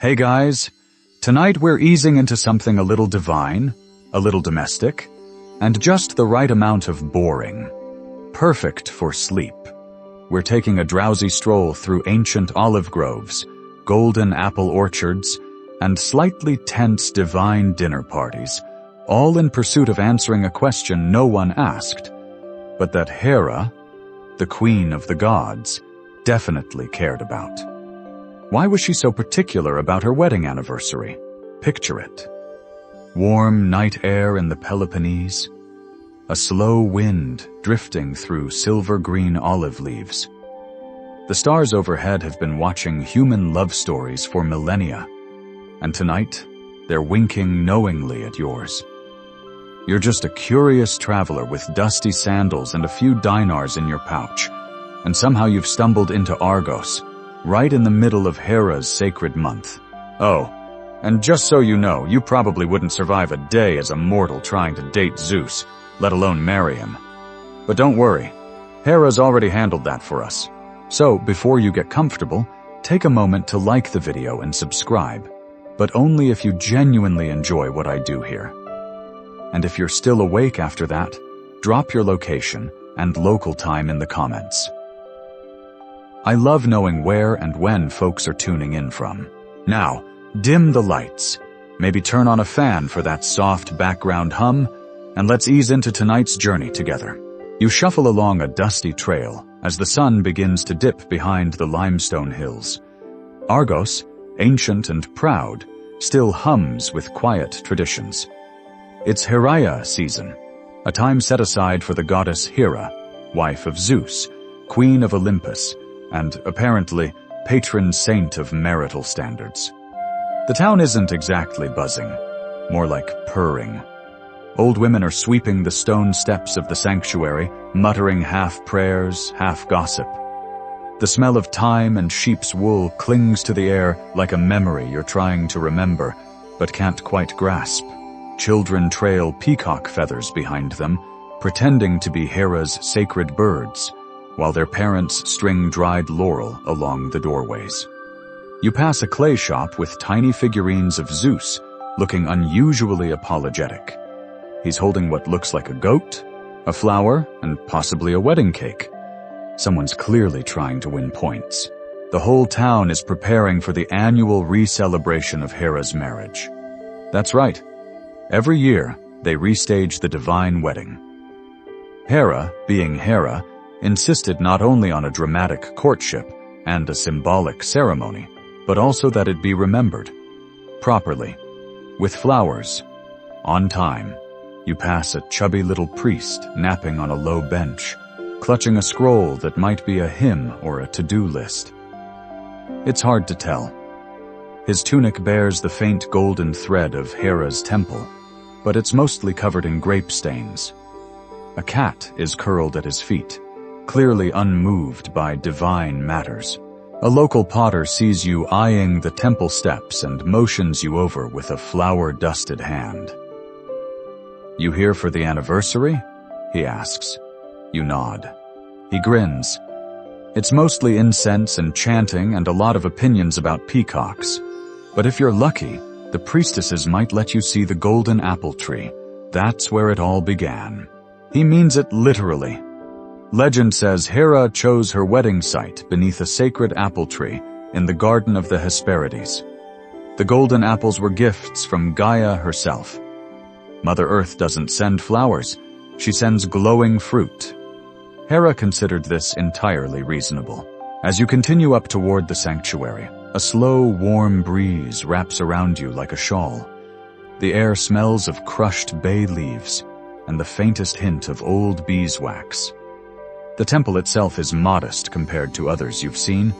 Hey guys, tonight we're easing into something a little divine, a little domestic, and just the right amount of boring. Perfect for sleep. We're taking a drowsy stroll through ancient olive groves, golden apple orchards, and slightly tense divine dinner parties, all in pursuit of answering a question no one asked, but that Hera, the queen of the gods, definitely cared about. Why was she so particular about her wedding anniversary? Picture it. Warm night air in the Peloponnese, a slow wind drifting through silver-green olive leaves. The stars overhead have been watching human love stories for millennia, and tonight they're winking knowingly at yours. You're just a curious traveler with dusty sandals and a few dinars in your pouch, and somehow you've stumbled into Argos, right in the middle of Hera's sacred month. Oh, and just so you know, you probably wouldn't survive a day as a mortal trying to date Zeus, let alone marry him. But don't worry, Hera's already handled that for us. So, before you get comfortable, take a moment to like the video and subscribe, but only if you genuinely enjoy what I do here. And if you're still awake after that, drop your location and local time in the comments. I love knowing where and when folks are tuning in from. Now, dim the lights, maybe turn on a fan for that soft background hum, and let's ease into tonight's journey together. You shuffle along a dusty trail as the sun begins to dip behind the limestone hills. Argos, ancient and proud, still hums with quiet traditions. It's Hera season, a time set aside for the goddess Hera, wife of Zeus, queen of Olympus, and, apparently, patron saint of marital standards. The town isn't exactly buzzing, more like purring. Old women are sweeping the stone steps of the sanctuary, muttering half prayers, half gossip. The smell of thyme and sheep's wool clings to the air like a memory you're trying to remember, but can't quite grasp. Children trail peacock feathers behind them, pretending to be Hera's sacred birds, while their parents string dried laurel along the doorways. You pass a clay shop with tiny figurines of Zeus, looking unusually apologetic. He's holding what looks like a goat, a flower, and possibly a wedding cake. Someone's clearly trying to win points. The whole town is preparing for the annual re-celebration of Hera's marriage. That's right. Every year, they restage the divine wedding. Hera, being Hera, insisted not only on a dramatic courtship and a symbolic ceremony, but also that it be remembered. Properly. With flowers. On time. You pass a chubby little priest napping on a low bench, clutching a scroll that might be a hymn or a to-do list. It's hard to tell. His tunic bears the faint golden thread of Hera's temple, but it's mostly covered in grape stains. A cat is curled at his feet, clearly unmoved by divine matters. A local potter sees you eyeing the temple steps and motions you over with a flour-dusted hand. "You here for the anniversary?" he asks. You nod. He grins. It's mostly incense and chanting and a lot of opinions about peacocks. But if you're lucky, the priestesses might let you see the golden apple tree. That's where it all began. He means it literally. Legend says Hera chose her wedding site beneath a sacred apple tree in the Garden of the Hesperides. The golden apples were gifts from Gaia herself. Mother Earth doesn't send flowers, she sends glowing fruit. Hera considered this entirely reasonable. As you continue up toward the sanctuary, a slow, warm breeze wraps around you like a shawl. The air smells of crushed bay leaves and the faintest hint of old beeswax. The temple itself is modest compared to others you've seen,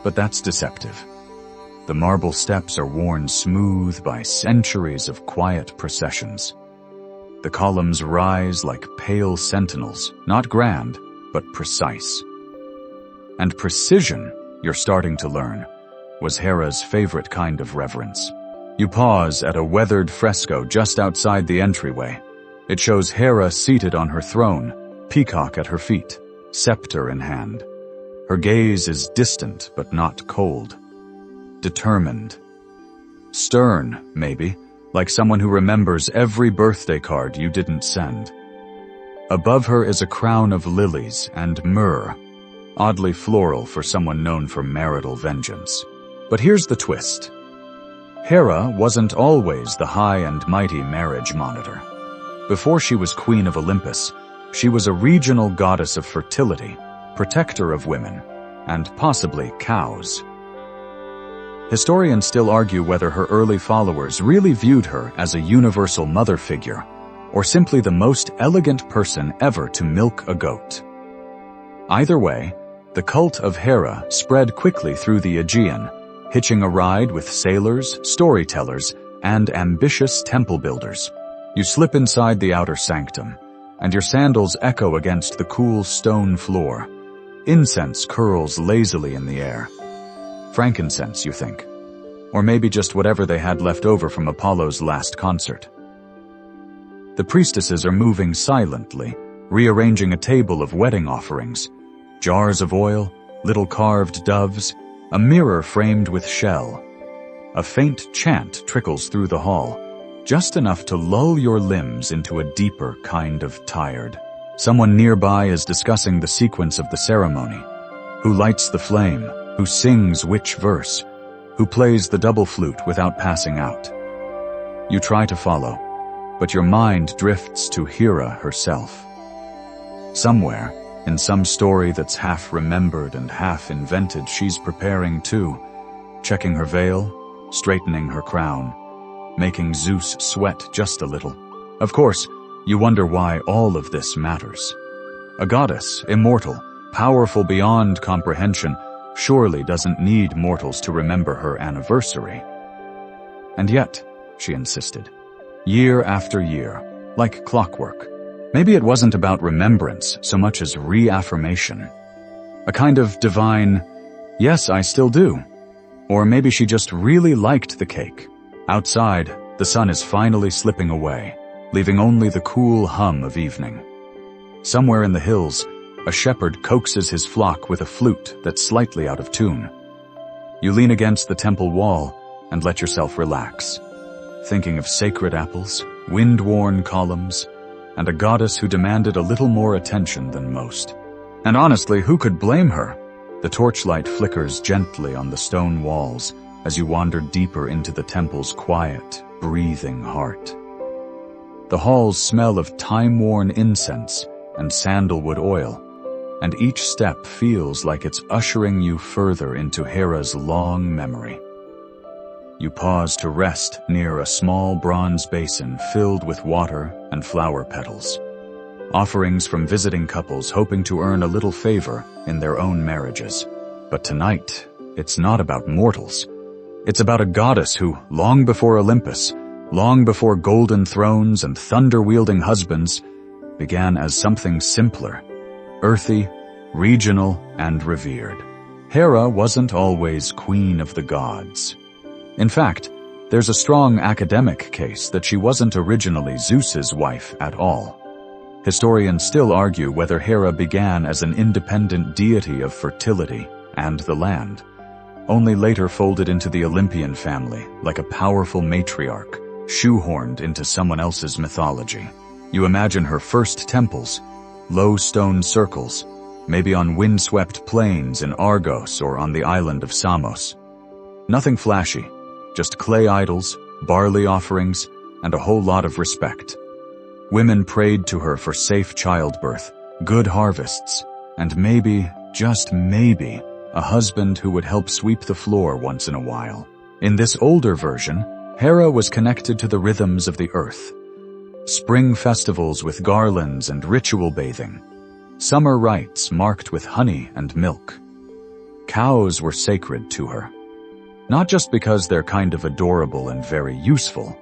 but that's deceptive. The marble steps are worn smooth by centuries of quiet processions. The columns rise like pale sentinels, not grand, but precise. And precision, you're starting to learn, was Hera's favorite kind of reverence. You pause at a weathered fresco just outside the entryway. It shows Hera seated on her throne, peacock at her feet, scepter in hand. Her gaze is distant but not cold. Determined. Stern, maybe, like someone who remembers every birthday card you didn't send. Above her is a crown of lilies and myrrh, oddly floral for someone known for marital vengeance. But here's the twist. Hera wasn't always the high and mighty marriage monitor. Before she was Queen of Olympus, she was a regional goddess of fertility, protector of women, and possibly cows. Historians still argue whether her early followers really viewed her as a universal mother figure, or simply the most elegant person ever to milk a goat. Either way, the cult of Hera spread quickly through the Aegean, hitching a ride with sailors, storytellers, and ambitious temple builders. You slip inside the outer sanctum, and your sandals echo against the cool stone floor. Incense curls lazily in the air. Frankincense, you think. Or maybe just whatever they had left over from Apollo's last concert. The priestesses are moving silently, rearranging a table of wedding offerings. Jars of oil, little carved doves, a mirror framed with shell. A faint chant trickles through the hall, just enough to lull your limbs into a deeper kind of tired. Someone nearby is discussing the sequence of the ceremony. Who lights the flame? Who sings which verse? Who plays the double flute without passing out? You try to follow, but your mind drifts to Hera herself. Somewhere, in some story that's half remembered and half invented, she's preparing too, checking her veil, straightening her crown, making Zeus sweat just a little. Of course, you wonder why all of this matters. A goddess, immortal, powerful beyond comprehension, surely doesn't need mortals to remember her anniversary. And yet, she insisted, year after year, like clockwork. Maybe it wasn't about remembrance so much as reaffirmation. A kind of divine, yes, I still do. Or maybe she just really liked the cake. Outside, the sun is finally slipping away, leaving only the cool hum of evening. Somewhere in the hills, a shepherd coaxes his flock with a flute that's slightly out of tune. You lean against the temple wall and let yourself relax, thinking of sacred apples, wind-worn columns, and a goddess who demanded a little more attention than most. And honestly, who could blame her? The torchlight flickers gently on the stone walls as you wander deeper into the temple's quiet, breathing heart. The halls smell of time-worn incense and sandalwood oil, and each step feels like it's ushering you further into Hera's long memory. You pause to rest near a small bronze basin filled with water and flower petals, offerings from visiting couples hoping to earn a little favor in their own marriages. But tonight, it's not about mortals. It's about a goddess who, long before Olympus, long before golden thrones and thunder-wielding husbands, began as something simpler, earthy, regional, and revered. Hera wasn't always queen of the gods. In fact, there's a strong academic case that she wasn't originally Zeus's wife at all. Historians still argue whether Hera began as an independent deity of fertility and the land, only later folded into the Olympian family like a powerful matriarch, shoehorned into someone else's mythology. You imagine her first temples, low stone circles, maybe on windswept plains in Argos or on the island of Samos. Nothing flashy, just clay idols, barley offerings, and a whole lot of respect. Women prayed to her for safe childbirth, good harvests, and maybe, just maybe, a husband who would help sweep the floor once in a while. In this older version, Hera was connected to the rhythms of the earth. Spring festivals with garlands and ritual bathing. Summer rites marked with honey and milk. Cows were sacred to her. Not just because they're kind of adorable and very useful,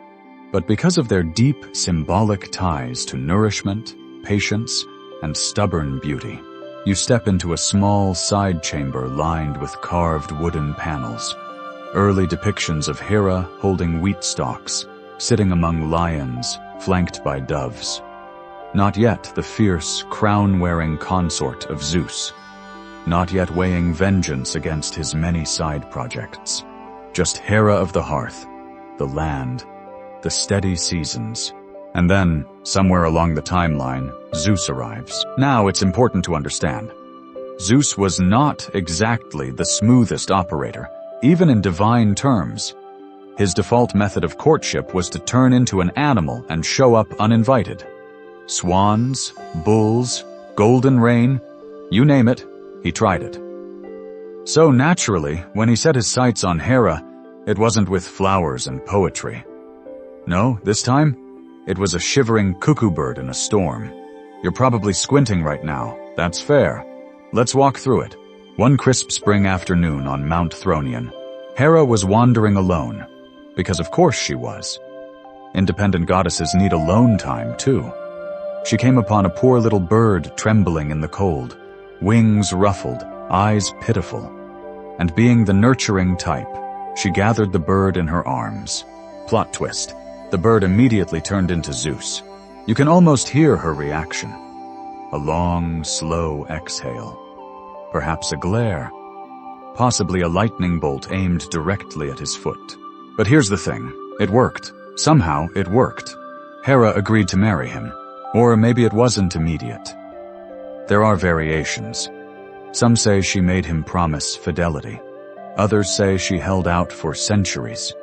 but because of their deep symbolic ties to nourishment, patience, and stubborn beauty. You step into a small side chamber lined with carved wooden panels, early depictions of Hera holding wheat stalks, sitting among lions, flanked by doves. Not yet the fierce, crown-wearing consort of Zeus. Not yet weighing vengeance against his many side projects. Just Hera of the hearth, the land, the steady seasons. And then, somewhere along the timeline, Zeus arrives. Now it's important to understand. Zeus was not exactly the smoothest operator, even in divine terms. His default method of courtship was to turn into an animal and show up uninvited. Swans, bulls, golden rain, you name it, he tried it. So naturally, when he set his sights on Hera, it wasn't with flowers and poetry. No, this time, it was a shivering cuckoo bird in a storm. You're probably squinting right now. That's fair. Let's walk through it. One crisp spring afternoon on Mount Thronian, Hera was wandering alone, because of course she was. Independent goddesses need alone time, too. She came upon a poor little bird trembling in the cold, wings ruffled, eyes pitiful. And being the nurturing type, she gathered the bird in her arms. Plot twist. The bird immediately turned into Zeus. You can almost hear her reaction. A long, slow exhale. Perhaps a glare. Possibly a lightning bolt aimed directly at his foot. But here's the thing. It worked. Somehow it worked. Hera agreed to marry him. Or maybe it wasn't immediate. There are variations. Some say she made him promise fidelity. Others say she held out for centuries.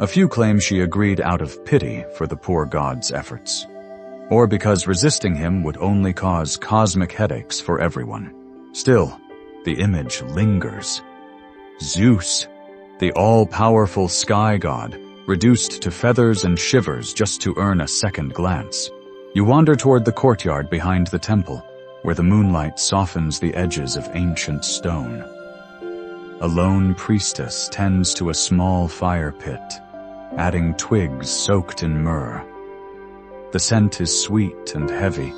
A few claim she agreed out of pity for the poor god's efforts, or because resisting him would only cause cosmic headaches for everyone. Still, the image lingers. Zeus, the all-powerful sky god, reduced to feathers and shivers just to earn a second glance. You wander toward the courtyard behind the temple, where the moonlight softens the edges of ancient stone. A lone priestess tends to a small fire pit, adding twigs soaked in myrrh. The scent is sweet and heavy,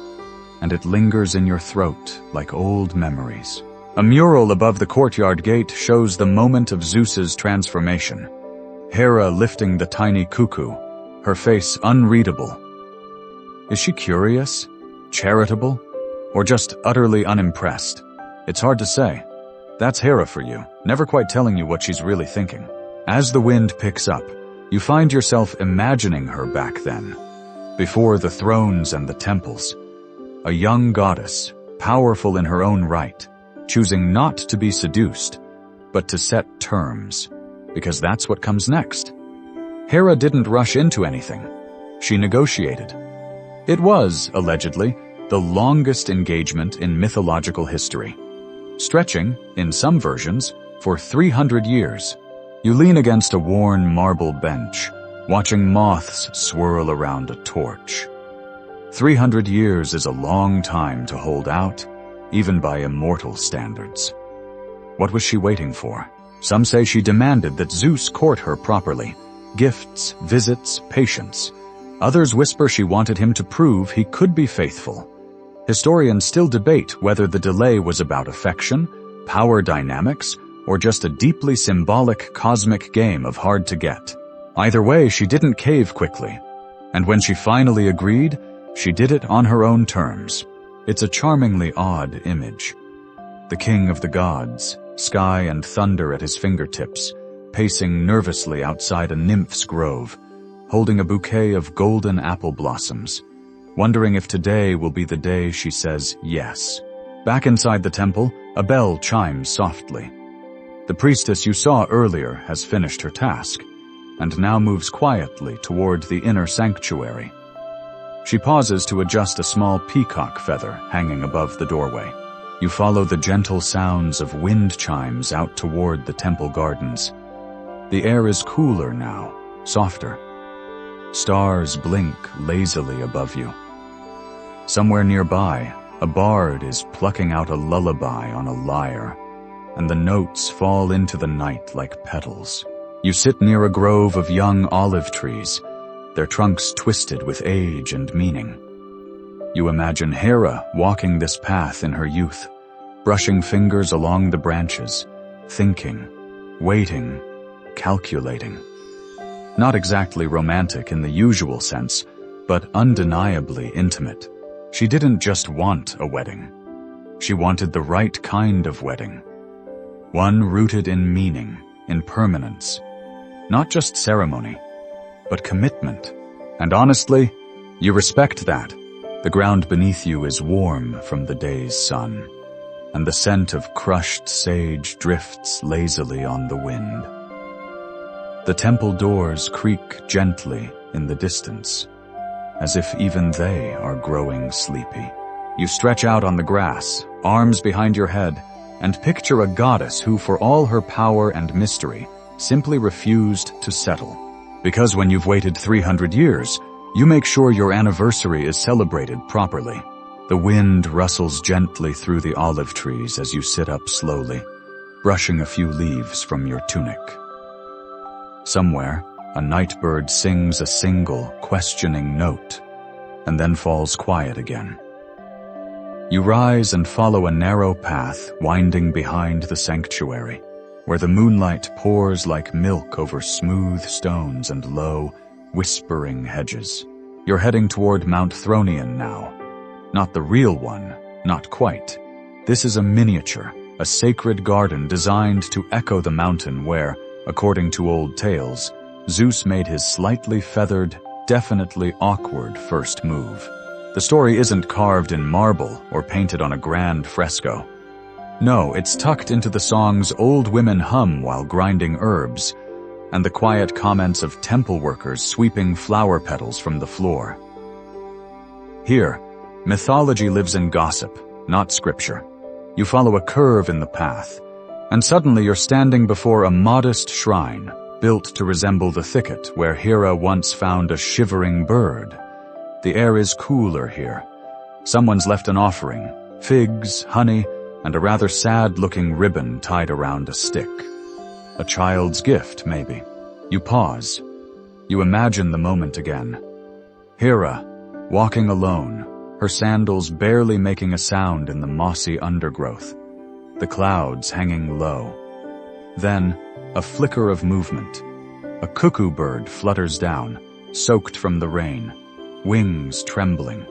and it lingers in your throat like old memories. A mural above the courtyard gate shows the moment of Zeus's transformation. Hera lifting the tiny cuckoo, her face unreadable. Is she curious, charitable, or just utterly unimpressed? It's hard to say. That's Hera for you, never quite telling you what she's really thinking. As the wind picks up, you find yourself imagining her back then, before the thrones and the temples. A young goddess, powerful in her own right, choosing not to be seduced, but to set terms, because that's what comes next. Hera didn't rush into anything. She negotiated. It was, allegedly, the longest engagement in mythological history, stretching, in some versions, for 300 years. You lean against a worn marble bench, watching moths swirl around a torch. 300 years is a long time to hold out, even by immortal standards. What was she waiting for? Some say she demanded that Zeus court her properly. Gifts, visits, patience. Others whisper she wanted him to prove he could be faithful. Historians still debate whether the delay was about affection, power dynamics, or just a deeply symbolic cosmic game of hard to get. Either way, she didn't cave quickly. And when she finally agreed, she did it on her own terms. It's a charmingly odd image. The king of the gods, sky and thunder at his fingertips, pacing nervously outside a nymph's grove, holding a bouquet of golden apple blossoms, wondering if today will be the day she says yes. Back inside the temple, a bell chimes softly. The priestess you saw earlier has finished her task, and now moves quietly toward the inner sanctuary. She pauses to adjust a small peacock feather hanging above the doorway. You follow the gentle sounds of wind chimes out toward the temple gardens. The air is cooler now, softer. Stars blink lazily above you. Somewhere nearby, a bard is plucking out a lullaby on a lyre, and the notes fall into the night like petals. You sit near a grove of young olive trees, their trunks twisted with age and meaning. You imagine Hera walking this path in her youth, brushing fingers along the branches, thinking, waiting, calculating. Not exactly romantic in the usual sense, but undeniably intimate. She didn't just want a wedding. She wanted the right kind of wedding. One rooted in meaning, in permanence. Not just ceremony, but commitment. And honestly, you respect that. The ground beneath you is warm from the day's sun, and the scent of crushed sage drifts lazily on the wind. The temple doors creak gently in the distance, as if even they are growing sleepy. You stretch out on the grass, arms behind your head, and picture a goddess who, for all her power and mystery, simply refused to settle. Because when you've waited 300 years, you make sure your anniversary is celebrated properly. The wind rustles gently through the olive trees as you sit up slowly, brushing a few leaves from your tunic. Somewhere, a night bird sings a single, questioning note, and then falls quiet again. You rise and follow a narrow path winding behind the sanctuary, where the moonlight pours like milk over smooth stones and low, whispering hedges. You're heading toward Mount Thronian now. Not the real one, not quite. This is a miniature, a sacred garden designed to echo the mountain where, according to old tales, Zeus made his slightly feathered, definitely awkward first move. The story isn't carved in marble or painted on a grand fresco. No, it's tucked into the songs old women hum while grinding herbs, and the quiet comments of temple workers sweeping flower petals from the floor. Here, mythology lives in gossip, not scripture. You follow a curve in the path, and suddenly you're standing before a modest shrine, built to resemble the thicket where Hera once found a shivering bird. The air is cooler here. Someone's left an offering, figs, honey, and a rather sad-looking ribbon tied around a stick. A child's gift, maybe. You pause. You imagine the moment again. Hera, walking alone, her sandals barely making a sound in the mossy undergrowth, the clouds hanging low. Then, a flicker of movement. A cuckoo bird flutters down, soaked from the rain, wings trembling.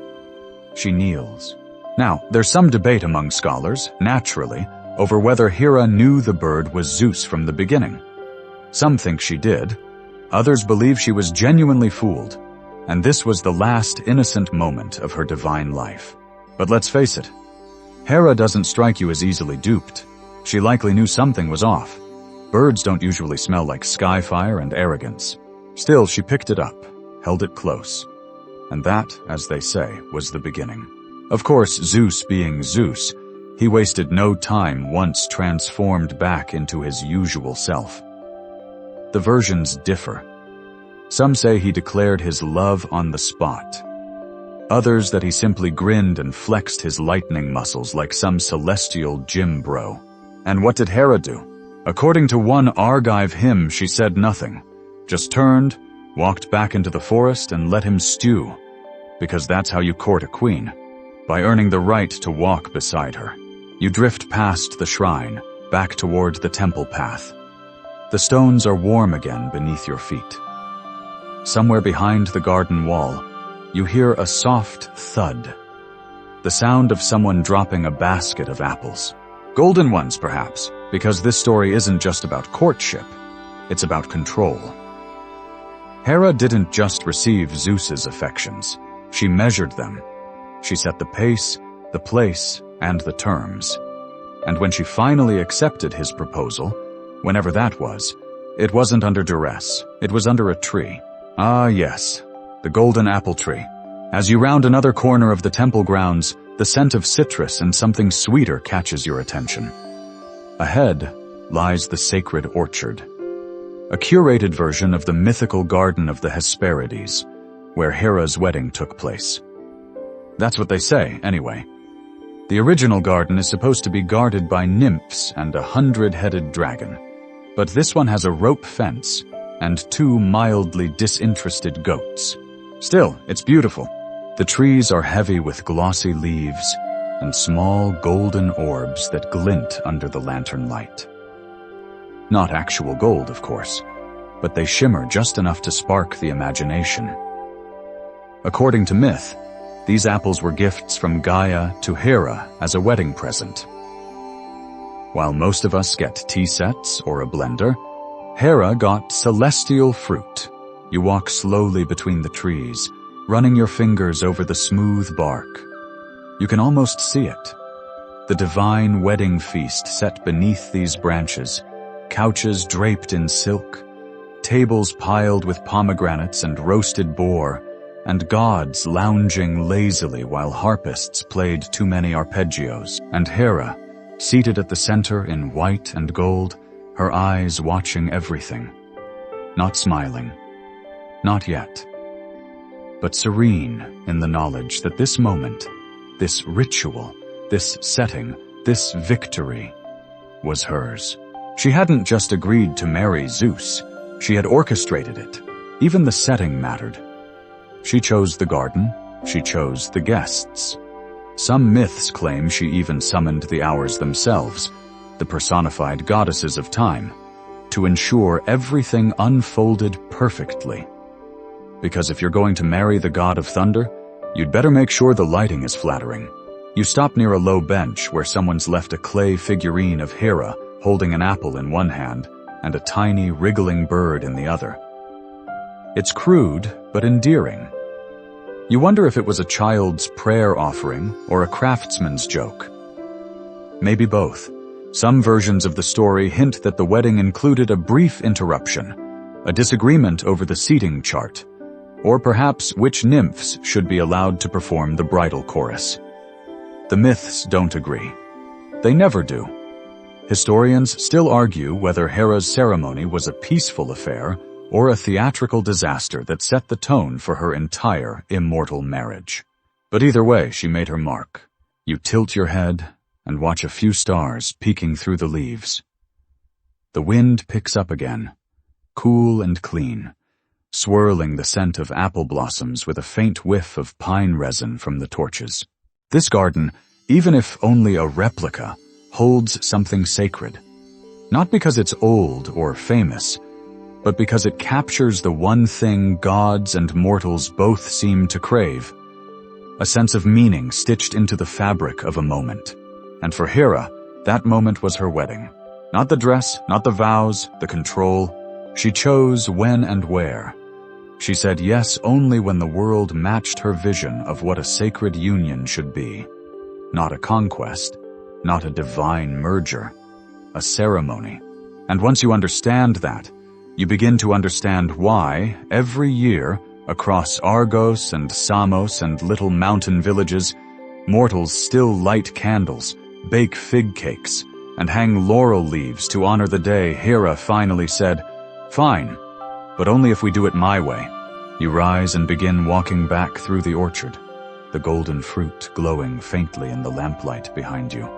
She kneels. Now, there's some debate among scholars, naturally, over whether Hera knew the bird was Zeus from the beginning. Some think she did. Others believe she was genuinely fooled, and this was the last innocent moment of her divine life. But let's face it, Hera doesn't strike you as easily duped. She likely knew something was off. Birds don't usually smell like skyfire and arrogance. Still, she picked it up, held it close. And that, as they say, was the beginning. Of course, Zeus being Zeus, he wasted no time once transformed back into his usual self. The versions differ. Some say he declared his love on the spot. Others that he simply grinned and flexed his lightning muscles like some celestial gym bro. And what did Hera do? According to one Argive hymn, she said nothing, just turned, walked back into the forest and let him stew, because that's how you court a queen, by earning the right to walk beside her. You drift past the shrine, back toward the temple path. The stones are warm again beneath your feet. Somewhere behind the garden wall, you hear a soft thud, the sound of someone dropping a basket of apples. Golden ones, perhaps, because this story isn't just about courtship, it's about control. Hera didn't just receive Zeus's affections, she measured them. She set the pace, the place, and the terms. And when she finally accepted his proposal, whenever that was, it wasn't under duress, it was under a tree. Ah yes, the golden apple tree. As you round another corner of the temple grounds, the scent of citrus and something sweeter catches your attention. Ahead lies the sacred orchard, a curated version of the mythical garden of the Hesperides, where Hera's wedding took place. That's what they say, anyway. The original garden is supposed to be guarded by nymphs and a 100-headed dragon, but this one has a rope fence and 2 mildly disinterested goats. Still, it's beautiful. The trees are heavy with glossy leaves and small golden orbs that glint under the lantern light. Not actual gold, of course, but they shimmer just enough to spark the imagination. According to myth, these apples were gifts from Gaia to Hera as a wedding present. While most of us get tea sets or a blender, Hera got celestial fruit. You walk slowly between the trees, running your fingers over the smooth bark. You can almost see it. The divine wedding feast set beneath these branches, couches draped in silk, tables piled with pomegranates and roasted boar, and gods lounging lazily while harpists played too many arpeggios, and Hera, seated at the center in white and gold, her eyes watching everything. Not smiling. Not yet. But serene in the knowledge that this moment, this ritual, this setting, this victory was hers. She hadn't just agreed to marry Zeus. She had orchestrated it. Even the setting mattered. She chose the garden. She chose the guests. Some myths claim she even summoned the hours themselves, the personified goddesses of time, to ensure everything unfolded perfectly. Because if you're going to marry the god of thunder, you'd better make sure the lighting is flattering. You stop near a low bench where someone's left a clay figurine of Hera holding an apple in one hand and a tiny wriggling bird in the other. It's crude, but endearing. You wonder if it was a child's prayer offering or a craftsman's joke. Maybe both. Some versions of the story hint that the wedding included a brief interruption, a disagreement over the seating chart, or perhaps which nymphs should be allowed to perform the bridal chorus. The myths don't agree. They never do. Historians still argue whether Hera's ceremony was a peaceful affair or a theatrical disaster that set the tone for her entire immortal marriage. But either way, she made her mark. You tilt your head and watch a few stars peeking through the leaves. The wind picks up again, cool and clean, swirling the scent of apple blossoms with a faint whiff of pine resin from the torches. This garden, even if only a replica, holds something sacred. Not because it's old or famous, but because it captures the one thing gods and mortals both seem to crave, a sense of meaning stitched into the fabric of a moment. And for Hera, that moment was her wedding. Not the dress, not the vows, the control. She chose when and where. She said yes only when the world matched her vision of what a sacred union should be. Not a conquest, not a divine merger, a ceremony. And once you understand that, you begin to understand why, every year, across Argos and Samos and little mountain villages, mortals still light candles, bake fig cakes, and hang laurel leaves to honor the day Hera finally said, "Fine, but only if we do it my way." You rise and begin walking back through the orchard, the golden fruit glowing faintly in the lamplight behind you.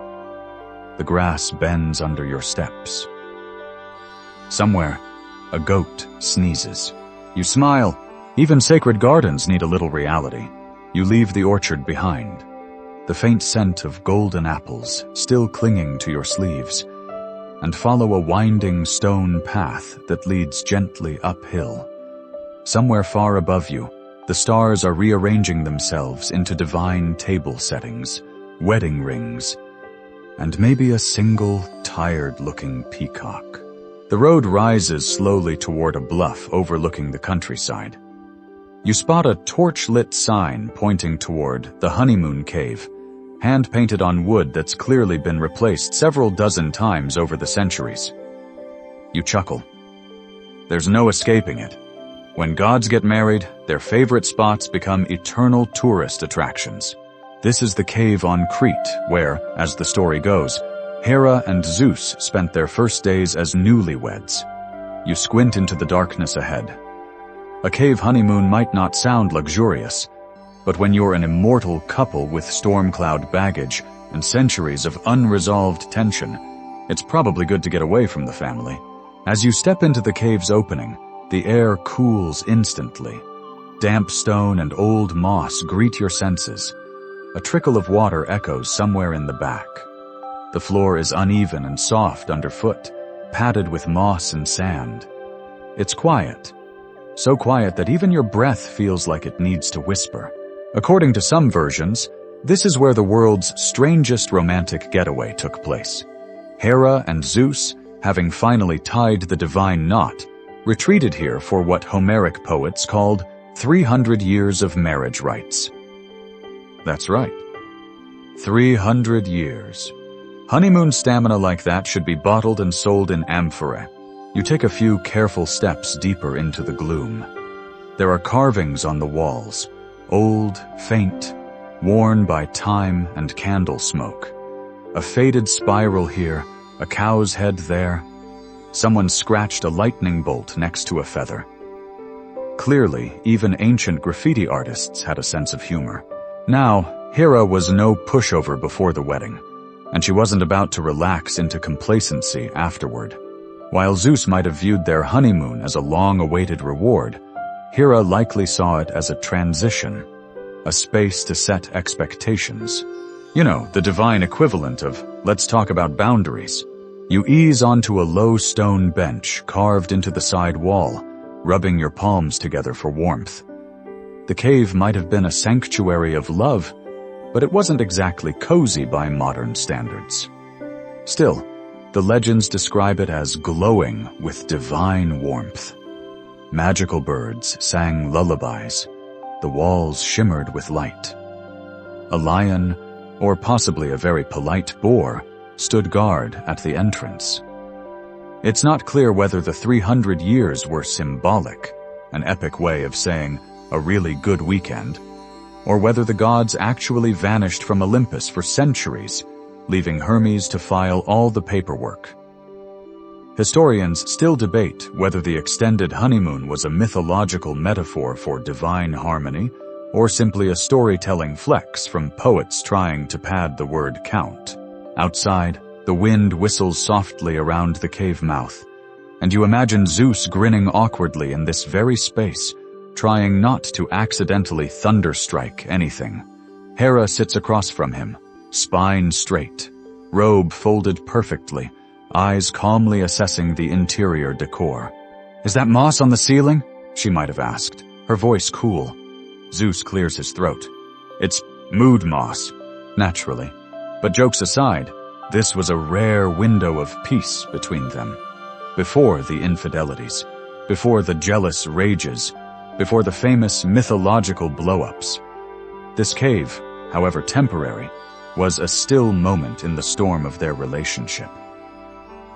The grass bends under your steps. Somewhere, a goat sneezes. You smile. Even sacred gardens need a little reality. You leave the orchard behind, the faint scent of golden apples still clinging to your sleeves, and follow a winding stone path that leads gently uphill. Somewhere far above you, the stars are rearranging themselves into divine table settings, wedding rings, and maybe a single, tired-looking peacock. The road rises slowly toward a bluff overlooking the countryside. You spot a torch-lit sign pointing toward the honeymoon cave, hand-painted on wood that's clearly been replaced several dozen times over the centuries. You chuckle. There's no escaping it. When gods get married, their favorite spots become eternal tourist attractions. This is the cave on Crete, where, as the story goes, Hera and Zeus spent their first days as newlyweds. You squint into the darkness ahead. A cave honeymoon might not sound luxurious, but when you're an immortal couple with storm cloud baggage and centuries of unresolved tension, it's probably good to get away from the family. As you step into the cave's opening, the air cools instantly. Damp stone and old moss greet your senses. A trickle of water echoes somewhere in the back. The floor is uneven and soft underfoot, padded with moss and sand. It's quiet. So quiet that even your breath feels like it needs to whisper. According to some versions, this is where the world's strangest romantic getaway took place. Hera and Zeus, having finally tied the divine knot, retreated here for what Homeric poets called 300 years of marriage rites. That's right. 300 years. Honeymoon stamina like that should be bottled and sold in amphorae. You take a few careful steps deeper into the gloom. There are carvings on the walls, old, faint, worn by time and candle smoke. A faded spiral here, a cow's head there. Someone scratched a lightning bolt next to a feather. Clearly, even ancient graffiti artists had a sense of humor. Now, Hera was no pushover before the wedding, and she wasn't about to relax into complacency afterward. While Zeus might have viewed their honeymoon as a long-awaited reward, Hera likely saw it as a transition, a space to set expectations. You know, the divine equivalent of, let's talk about boundaries. You ease onto a low stone bench carved into the side wall, rubbing your palms together for warmth. The cave might have been a sanctuary of love, but it wasn't exactly cozy by modern standards. Still, the legends describe it as glowing with divine warmth. Magical birds sang lullabies. The walls shimmered with light. A lion, or possibly a very polite boar, stood guard at the entrance. It's not clear whether the 300 years were symbolic, an epic way of saying a really good weekend, or whether the gods actually vanished from Olympus for centuries, leaving Hermes to file all the paperwork. Historians still debate whether the extended honeymoon was a mythological metaphor for divine harmony, or simply a storytelling flex from poets trying to pad the word count. Outside, the wind whistles softly around the cave mouth, and you imagine Zeus grinning awkwardly in this very space, trying not to accidentally thunderstrike anything. Hera sits across from him, spine straight, robe folded perfectly, eyes calmly assessing the interior decor. "Is that moss on the ceiling?" she might have asked, her voice cool. Zeus clears his throat. "It's mood moss, naturally." But jokes aside, this was a rare window of peace between them. Before the infidelities, before the jealous rages, before the famous mythological blow-ups. This cave, however temporary, was a still moment in the storm of their relationship.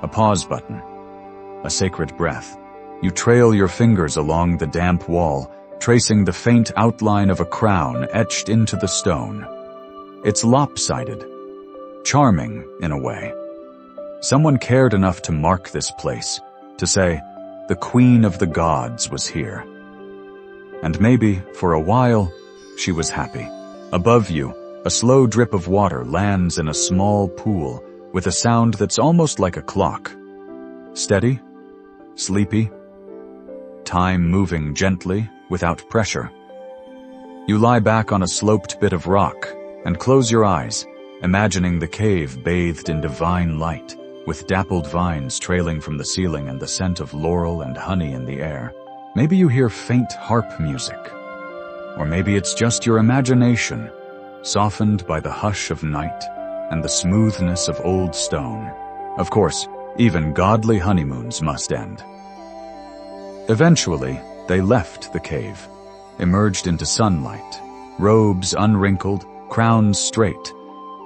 A pause button, a sacred breath. You trail your fingers along the damp wall, tracing the faint outline of a crown etched into the stone. It's lopsided, charming in a way. Someone cared enough to mark this place, to say, the queen of the gods was here. And maybe, for a while, she was happy. Above you, a slow drip of water lands in a small pool with a sound that's almost like a clock. Steady, sleepy, time moving gently without pressure. You lie back on a sloped bit of rock and close your eyes, imagining the cave bathed in divine light, with dappled vines trailing from the ceiling and the scent of laurel and honey in the air. Maybe you hear faint harp music. Or maybe it's just your imagination, softened by the hush of night and the smoothness of old stone. Of course, even godly honeymoons must end. Eventually, they left the cave, emerged into sunlight, robes unwrinkled, crowns straight,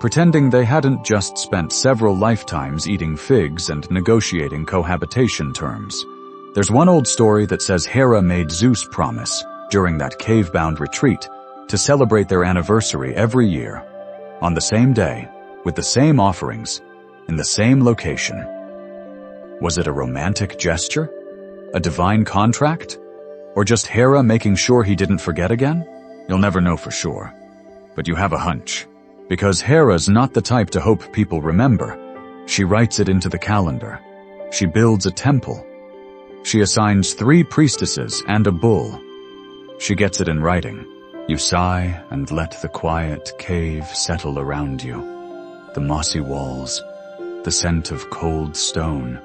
pretending they hadn't just spent several lifetimes eating figs and negotiating cohabitation terms. There's one old story that says Hera made Zeus promise, during that cave-bound retreat, to celebrate their anniversary every year, on the same day, with the same offerings, in the same location. Was it a romantic gesture? A divine contract? Or just Hera making sure he didn't forget again? You'll never know for sure. But you have a hunch. Because Hera's not the type to hope people remember. She writes it into the calendar. She builds a temple. She assigns 3 priestesses and a bull. She gets it in writing. You sigh and let the quiet cave settle around you. The mossy walls, the scent of cold stone,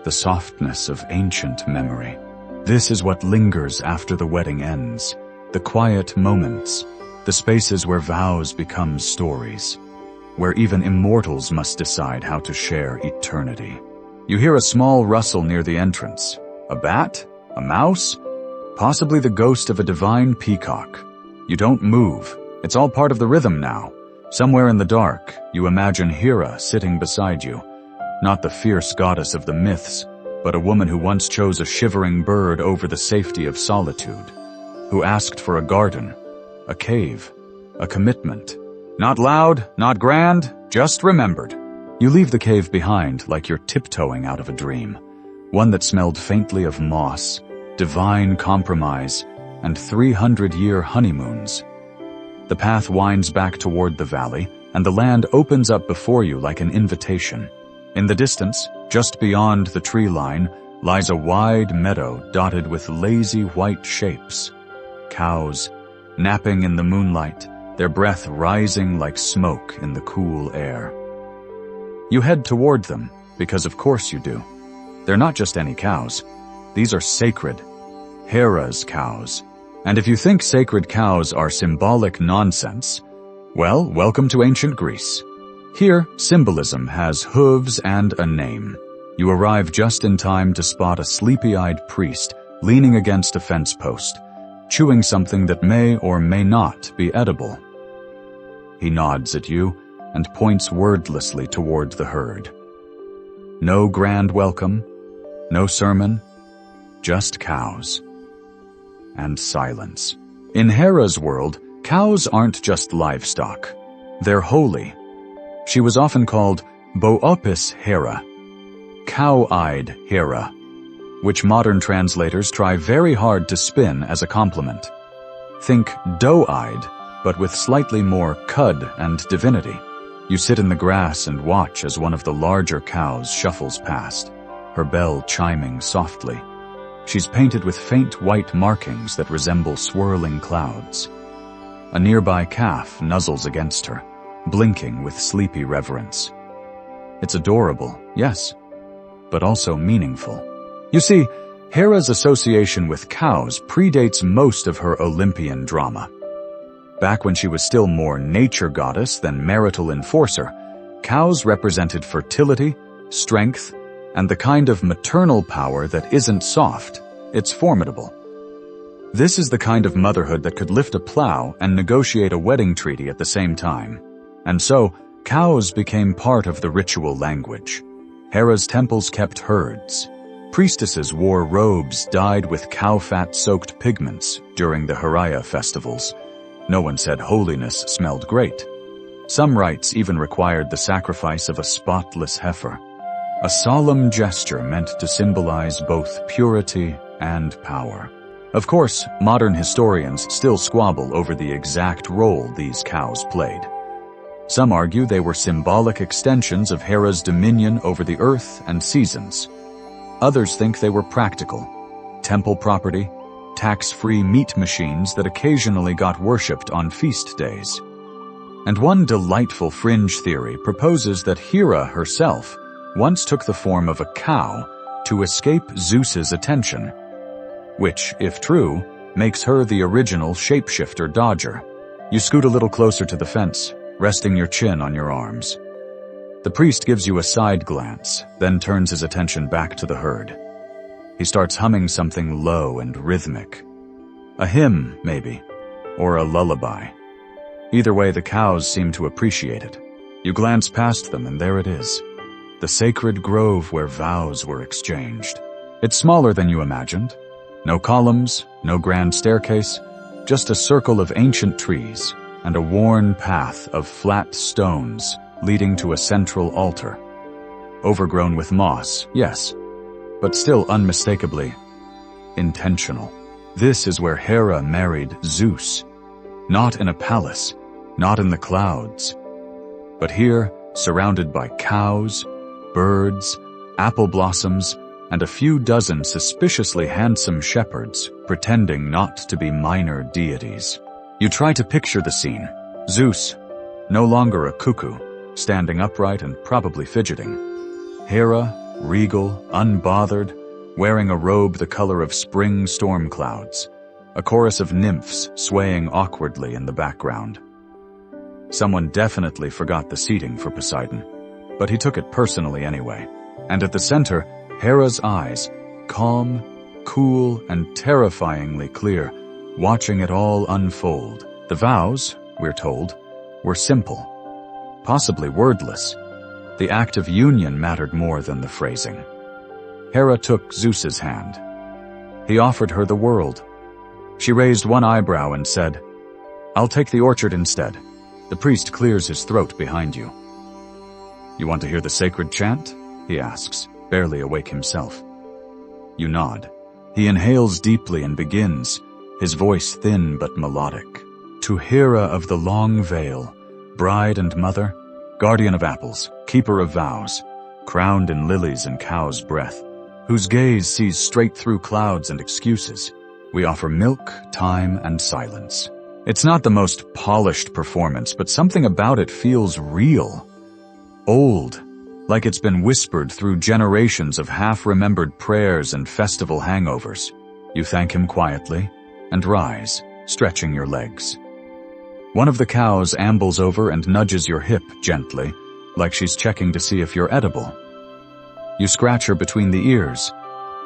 the softness of ancient memory. This is what lingers after the wedding ends. The quiet moments, the spaces where vows become stories, where even immortals must decide how to share eternity. You hear a small rustle near the entrance. A bat? A mouse? Possibly the ghost of a divine peacock. You don't move. It's all part of the rhythm now. Somewhere in the dark, you imagine Hera sitting beside you. Not the fierce goddess of the myths, but a woman who once chose a shivering bird over the safety of solitude. Who asked for a garden, a cave, a commitment. Not loud, not grand, just remembered. You leave the cave behind like you're tiptoeing out of a dream. One that smelled faintly of moss, divine compromise, and 300-year honeymoons. The path winds back toward the valley, and the land opens up before you like an invitation. In the distance, just beyond the tree line, lies a wide meadow dotted with lazy white shapes. Cows, napping in the moonlight, their breath rising like smoke in the cool air. You head toward them, because of course you do. They're not just any cows. These are sacred. Hera's cows. And if you think sacred cows are symbolic nonsense, well, welcome to ancient Greece. Here, symbolism has hooves and a name. You arrive just in time to spot a sleepy-eyed priest leaning against a fence post, chewing something that may or may not be edible. He nods at you and points wordlessly toward the herd. No grand welcome, no sermon, just cows. And silence. In Hera's world, cows aren't just livestock. They're holy. She was often called Boopis Hera, cow-eyed Hera, which modern translators try very hard to spin as a compliment. Think doe-eyed, but with slightly more cud and divinity. You sit in the grass and watch as one of the larger cows shuffles past, her bell chiming softly. She's painted with faint white markings that resemble swirling clouds. A nearby calf nuzzles against her, blinking with sleepy reverence. It's adorable, yes, but also meaningful. You see, Hera's association with cows predates most of her Olympian drama. Back when she was still more nature goddess than marital enforcer, cows represented fertility, strength, and the kind of maternal power that isn't soft, it's formidable. This is the kind of motherhood that could lift a plow and negotiate a wedding treaty at the same time. And so, cows became part of the ritual language. Hera's temples kept herds. Priestesses wore robes dyed with cow fat-soaked pigments during the Hera festivals. No one said holiness smelled great. Some rites even required the sacrifice of a spotless heifer. A solemn gesture meant to symbolize both purity and power. Of course, modern historians still squabble over the exact role these cows played. Some argue they were symbolic extensions of Hera's dominion over the earth and seasons. Others think they were practical, temple property, tax-free meat machines that occasionally got worshipped on feast days. And one delightful fringe theory proposes that Hera herself once took the form of a cow to escape Zeus's attention, which, if true, makes her the original shapeshifter dodger. You scoot a little closer to the fence, resting your chin on your arms. The priest gives you a side glance, then turns his attention back to the herd. He starts humming something low and rhythmic. A hymn, maybe, or a lullaby. Either way, the cows seem to appreciate it. You glance past them, and there it is. The sacred grove where vows were exchanged. It's smaller than you imagined. No columns, no grand staircase, just a circle of ancient trees and a worn path of flat stones leading to a central altar. Overgrown with moss, yes, but still unmistakably intentional. This is where Hera married Zeus. Not in a palace, not in the clouds, but here, surrounded by cows, birds, apple blossoms, and a few dozen suspiciously handsome shepherds pretending not to be minor deities. You try to picture the scene. Zeus, no longer a cuckoo, standing upright and probably fidgeting. Hera, regal, unbothered, wearing a robe the color of spring storm clouds. A chorus of nymphs swaying awkwardly in the background. Someone definitely forgot the seating for Poseidon, but he took it personally anyway. And at the center, Hera's eyes, calm, cool and terrifyingly clear, watching it all unfold. The vows, we're told, were simple, possibly wordless. The act of union mattered more than the phrasing. Hera took Zeus's hand. He offered her the world. She raised one eyebrow and said, "I'll take the orchard instead." The priest clears his throat behind you. "You want to hear the sacred chant?" he asks, barely awake himself. You nod. He inhales deeply and begins, his voice thin but melodic. To Hera of the long veil, bride and mother, guardian of apples, keeper of vows, crowned in lilies and cow's breath, whose gaze sees straight through clouds and excuses, we offer milk, time, and silence. It's not the most polished performance, but something about it feels real. Old, like it's been whispered through generations of half-remembered prayers and festival hangovers. You thank him quietly and rise, stretching your legs. One of the cows ambles over and nudges your hip gently, like she's checking to see if you're edible. You scratch her between the ears,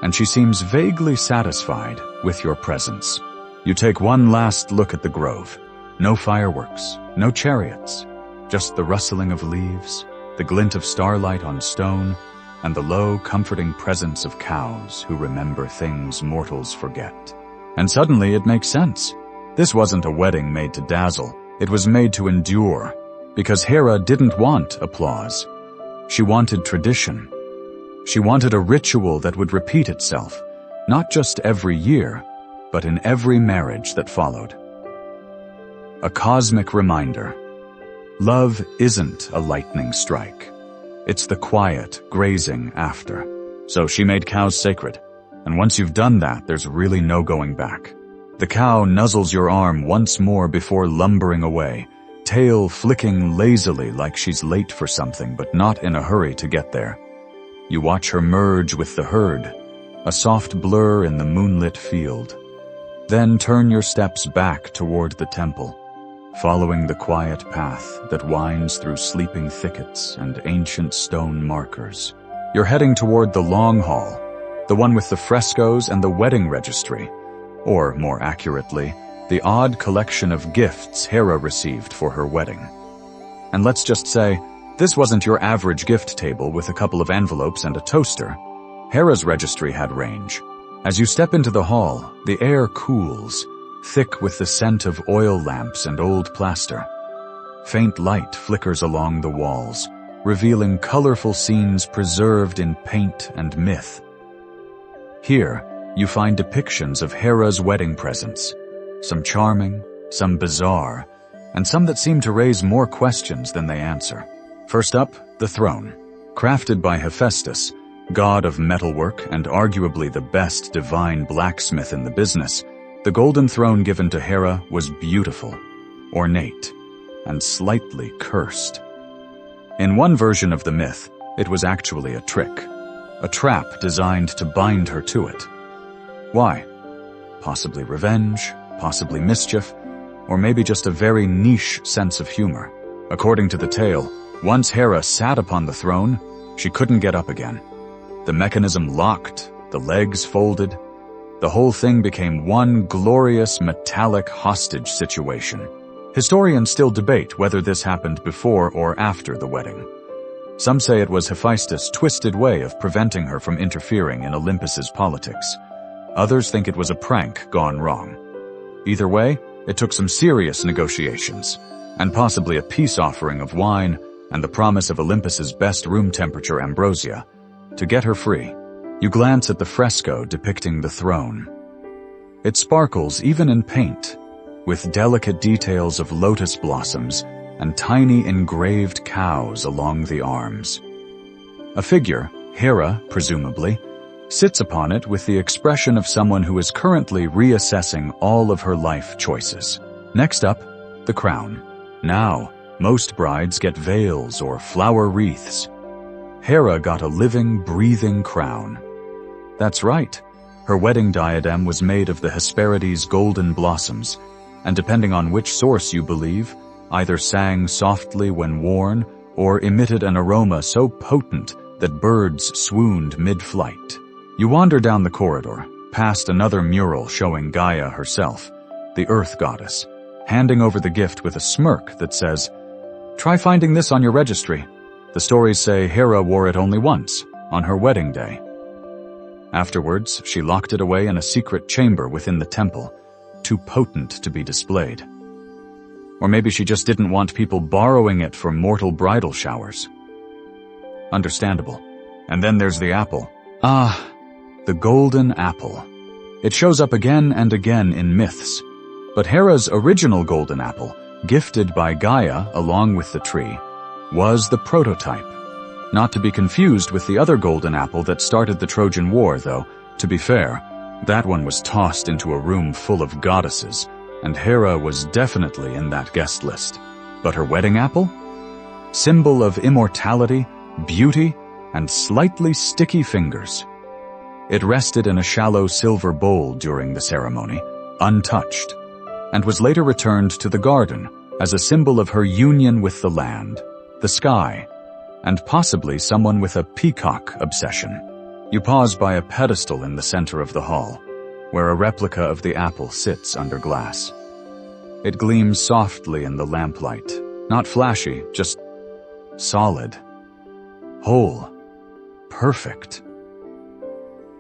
and she seems vaguely satisfied with your presence. You take one last look at the grove. No fireworks, no chariots, just the rustling of leaves, the glint of starlight on stone, and the low, comforting presence of cows who remember things mortals forget. And suddenly it makes sense. This wasn't a wedding made to dazzle. It was made to endure, because Hera didn't want applause. She wanted tradition. She wanted a ritual that would repeat itself, not just every year, but in every marriage that followed. A cosmic reminder. Love isn't a lightning strike. It's the quiet, grazing after. So she made cows sacred, and once you've done that, there's really no going back. The cow nuzzles your arm once more before lumbering away, tail flicking lazily like she's late for something but not in a hurry to get there. You watch her merge with the herd, a soft blur in the moonlit field. Then turn your steps back toward the temple, following the quiet path that winds through sleeping thickets and ancient stone markers. You're heading toward the long hall, the one with the frescoes and the wedding registry, or more accurately, the odd collection of gifts Hera received for her wedding. And let's just say, this wasn't your average gift table with a couple of envelopes and a toaster. Hera's registry had range. As you step into the hall, the air cools, thick with the scent of oil lamps and old plaster. Faint light flickers along the walls, revealing colorful scenes preserved in paint and myth. Here, you find depictions of Hera's wedding presents, some charming, some bizarre, and some that seem to raise more questions than they answer. First up, the throne. Crafted by Hephaestus, god of metalwork and arguably the best divine blacksmith in the business, the golden throne given to Hera was beautiful, ornate, and slightly cursed. In one version of the myth, it was actually a trick, a trap designed to bind her to it. Why? Possibly revenge, possibly mischief, or maybe just a very niche sense of humor. According to the tale, once Hera sat upon the throne, she couldn't get up again. The mechanism locked, the legs folded. The whole thing became one glorious metallic hostage situation. Historians still debate whether this happened before or after the wedding. Some say it was Hephaestus' twisted way of preventing her from interfering in Olympus's politics. Others think it was a prank gone wrong. Either way, it took some serious negotiations, and possibly a peace offering of wine and the promise of Olympus's best room temperature ambrosia, to get her free. You glance at the fresco depicting the throne. It sparkles even in paint, with delicate details of lotus blossoms and tiny engraved cows along the arms. A figure, Hera presumably, sits upon it with the expression of someone who is currently reassessing all of her life choices. Next up, the crown. Now, most brides get veils or flower wreaths. Hera got a living, breathing crown. That's right, her wedding diadem was made of the Hesperides' golden blossoms, and depending on which source you believe, either sang softly when worn or emitted an aroma so potent that birds swooned mid-flight. You wander down the corridor, past another mural showing Gaia herself, the Earth goddess, handing over the gift with a smirk that says, "Try finding this on your registry. The stories say Hera wore it only once, on her wedding day." Afterwards, she locked it away in a secret chamber within the temple, too potent to be displayed. Or maybe she just didn't want people borrowing it for mortal bridal showers. Understandable. And then there's the apple. The golden apple. It shows up again and again in myths. But Hera's original golden apple, gifted by Gaia along with the tree, was the prototype. Not to be confused with the other golden apple that started the Trojan War, though. To be fair, that one was tossed into a room full of goddesses, and Hera was definitely in that guest list. But her wedding apple? Symbol of immortality, beauty, and slightly sticky fingers. It rested in a shallow silver bowl during the ceremony, untouched, and was later returned to the garden as a symbol of her union with the land, the sky, and possibly someone with a peacock obsession. You pause by a pedestal in the center of the hall, where a replica of the apple sits under glass. It gleams softly in the lamplight, not flashy, just solid, whole, perfect.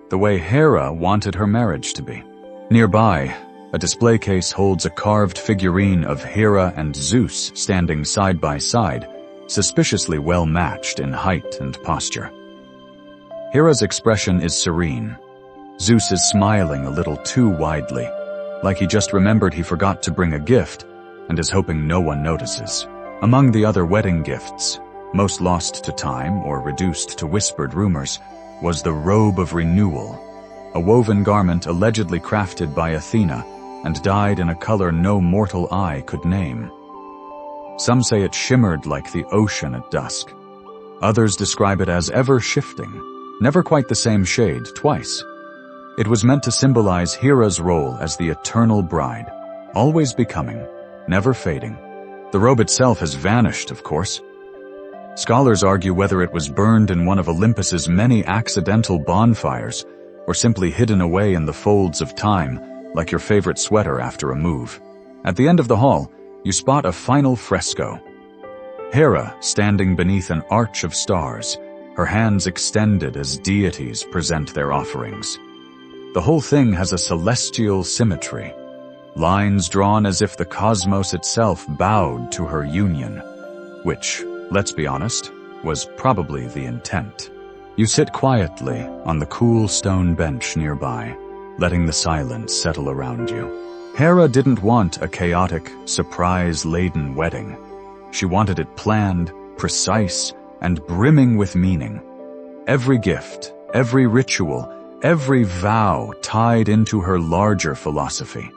The way Hera wanted her marriage to be. Nearby, a display case holds a carved figurine of Hera and Zeus standing side by side, suspiciously well matched in height and posture. Hera's expression is serene. Zeus is smiling a little too widely, like he just remembered he forgot to bring a gift and is hoping no one notices. Among the other wedding gifts, most lost to time or reduced to whispered rumors, was the robe of renewal, a woven garment allegedly crafted by Athena and dyed in a color no mortal eye could name. Some say it shimmered like the ocean at dusk. Others describe it as ever-shifting, never quite the same shade twice. It was meant to symbolize Hera's role as the eternal bride, always becoming, never fading. The robe itself has vanished, of course. Scholars argue whether it was burned in one of Olympus's many accidental bonfires or simply hidden away in the folds of time, like your favorite sweater after a move. At the end of the hall, you spot a final fresco. Hera standing beneath an arch of stars, her hands extended as deities present their offerings. The whole thing has a celestial symmetry, lines drawn as if the cosmos itself bowed to her union, which, let's be honest, was probably the intent. You sit quietly on the cool stone bench nearby, letting the silence settle around you. Hera didn't want a chaotic, surprise-laden wedding. She wanted it planned, precise, and brimming with meaning. Every gift, every ritual, every vow tied into her larger philosophy.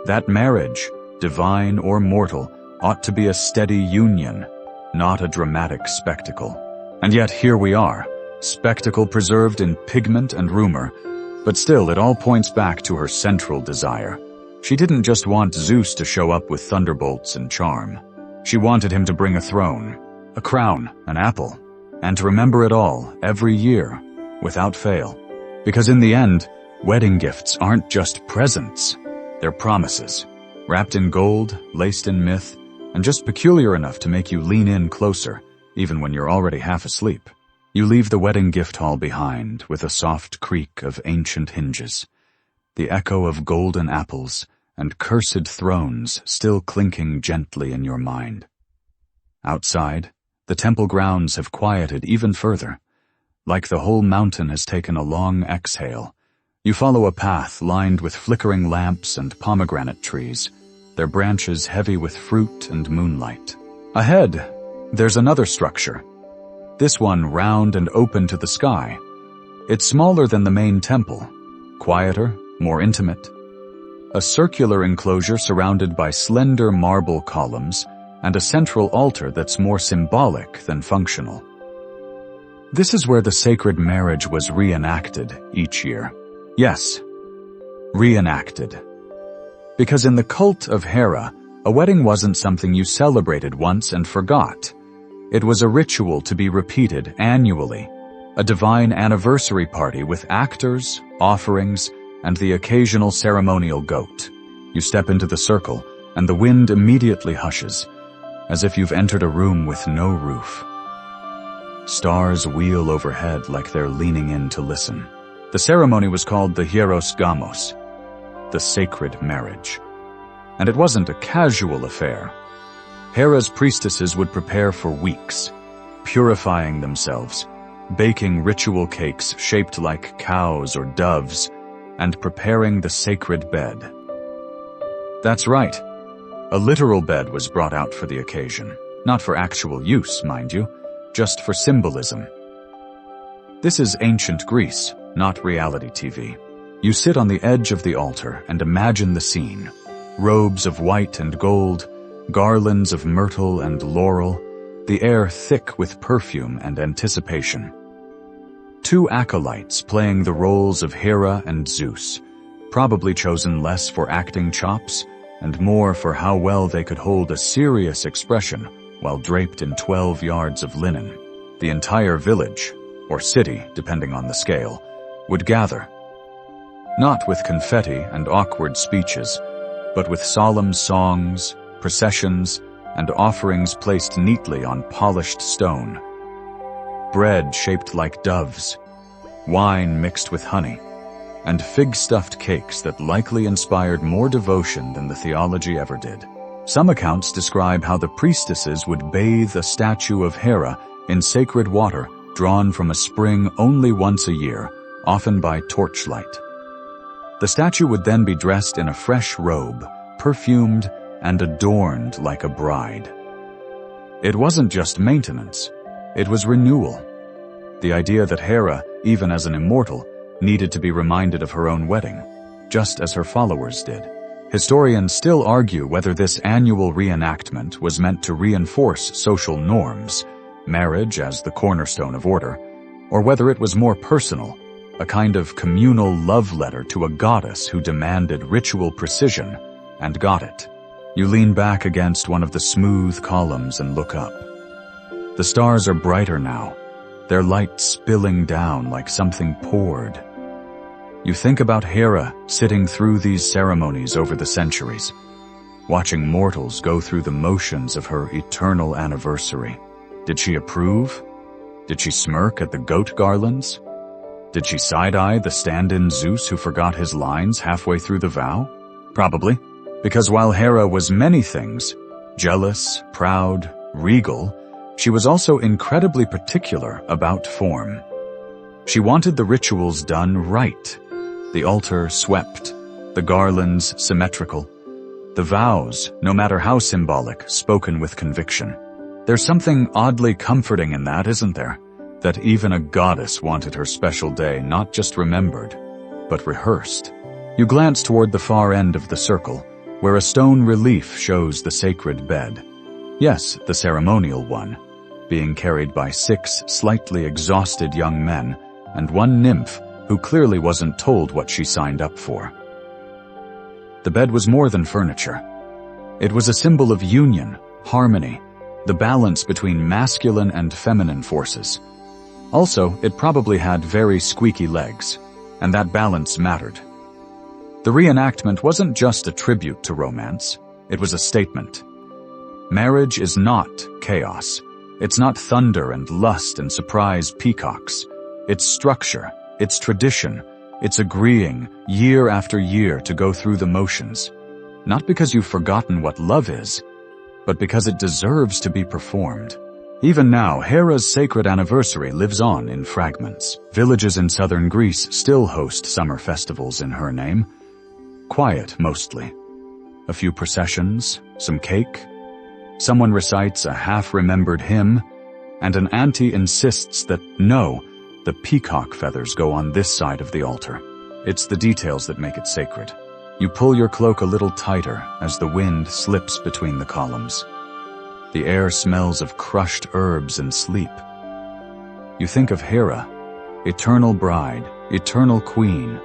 That marriage, divine or mortal, ought to be a steady union, not a dramatic spectacle. And yet here we are, spectacle preserved in pigment and rumor, but still it all points back to her central desire. She didn't just want Zeus to show up with thunderbolts and charm. She wanted him to bring a throne, a crown, an apple, and to remember it all, every year, without fail. Because in the end, wedding gifts aren't just presents. They're promises, wrapped in gold, laced in myth, and just peculiar enough to make you lean in closer, even when you're already half asleep. You leave the wedding gift hall behind with a soft creak of ancient hinges, the echo of golden apples and cursed thrones still clinking gently in your mind. Outside, the temple grounds have quieted even further. Like the whole mountain has taken a long exhale. You follow a path lined with flickering lamps and pomegranate trees, their branches heavy with fruit and moonlight. Ahead, there's another structure. This one round and open to the sky. It's smaller than the main temple, quieter, more intimate. A circular enclosure surrounded by slender marble columns and a central altar that's more symbolic than functional. This is where the sacred marriage was reenacted each year. Yes, reenacted. Because in the cult of Hera, a wedding wasn't something you celebrated once and forgot. It was a ritual to be repeated annually, a divine anniversary party with actors, offerings, and the occasional ceremonial goat. You step into the circle, and the wind immediately hushes, as if you've entered a room with no roof. Stars wheel overhead like they're leaning in to listen. The ceremony was called the Hieros Gamos, the sacred marriage. And it wasn't a casual affair. Hera's priestesses would prepare for weeks, purifying themselves, baking ritual cakes shaped like cows or doves, and preparing the sacred bed. That's right. A literal bed was brought out for the occasion. Not for actual use, mind you, just for symbolism. This is ancient Greece, not reality TV. You sit on the edge of the altar and imagine the scene. Robes of white and gold, garlands of myrtle and laurel, the air thick with perfume and anticipation. Two acolytes playing the roles of Hera and Zeus, probably chosen less for acting chops and more for how well they could hold a serious expression while draped in 12 yards of linen. The entire village, or city, depending on the scale, would gather. Not with confetti and awkward speeches, but with solemn songs, processions, and offerings placed neatly on polished stone. Bread shaped like doves, wine mixed with honey, and fig-stuffed cakes that likely inspired more devotion than the theology ever did. Some accounts describe how the priestesses would bathe a statue of Hera in sacred water drawn from a spring only once a year, often by torchlight. The statue would then be dressed in a fresh robe, perfumed and adorned like a bride. It wasn't just maintenance, it was renewal. The idea that Hera, even as an immortal, needed to be reminded of her own wedding, just as her followers did. Historians still argue whether this annual reenactment was meant to reinforce social norms, marriage as the cornerstone of order, or whether it was more personal, a kind of communal love letter to a goddess who demanded ritual precision, and got it. You lean back against one of the smooth columns and look up. The stars are brighter now, their light spilling down like something poured. You think about Hera sitting through these ceremonies over the centuries, watching mortals go through the motions of her eternal anniversary. Did she approve? Did she smirk at the goat garlands? Did she side-eye the stand-in Zeus who forgot his lines halfway through the vow? Probably, because while Hera was many things, jealous, proud, regal, she was also incredibly particular about form. She wanted the rituals done right, the altar swept, the garlands symmetrical, the vows, no matter how symbolic, spoken with conviction. There's something oddly comforting in that, isn't there? That even a goddess wanted her special day not just remembered, but rehearsed. You glance toward the far end of the circle, where a stone relief shows the sacred bed. Yes, the ceremonial one, being carried by 6 slightly exhausted young men and one nymph who clearly wasn't told what she signed up for. The bed was more than furniture. It was a symbol of union, harmony, the balance between masculine and feminine forces. Also, it probably had very squeaky legs, and that balance mattered. The reenactment wasn't just a tribute to romance, it was a statement. Marriage is not chaos. It's not thunder and lust and surprise peacocks. It's structure, it's tradition, it's agreeing year after year to go through the motions. Not because you've forgotten what love is, but because it deserves to be performed. Even now, Hera's sacred anniversary lives on in fragments. Villages in southern Greece still host summer festivals in her name. Quiet, mostly. A few processions, some cake. Someone recites a half-remembered hymn, and an auntie insists that, no, the peacock feathers go on this side of the altar. It's the details that make it sacred. You pull your cloak a little tighter as the wind slips between the columns. The air smells of crushed herbs and sleep. You think of Hera, eternal bride, eternal queen,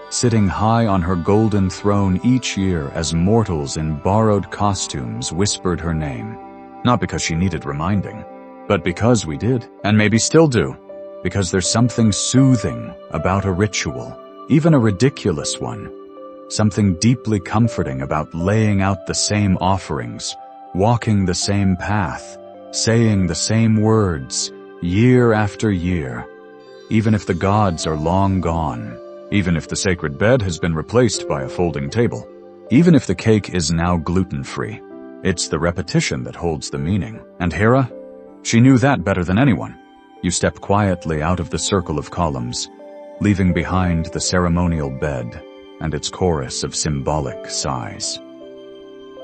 sitting high on her golden throne each year as mortals in borrowed costumes whispered her name. Not because she needed reminding, but because we did, and maybe still do. Because there's something soothing about a ritual, even a ridiculous one. Something deeply comforting about laying out the same offerings, walking the same path, saying the same words, year after year. Even if the gods are long gone, even if the sacred bed has been replaced by a folding table, even if the cake is now gluten-free, it's the repetition that holds the meaning. And Hera? She knew that better than anyone. You step quietly out of the circle of columns, leaving behind the ceremonial bed and its chorus of symbolic sighs.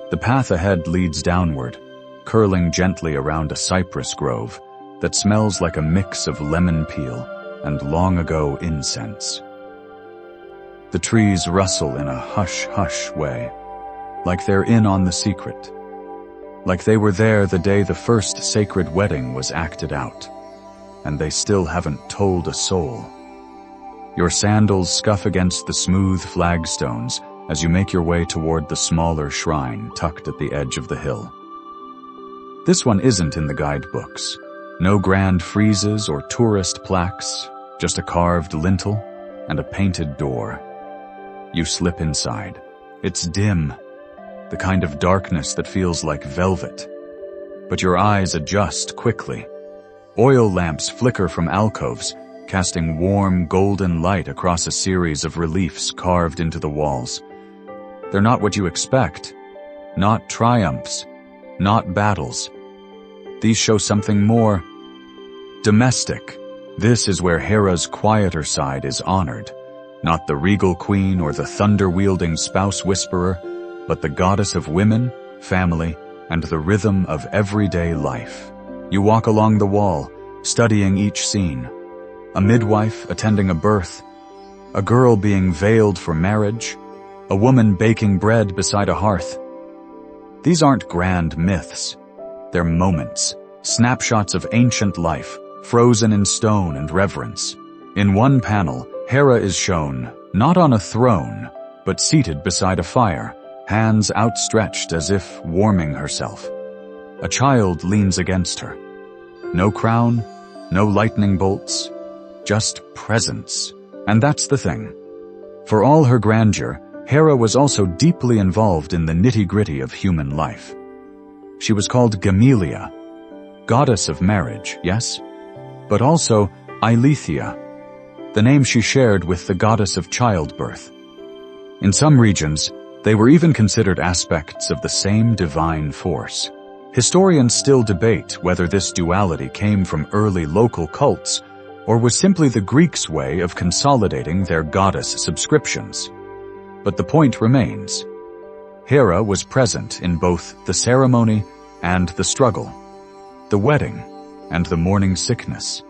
The path ahead leads downward, curling gently around a cypress grove that smells like a mix of lemon peel and long-ago incense. The trees rustle in a hush-hush way, like they're in on the secret, like they were there the day the first sacred wedding was acted out, and they still haven't told a soul. Your sandals scuff against the smooth flagstones as you make your way toward the smaller shrine tucked at the edge of the hill. This one isn't in the guidebooks. No grand friezes or tourist plaques, just a carved lintel and a painted door. You slip inside. It's dim, the kind of darkness that feels like velvet. But your eyes adjust quickly. Oil lamps flicker from alcoves, casting warm, golden light across a series of reliefs carved into the walls. They're not what you expect. Not triumphs. Not battles. These show something more domestic. This is where Hera's quieter side is honored. Not the regal queen or the thunder-wielding spouse whisperer, but the goddess of women, family, and the rhythm of everyday life. You walk along the wall, studying each scene. A midwife attending a birth, a girl being veiled for marriage, a woman baking bread beside a hearth. These aren't grand myths. They're moments, snapshots of ancient life, frozen in stone and reverence. In one panel, Hera is shown, not on a throne, but seated beside a fire, hands outstretched as if warming herself. A child leans against her. No crown, no lightning bolts, just presence. And that's the thing. For all her grandeur, Hera was also deeply involved in the nitty-gritty of human life. She was called Gamelia, goddess of marriage, yes? But also Eilethia, the name she shared with the goddess of childbirth. In some regions, they were even considered aspects of the same divine force. Historians still debate whether this duality came from early local cults or was simply the Greeks' way of consolidating their goddess subscriptions. But the point remains. Hera was present in both the ceremony and the struggle, the wedding and the morning sickness,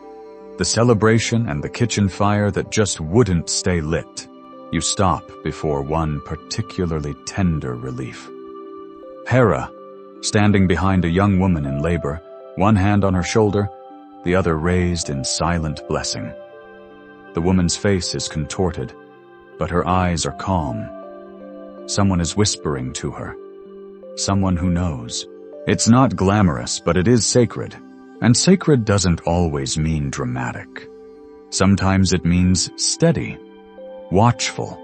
the celebration and the kitchen fire that just wouldn't stay lit. You stop before one particularly tender relief. Hera, standing behind a young woman in labor, one hand on her shoulder, the other raised in silent blessing. The woman's face is contorted, but her eyes are calm. Someone is whispering to her. Someone who knows. It's not glamorous, but it is sacred. And sacred doesn't always mean dramatic. Sometimes it means steady, watchful,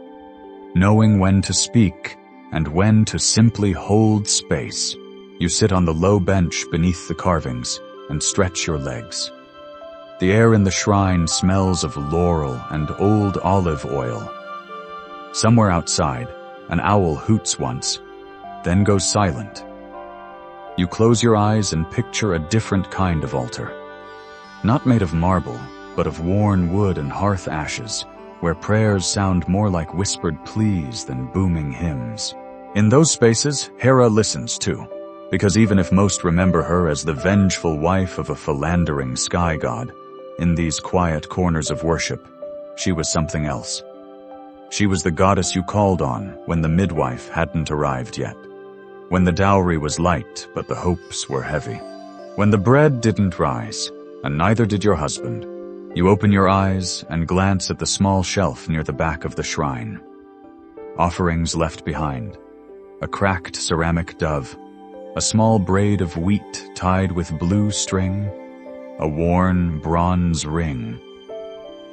knowing when to speak and when to simply hold space. You sit on the low bench beneath the carvings and stretch your legs. The air in the shrine smells of laurel and old olive oil. Somewhere outside, an owl hoots once, then goes silent. You close your eyes and picture a different kind of altar. Not made of marble, but of worn wood and hearth ashes, where prayers sound more like whispered pleas than booming hymns. In those spaces, Hera listens too, because even if most remember her as the vengeful wife of a philandering sky god, in these quiet corners of worship, she was something else. She was the goddess you called on when the midwife hadn't arrived yet, when the dowry was light but the hopes were heavy, when the bread didn't rise, and neither did your husband. You open your eyes and glance at the small shelf near the back of the shrine. Offerings left behind, a cracked ceramic dove, a small braid of wheat tied with blue string, a worn bronze ring.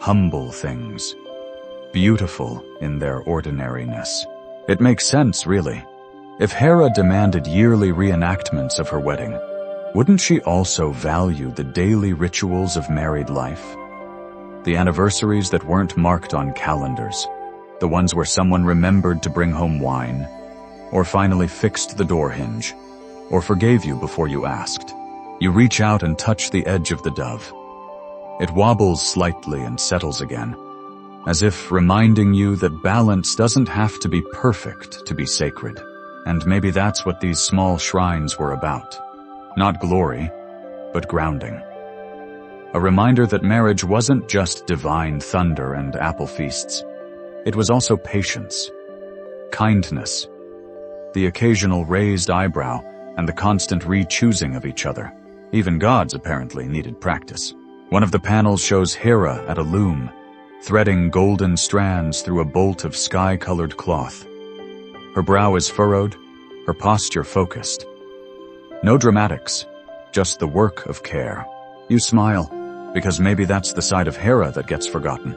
Humble things. beautiful in their ordinariness. It makes sense, really. If Hera demanded yearly reenactments of her wedding, wouldn't she also value the daily rituals of married life? The anniversaries that weren't marked on calendars, the ones where someone remembered to bring home wine, or finally fixed the door hinge, or forgave you before you asked. You reach out and touch the edge of the dove. It wobbles slightly and settles again, as if reminding you that balance doesn't have to be perfect to be sacred. And maybe that's what these small shrines were about. Not glory, but grounding. A reminder that marriage wasn't just divine thunder and apple feasts. It was also patience, kindness, the occasional raised eyebrow, and the constant re-choosing of each other. Even gods apparently needed practice. One of the panels shows Hera at a loom, threading golden strands through a bolt of sky-colored cloth. Her brow is furrowed, her posture focused. No dramatics, just the work of care. You smile, because maybe that's the side of Hera that gets forgotten.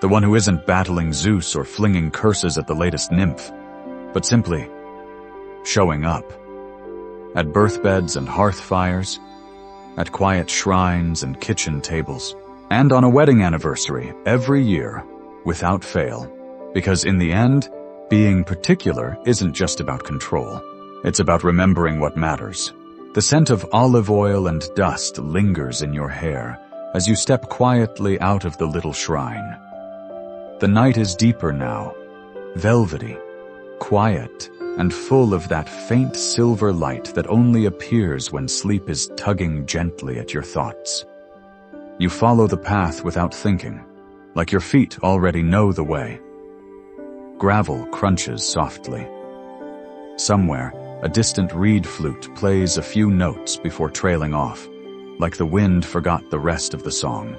The one who isn't battling Zeus or flinging curses at the latest nymph, but simply showing up. At birthbeds and hearth fires, at quiet shrines and kitchen tables, and on a wedding anniversary every year, without fail. Because in the end, being particular isn't just about control. It's about remembering what matters. The scent of olive oil and dust lingers in your hair as you step quietly out of the little shrine. The night is deeper now, velvety, quiet, and full of that faint silver light that only appears when sleep is tugging gently at your thoughts. You follow the path without thinking, like your feet already know the way. Gravel crunches softly. Somewhere, a distant reed flute plays a few notes before trailing off, like the wind forgot the rest of the song.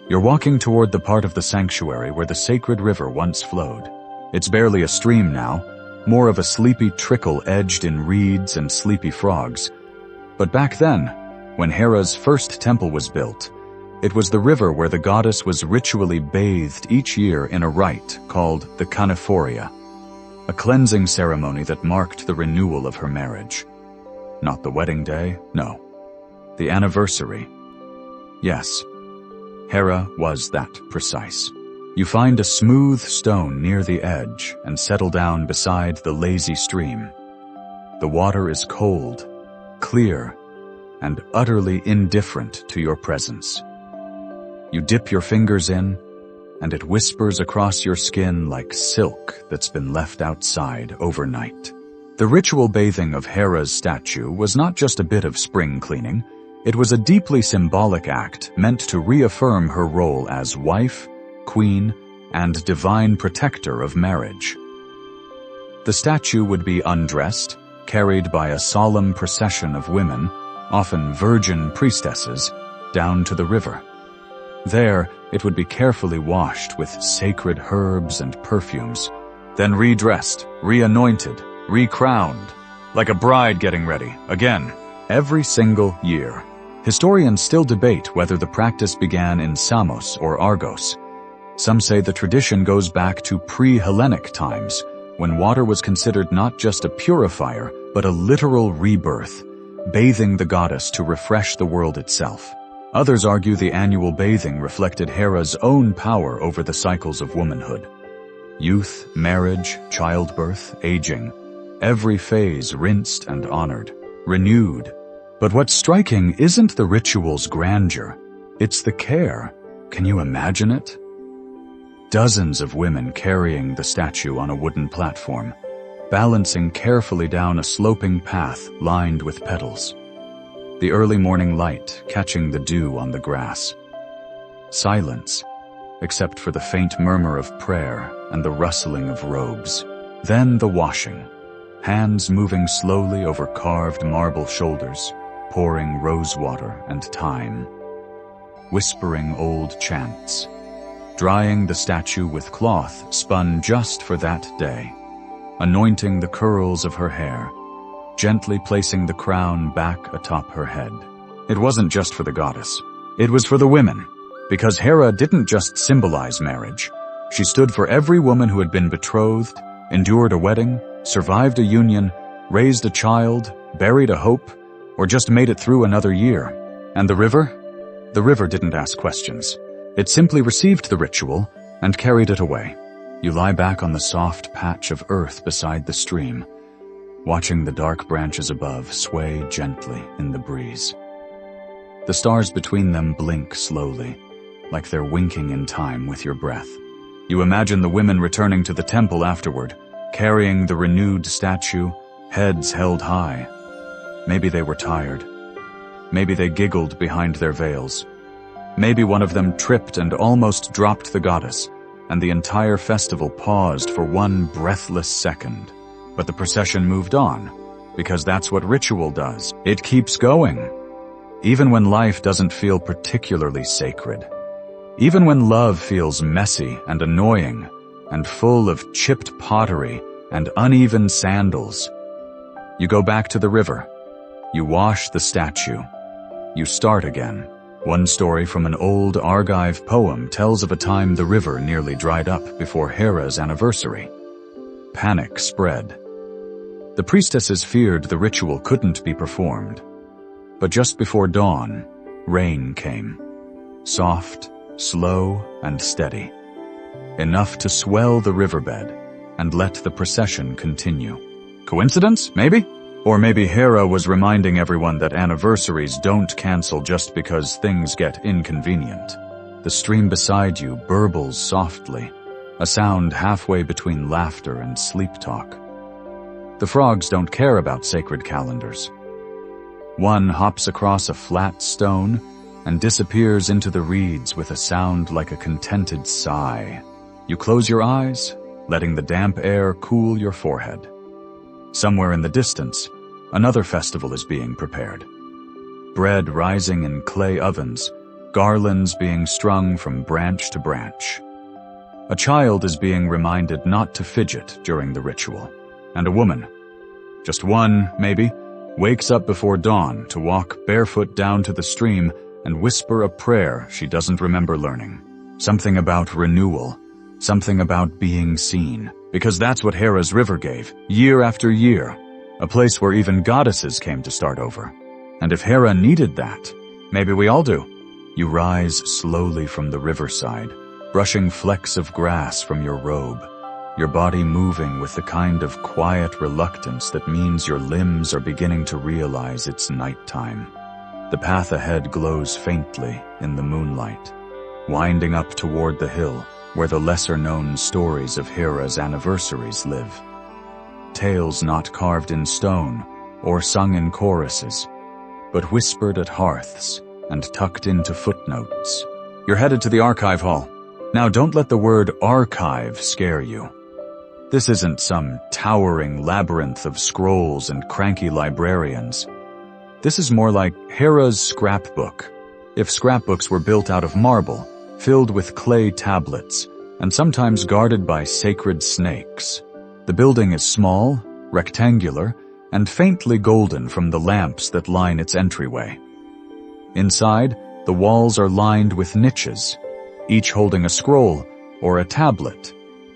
You're walking toward the part of the sanctuary where the sacred river once flowed. It's barely a stream now, more of a sleepy trickle edged in reeds and sleepy frogs. But back then, when Hera's first temple was built, it was the river where the goddess was ritually bathed each year in a rite called the Canephoria, a cleansing ceremony that marked the renewal of her marriage. Not the wedding day, no. The anniversary. Yes, Hera was that precise. You find a smooth stone near the edge and settle down beside the lazy stream. The water is cold, clear, and utterly indifferent to your presence. You dip your fingers in, and it whispers across your skin like silk that's been left outside overnight. The ritual bathing of Hera's statue was not just a bit of spring cleaning. It was a deeply symbolic act meant to reaffirm her role as wife, queen, and divine protector of marriage. The statue would be undressed, carried by a solemn procession of women, often virgin priestesses, down to the river. There, it would be carefully washed with sacred herbs and perfumes, then redressed, re-anointed, re-crowned, like a bride getting ready, again, every single year. Historians still debate whether the practice began in Samos or Argos. Some say the tradition goes back to pre-Hellenic times, when water was considered not just a purifier, but a literal rebirth, bathing the goddess to refresh the world itself. Others argue the annual bathing reflected Hera's own power over the cycles of womanhood. Youth, marriage, childbirth, aging, every phase rinsed and honored, renewed. But what's striking isn't the ritual's grandeur, it's the care. Can you imagine it? Dozens of women carrying the statue on a wooden platform, balancing carefully down a sloping path lined with petals. The early morning light catching the dew on the grass. Silence, except for the faint murmur of prayer and the rustling of robes. Then the washing, hands moving slowly over carved marble shoulders, pouring rose water and thyme. Whispering old chants. Drying the statue with cloth spun just for that day. Anointing the curls of her hair. Gently placing the crown back atop her head. It wasn't just for the goddess. It was for the women, because Hera didn't just symbolize marriage. She stood for every woman who had been betrothed, endured a wedding, survived a union, raised a child, buried a hope, or just made it through another year. And the river? The river didn't ask questions. It simply received the ritual and carried it away. You lie back on the soft patch of earth beside the stream, watching the dark branches above sway gently in the breeze. The stars between them blink slowly, like they're winking in time with your breath. You imagine the women returning to the temple afterward, carrying the renewed statue, heads held high. Maybe they were tired. Maybe they giggled behind their veils. Maybe one of them tripped and almost dropped the goddess, and the entire festival paused for one breathless second. But the procession moved on, because that's what ritual does. It keeps going. Even when life doesn't feel particularly sacred. Even when love feels messy and annoying, and full of chipped pottery and uneven sandals. You go back to the river. You wash the statue. You start again. One story from an old Argive poem tells of a time the river nearly dried up before Hera's anniversary. Panic spread. The priestesses feared the ritual couldn't be performed. But just before dawn, rain came. Soft, slow, and steady. Enough to swell the riverbed and let the procession continue. Coincidence, maybe? Or maybe Hera was reminding everyone that anniversaries don't cancel just because things get inconvenient. The stream beside you burbles softly, a sound halfway between laughter and sleep talk. The frogs don't care about sacred calendars. One hops across a flat stone and disappears into the reeds with a sound like a contented sigh. You close your eyes, letting the damp air cool your forehead. Somewhere in the distance, another festival is being prepared. Bread rising in clay ovens, garlands being strung from branch to branch. A child is being reminded not to fidget during the ritual, and a woman, just one maybe, wakes up before dawn to walk barefoot down to the stream and whisper a prayer she doesn't remember learning. Something about renewal, something about being seen, because that's what Hera's river gave, year after year, a place where even goddesses came to start over. And if Hera needed that, maybe we all do. You rise slowly from the riverside, brushing flecks of grass from your robe, your body moving with the kind of quiet reluctance that means your limbs are beginning to realize it's nighttime. The path ahead glows faintly in the moonlight, winding up toward the hill where the lesser-known stories of Hera's anniversaries live. Tales not carved in stone or sung in choruses, but whispered at hearths and tucked into footnotes. You're headed to the archive hall. Now don't let the word archive scare you. This isn't some towering labyrinth of scrolls and cranky librarians. This is more like Hera's scrapbook, if scrapbooks were built out of marble, filled with clay tablets, and sometimes guarded by sacred snakes. The building is small, rectangular, and faintly golden from the lamps that line its entryway. Inside, the walls are lined with niches, each holding a scroll or a tablet,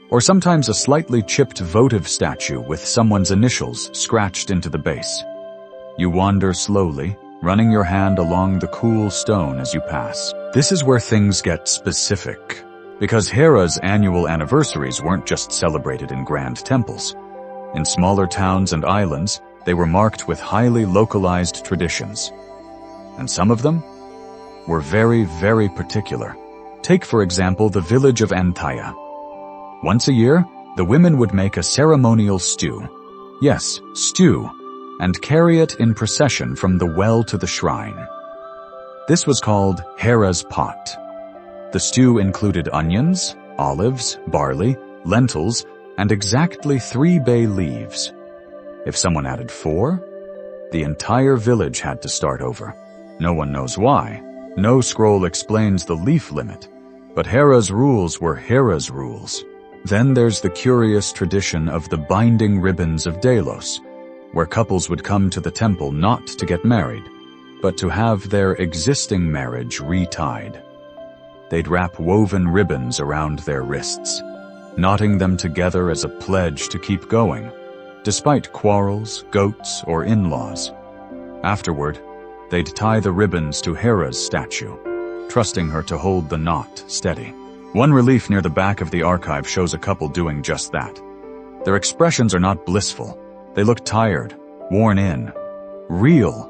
or sometimes a slightly chipped votive statue with someone's initials scratched into the base. You wander slowly, running your hand along the cool stone as you pass. This is where things get specific, because Hera's annual anniversaries weren't just celebrated in grand temples. In smaller towns and islands, they were marked with highly localized traditions. And some of them were very, very particular. Take, for example, the village of Anthaya. Once a year, the women would make a ceremonial stew. Yes, stew, and carry it in procession from the well to the shrine. This was called Hera's pot. The stew included onions, olives, barley, lentils, and exactly 3 bay leaves. If someone added 4, the entire village had to start over. No one knows why. No scroll explains the leaf limit, but Hera's rules were Hera's rules. Then there's the curious tradition of the binding ribbons of Delos, where couples would come to the temple not to get married, but to have their existing marriage retied. they'd wrap woven ribbons around their wrists, knotting them together as a pledge to keep going, despite quarrels, goats, or in-laws. Afterward, they'd tie the ribbons to Hera's statue, trusting her to hold the knot steady. One relief near the back of the archive shows a couple doing just that. Their expressions are not blissful. They look tired, worn in, real,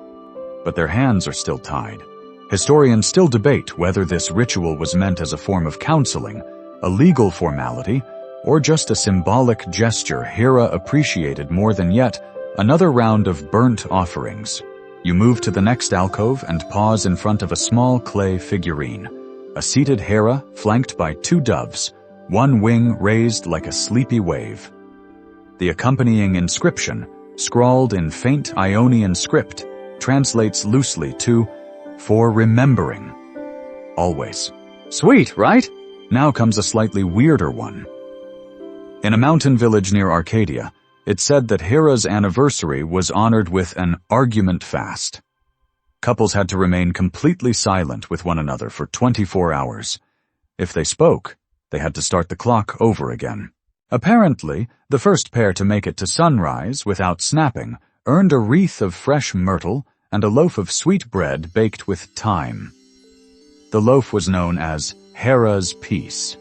but their hands are still tied. Historians still debate whether this ritual was meant as a form of counseling, a legal formality, or just a symbolic gesture Hera appreciated more than yet another round of burnt offerings. You move to the next alcove and pause in front of a small clay figurine, a seated Hera flanked by two doves, one wing raised like a sleepy wave. The accompanying inscription, scrawled in faint Ionian script, translates loosely to, "For remembering. Always." Sweet, right? Now comes a slightly weirder one. In a mountain village near Arcadia, it said that Hera's anniversary was honored with an argument fast. Couples had to remain completely silent with one another for 24 hours. If they spoke, they had to start the clock over again. Apparently, the first pair to make it to sunrise without snapping earned a wreath of fresh myrtle and a loaf of sweet bread baked with thyme. The loaf was known as Hera's Peace.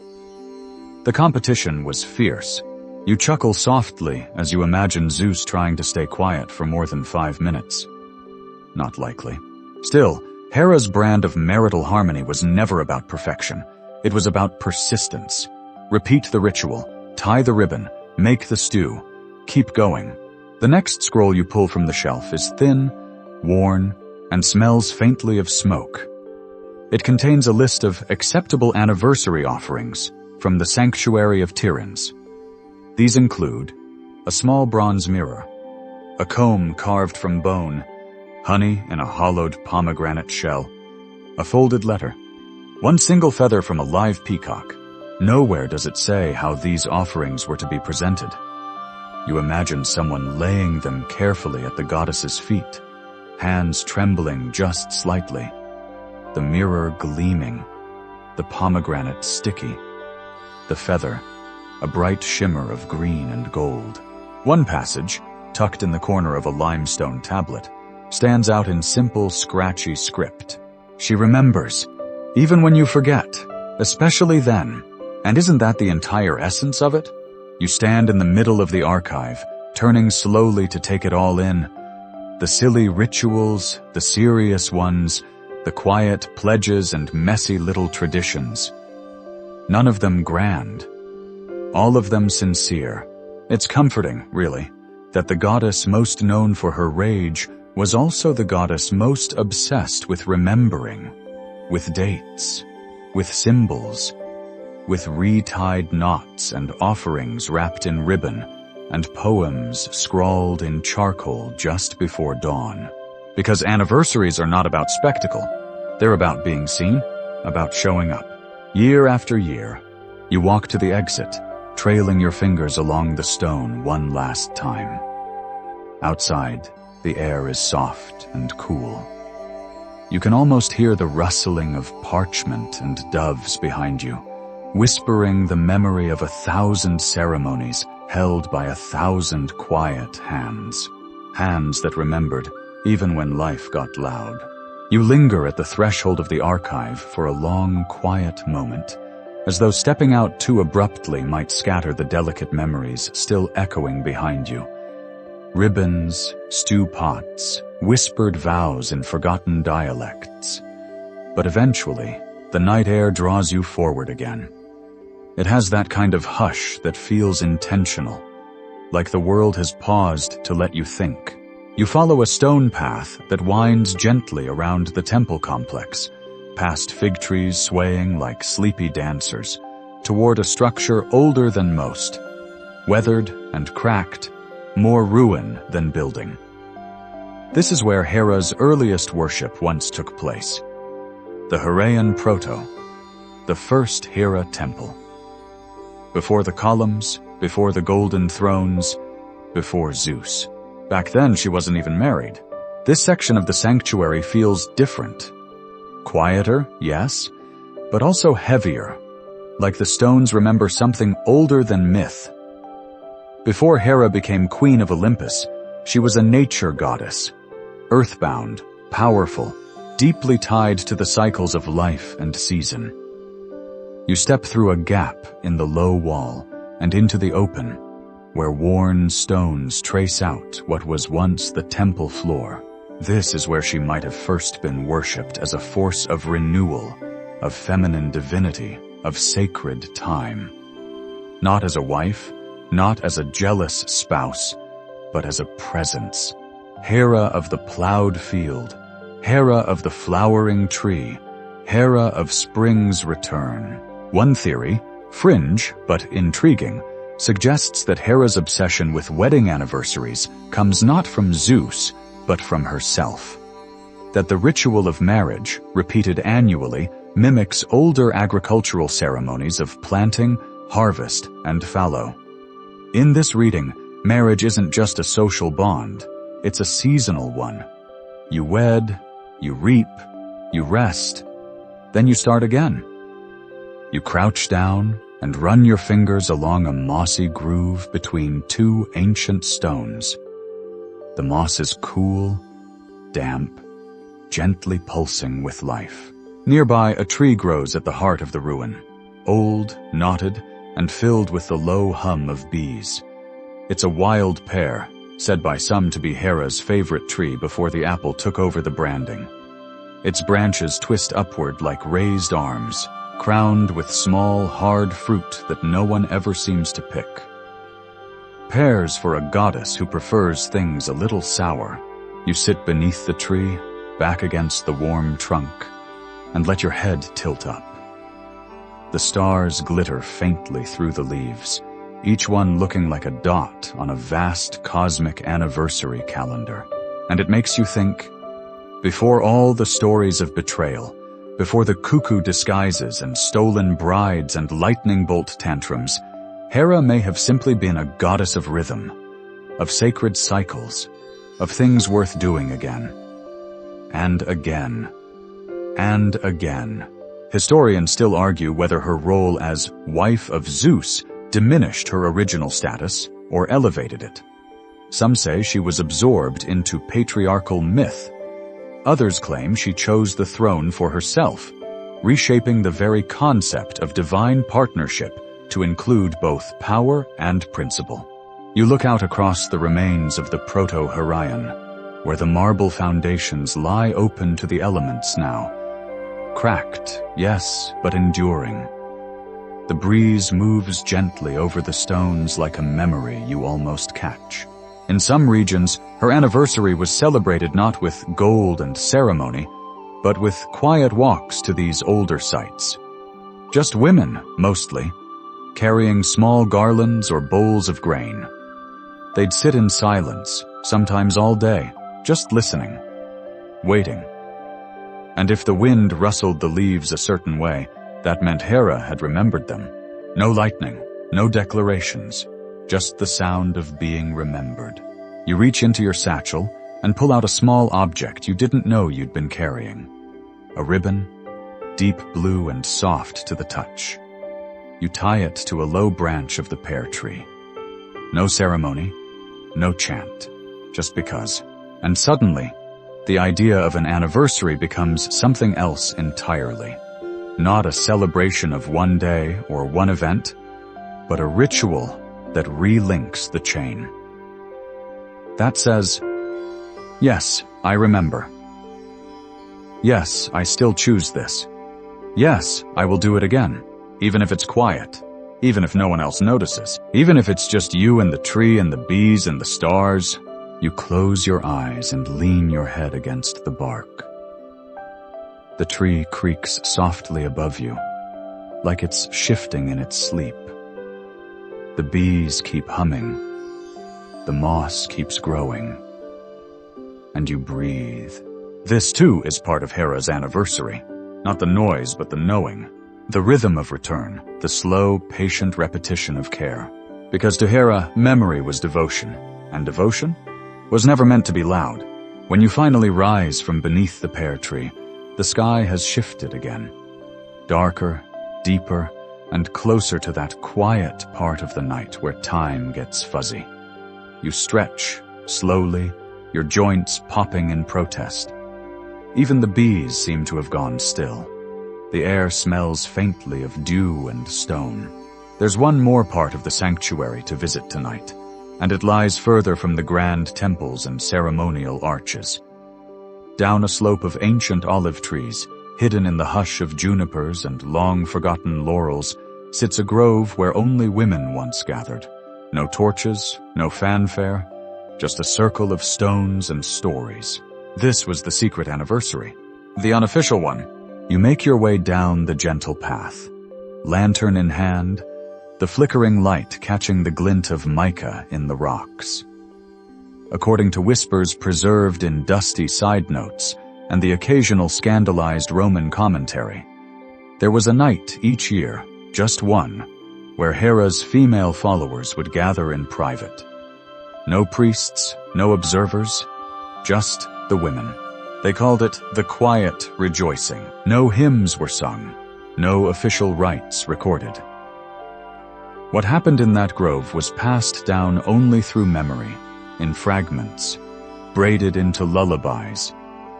The competition was fierce. You chuckle softly as you imagine Zeus trying to stay quiet for more than 5 minutes. Not likely. Still, Hera's brand of marital harmony was never about perfection. It was about persistence. Repeat the ritual, tie the ribbon, make the stew, keep going. The next scroll you pull from the shelf is thin, worn, and smells faintly of smoke. It contains a list of acceptable anniversary offerings from the Sanctuary of Tyrants. These include a small bronze mirror, a comb carved from bone, honey in a hollowed pomegranate shell, a folded letter, one single feather from a live peacock. Nowhere does it say how these offerings were to be presented. You imagine someone laying them carefully at the goddess's feet, hands trembling just slightly, the mirror gleaming, the pomegranate sticky, the feather a bright shimmer of green and gold. One passage, tucked in the corner of a limestone tablet, stands out in simple, scratchy script. She remembers, even when you forget, especially then. And isn't that the entire essence of it? You stand in the middle of the archive, turning slowly to take it all in. The silly rituals, the serious ones, the quiet pledges and messy little traditions. None of them grand. All of them sincere. It's comforting, really, that the goddess most known for her rage was also the goddess most obsessed with remembering, with dates, with symbols, with re-tied knots and offerings wrapped in ribbon, and poems scrawled in charcoal just before dawn. Because anniversaries are not about spectacle. They're about being seen, about showing up. Year after year, you walk to the exit, trailing your fingers along the stone one last time. Outside, the air is soft and cool. You can almost hear the rustling of parchment and doves behind you, whispering the memory of 1,000 ceremonies held by 1,000 quiet hands. Hands that remembered even when life got loud. You linger at the threshold of the archive for a long, quiet moment, as though stepping out too abruptly might scatter the delicate memories still echoing behind you. Ribbons, stew pots, whispered vows in forgotten dialects. But eventually, the night air draws you forward again. It has that kind of hush that feels intentional, like the world has paused to let you think. You follow a stone path that winds gently around the temple complex, past fig trees swaying like sleepy dancers, toward a structure older than most, weathered and cracked, more ruin than building. This is where Hera's earliest worship once took place. The Heraean Proto, the first Hera temple. Before the columns, before the golden thrones, before Zeus. Back then she wasn't even married. This section of the sanctuary feels different. Quieter, yes, but also heavier, like the stones remember something older than myth. Before Hera became Queen of Olympus, she was a nature goddess, earthbound, powerful, deeply tied to the cycles of life and season. You step through a gap in the low wall and into the open, where worn stones trace out what was once the temple floor. This is where she might have first been worshipped as a force of renewal, of feminine divinity, of sacred time. Not as a wife, not as a jealous spouse, but as a presence. Hera of the plowed field, Hera of the flowering tree, Hera of spring's return. One theory, fringe but intriguing, suggests that Hera's obsession with wedding anniversaries comes not from Zeus, but from herself. That the ritual of marriage, repeated annually, mimics older agricultural ceremonies of planting, harvest, and fallow. In this reading, marriage isn't just a social bond, it's a seasonal one. You wed, you reap, you rest, then you start again. You crouch down and run your fingers along a mossy groove between two ancient stones. The moss is cool, damp, gently pulsing with life. Nearby, a tree grows at the heart of the ruin, old, knotted, and filled with the low hum of bees. It's a wild pear, said by some to be Hera's favorite tree before the apple took over the branding. Its branches twist upward like raised arms, crowned with small, hard fruit that no one ever seems to pick. Pears for a goddess who prefers things a little sour. You sit beneath the tree, back against the warm trunk, and let your head tilt up. The stars glitter faintly through the leaves, each one looking like a dot on a vast cosmic anniversary calendar. And it makes you think, before all the stories of betrayal, before the cuckoo disguises and stolen brides and lightning bolt tantrums, Hera may have simply been a goddess of rhythm, of sacred cycles, of things worth doing again. And again. And again. Historians still argue whether her role as wife of Zeus diminished her original status or elevated it. Some say she was absorbed into patriarchal myth. Others claim she chose the throne for herself, reshaping the very concept of divine partnership to include both power and principle. You look out across the remains of the Proto-Heraeon, where the marble foundations lie open to the elements now. Cracked, yes, but enduring. The breeze moves gently over the stones like a memory you almost catch. In some regions, her anniversary was celebrated not with gold and ceremony, but with quiet walks to these older sites. Just women, mostly, carrying small garlands or bowls of grain. They'd sit in silence, sometimes all day, just listening, waiting. And if the wind rustled the leaves a certain way, that meant Hera had remembered them. No lightning, no declarations, just the sound of being remembered. You reach into your satchel and pull out a small object you didn't know you'd been carrying. A ribbon, deep blue and soft to the touch. You tie it to a low branch of the pear tree. No ceremony, no chant, just because. And suddenly, the idea of an anniversary becomes something else entirely. Not a celebration of one day or one event, but a ritual that relinks the chain. That says, yes, I remember. Yes, I still choose this. Yes, I will do it again, even if it's quiet, even if no one else notices, even if it's just you and the tree and the bees and the stars. You close your eyes and lean your head against the bark. The tree creaks softly above you, like it's shifting in its sleep. The bees keep humming. The moss keeps growing. And you breathe. This too is part of Hera's anniversary. Not the noise, but the knowing. The rhythm of return, the slow, patient repetition of care. Because to Hera, memory was devotion. And devotion was never meant to be loud. When you finally rise from beneath the pear tree, the sky has shifted again. darker, deeper, and closer to that quiet part of the night where time gets fuzzy. You stretch, slowly, your joints popping in protest. Even the bees seem to have gone still. The air smells faintly of dew and stone. There's one more part of the sanctuary to visit tonight, and it lies further from the grand temples and ceremonial arches. Down a slope of ancient olive trees, hidden in the hush of junipers and long-forgotten laurels, sits a grove where only women once gathered. No torches, no fanfare, just a circle of stones and stories. This was the secret anniversary, the unofficial one. You make your way down the gentle path, lantern in hand, the flickering light catching the glint of mica in the rocks. According to whispers preserved in dusty side notes and the occasional scandalized Roman commentary, there was a night each year, just one, where Hera's female followers would gather in private. No priests, no observers, just the women. They called it the quiet rejoicing. No hymns were sung, no official rites recorded. What happened in that grove was passed down only through memory, in fragments, braided into lullabies,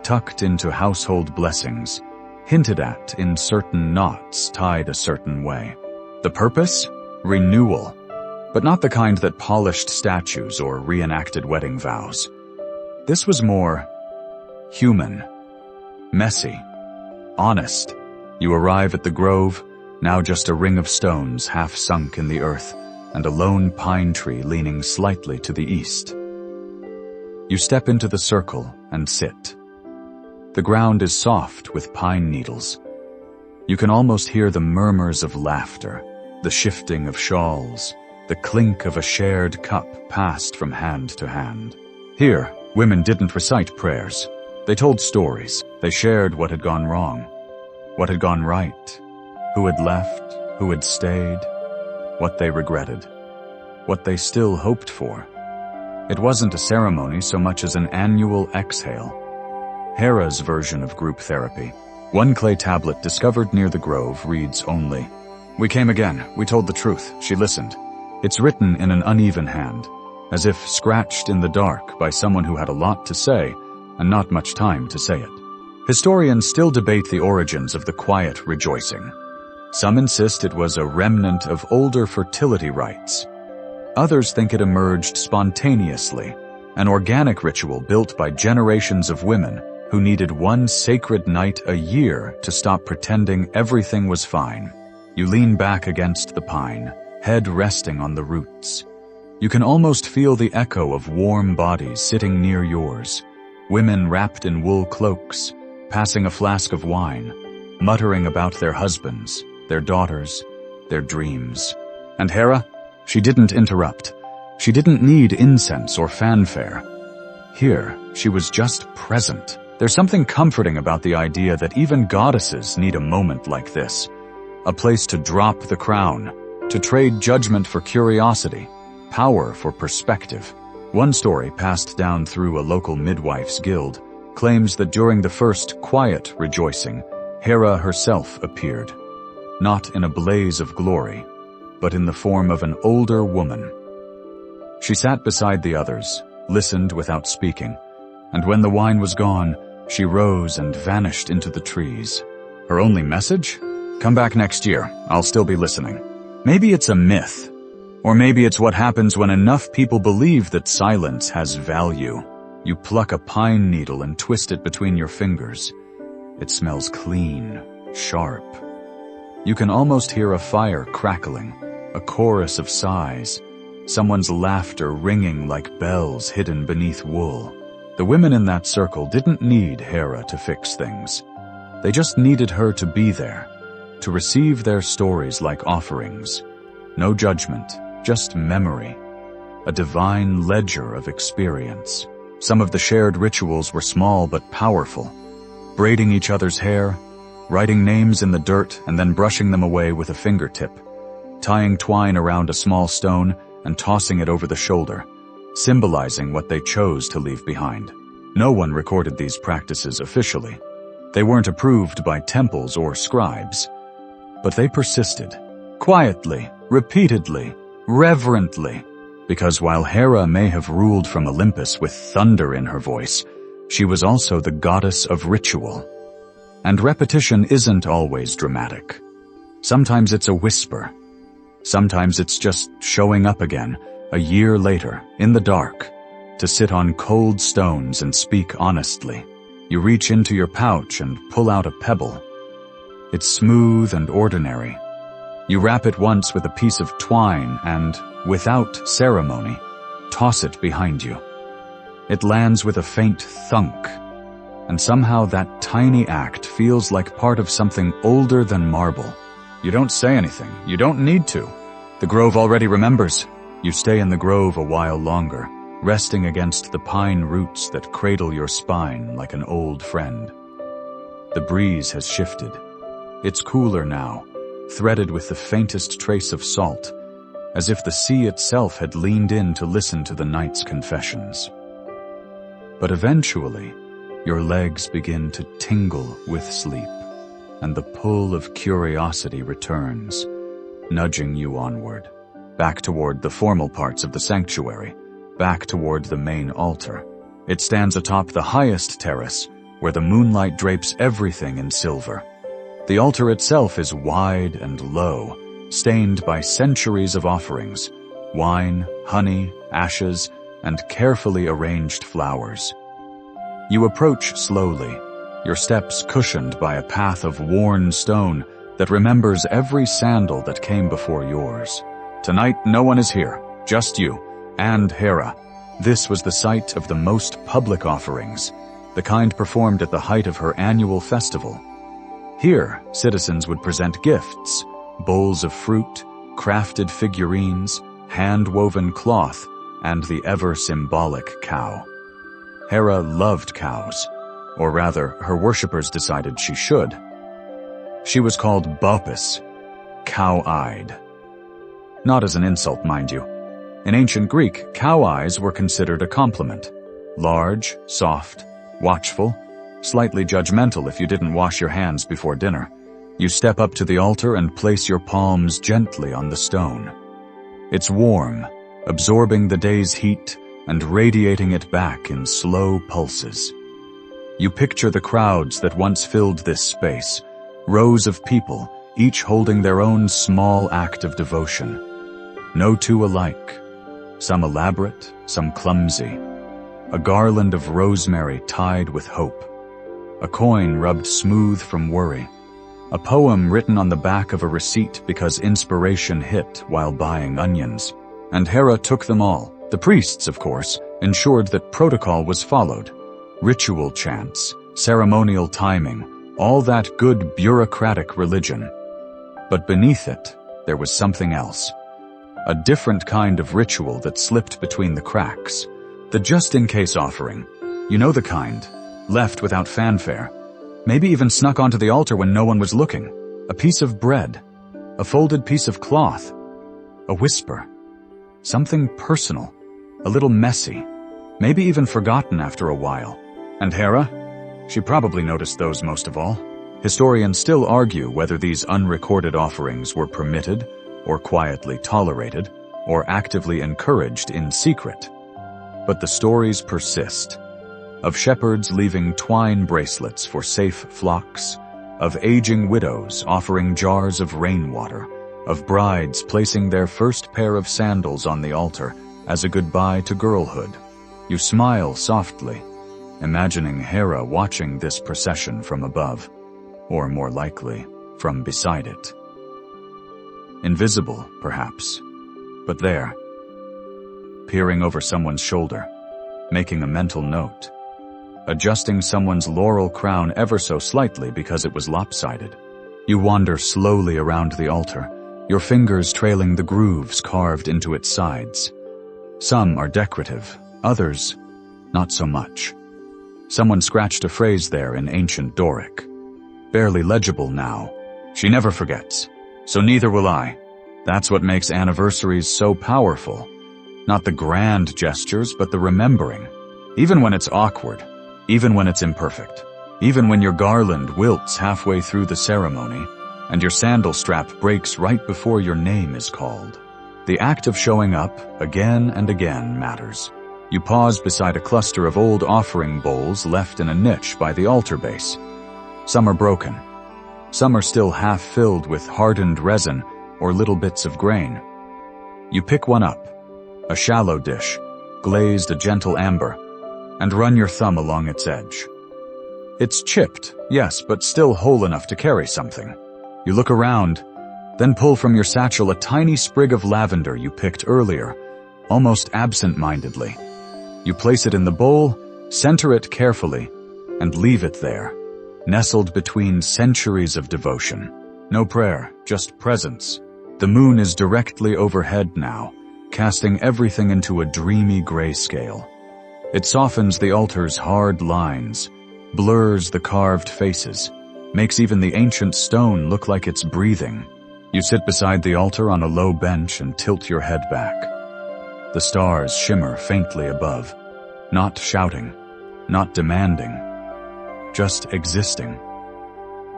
tucked into household blessings, hinted at in certain knots tied a certain way. The purpose? Renewal, but not the kind that polished statues or reenacted wedding vows. This was more human, messy, honest. You arrive at the grove, now just a ring of stones half sunk in the earth, and a lone pine tree leaning slightly to the east. You step into the circle and sit. The ground is soft with pine needles. You can almost hear the murmurs of laughter, the shifting of shawls, the clink of a shared cup passed from hand to hand. Here, women didn't recite prayers. They told stories. They shared what had gone wrong, what had gone right, who had left, who had stayed, what they regretted, what they still hoped for. It wasn't a ceremony so much as an annual exhale. Hera's version of group therapy. One clay tablet discovered near the grove reads only, "We came again, we told the truth, she listened." It's written in an uneven hand, as if scratched in the dark by someone who had a lot to say and not much time to say it. Historians still debate the origins of the quiet rejoicing. Some insist it was a remnant of older fertility rites. Others think it emerged spontaneously, an organic ritual built by generations of women who needed one sacred night a year to stop pretending everything was fine. You lean back against the pine, head resting on the roots. You can almost feel the echo of warm bodies sitting near yours, women wrapped in wool cloaks, passing a flask of wine, muttering about their husbands, their daughters, their dreams. And Hera? She didn't interrupt. She didn't need incense or fanfare. Here, she was just present. There's something comforting about the idea that even goddesses need a moment like this. A place to drop the crown, to trade judgment for curiosity, power for perspective. One story passed down through a local midwife's guild claims that during the first quiet rejoicing, Hera herself appeared, not in a blaze of glory, but in the form of an older woman. She sat beside the others, listened without speaking, and when the wine was gone, she rose and vanished into the trees. Her only message? Come back next year, I'll still be listening. Maybe it's a myth, or maybe it's what happens when enough people believe that silence has value. You pluck a pine needle and twist it between your fingers. It smells clean, sharp. You can almost hear a fire crackling, a chorus of sighs, someone's laughter ringing like bells hidden beneath wool. The women in that circle didn't need Hera to fix things. They just needed her to be there, to receive their stories like offerings. No judgment, just memory, a divine ledger of experience. Some of the shared rituals were small but powerful, braiding each other's hair, writing names in the dirt and then brushing them away with a fingertip, tying twine around a small stone and tossing it over the shoulder, symbolizing what they chose to leave behind. No one recorded these practices officially. They weren't approved by temples or scribes. But they persisted, quietly, repeatedly, reverently, because while Hera may have ruled from Olympus with thunder in her voice, she was also the goddess of ritual. And repetition isn't always dramatic. Sometimes it's a whisper. Sometimes it's just showing up again, a year later, in the dark, to sit on cold stones and speak honestly. You reach into your pouch and pull out a pebble. It's smooth and ordinary. You wrap it once with a piece of twine and, without ceremony, toss it behind you. It lands with a faint thunk, and somehow that tiny act feels like part of something older than marble. You don't say anything. You don't need to. The grove already remembers. You stay in the grove a while longer, resting against the pine roots that cradle your spine like an old friend. The breeze has shifted. It's cooler now, threaded with the faintest trace of salt, as if the sea itself had leaned in to listen to the night's confessions. But eventually, your legs begin to tingle with sleep, and the pull of curiosity returns, nudging you onward, back toward the formal parts of the sanctuary, back toward the main altar. It stands atop the highest terrace, where the moonlight drapes everything in silver. The altar itself is wide and low, stained by centuries of offerings, wine, honey, ashes, and carefully arranged flowers. You approach slowly, your steps cushioned by a path of worn stone that remembers every sandal that came before yours. Tonight no one is here, just you, and Hera. This was the site of the most public offerings, the kind performed at the height of her annual festival. Here, citizens would present gifts, bowls of fruit, crafted figurines, hand-woven cloth, and the ever-symbolic cow. Hera loved cows, or rather, her worshippers decided she should. She was called Bopis, cow-eyed. Not as an insult, mind you. In ancient Greek, cow eyes were considered a compliment. Large, soft, watchful, slightly judgmental if you didn't wash your hands before dinner. You step up to the altar and place your palms gently on the stone. It's warm, absorbing the day's heat and radiating it back in slow pulses. You picture the crowds that once filled this space, rows of people, each holding their own small act of devotion. No two alike. Some elaborate, some clumsy. A garland of rosemary tied with hope. A coin rubbed smooth from worry. A poem written on the back of a receipt because inspiration hit while buying onions. And Hera took them all. The priests, of course, ensured that protocol was followed. Ritual chants, ceremonial timing, all that good bureaucratic religion. But beneath it, there was something else. A different kind of ritual that slipped between the cracks. The just-in-case offering. You know the kind. Left without fanfare. Maybe even snuck onto the altar when no one was looking. A piece of bread. A folded piece of cloth. A whisper. Something personal. A little messy. Maybe even forgotten after a while. And Hera? She probably noticed those most of all. Historians still argue whether these unrecorded offerings were permitted, or quietly tolerated, or actively encouraged in secret. But the stories persist. Of shepherds leaving twine bracelets for safe flocks, of aging widows offering jars of rainwater, of brides placing their first pair of sandals on the altar as a goodbye to girlhood. You smile softly, imagining Hera watching this procession from above, or more likely, from beside it. Invisible, perhaps, but there, peering over someone's shoulder, making a mental note, adjusting someone's laurel crown ever so slightly because it was lopsided. You wander slowly around the altar, your fingers trailing the grooves carved into its sides. Some are decorative, others, not so much. Someone scratched a phrase there in ancient Doric. Barely legible now. She never forgets. So neither will I. That's what makes anniversaries so powerful. Not the grand gestures, but the remembering. Even when it's awkward. Even when it's imperfect. Even when your garland wilts halfway through the ceremony, and your sandal strap breaks right before your name is called. The act of showing up again and again matters. You pause beside a cluster of old offering bowls left in a niche by the altar base. Some are broken. Some are still half filled with hardened resin or little bits of grain. You pick one up, a shallow dish, glazed a gentle amber, and run your thumb along its edge. It's chipped, yes, but still whole enough to carry something. You look around, then pull from your satchel a tiny sprig of lavender you picked earlier, almost absent-mindedly. You place it in the bowl, center it carefully, and leave it there, nestled between centuries of devotion. No prayer, just presence. The moon is directly overhead now, casting everything into a dreamy grayscale. It softens the altar's hard lines, blurs the carved faces, makes even the ancient stone look like it's breathing. You sit beside the altar on a low bench and tilt your head back. The stars shimmer faintly above, not shouting, not demanding, just existing.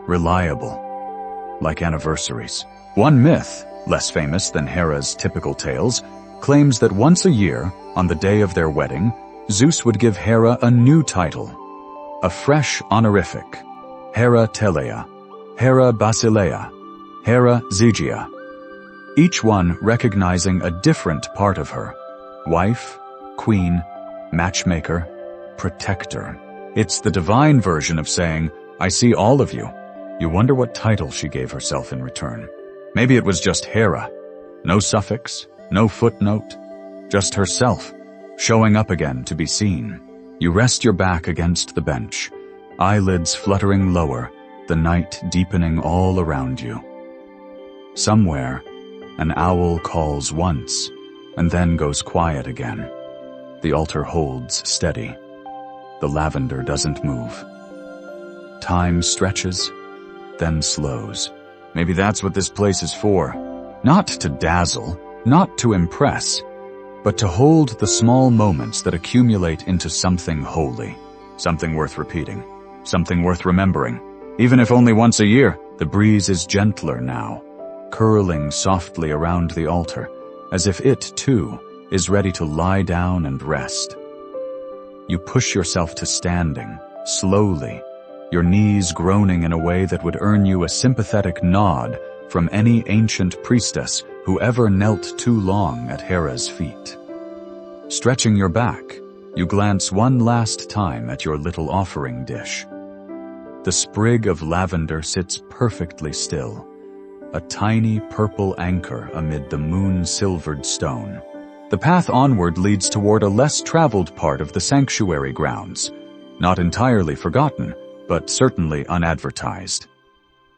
Reliable, like anniversaries. One myth, less famous than Hera's typical tales, claims that once a year, on the day of their wedding, Zeus would give Hera a new title, a fresh honorific, Hera Teleia, Hera Basileia, Hera Zygia, each one recognizing a different part of her: wife, queen, matchmaker, protector. It's the divine version of saying, I see all of you. You wonder what title she gave herself in return. Maybe it was just Hera. No suffix, no footnote, just herself, showing up again to be seen. You rest your back against the bench, eyelids fluttering lower, the night deepening all around you. Somewhere, an owl calls once, and then goes quiet again. The altar holds steady. The lavender doesn't move. Time stretches, then slows. Maybe that's what this place is for. Not to dazzle, not to impress, but to hold the small moments that accumulate into something holy, something worth repeating, something worth remembering. Even if only once a year, the breeze is gentler now, curling softly around the altar, as if it, too, is ready to lie down and rest. You push yourself to standing, slowly, your knees groaning in a way that would earn you a sympathetic nod from any ancient priestess who ever knelt too long at Hera's feet. Stretching your back, you glance one last time at your little offering dish. The sprig of lavender sits perfectly still, a tiny purple anchor amid the moon-silvered stone. The path onward leads toward a less traveled part of the sanctuary grounds, not entirely forgotten, but certainly unadvertised.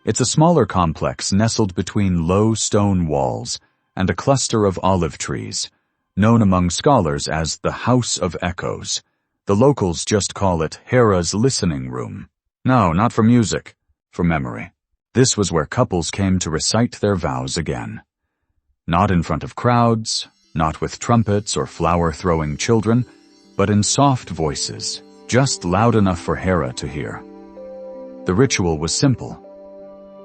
It's a smaller complex nestled between low stone walls and a cluster of olive trees, known among scholars as the House of Echoes. The locals just call it Hera's listening room. No, not for music, for memory. This was where couples came to recite their vows again. Not in front of crowds, not with trumpets or flower-throwing children, but in soft voices, just loud enough for Hera to hear. The ritual was simple.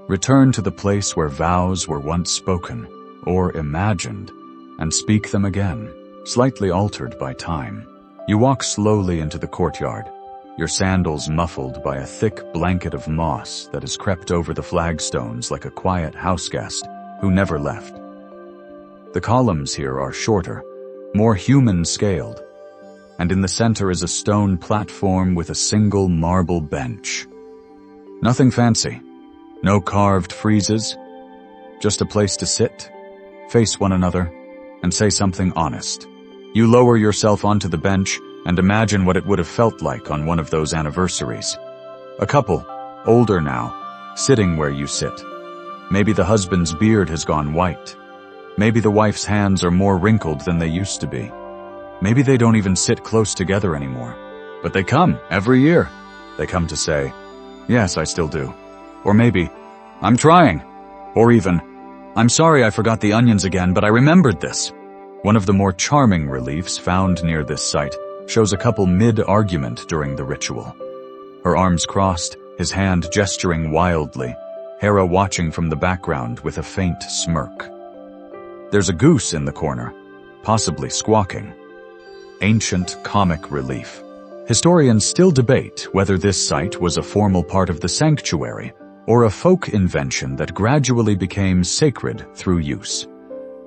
Return to the place where vows were once spoken, or imagined, and speak them again, slightly altered by time. You walk slowly into the courtyard, your sandals muffled by a thick blanket of moss that has crept over the flagstones like a quiet houseguest who never left. The columns here are shorter, more human-scaled, and in the center is a stone platform with a single marble bench. Nothing fancy, no carved friezes, just a place to sit, face one another, and say something honest. You lower yourself onto the bench and imagine what it would have felt like on one of those anniversaries. A couple, older now, sitting where you sit. Maybe the husband's beard has gone white. Maybe the wife's hands are more wrinkled than they used to be. Maybe they don't even sit close together anymore. But they come every year. They come to say, yes, I still do. Or maybe, I'm trying. Or even, I'm sorry I forgot the onions again, but I remembered this. One of the more charming reliefs found near this site shows a couple mid-argument during the ritual. Her arms crossed, his hand gesturing wildly, Hera watching from the background with a faint smirk. There's a goose in the corner, possibly squawking. Ancient comic relief. Historians still debate whether this site was a formal part of the sanctuary or a folk invention that gradually became sacred through use.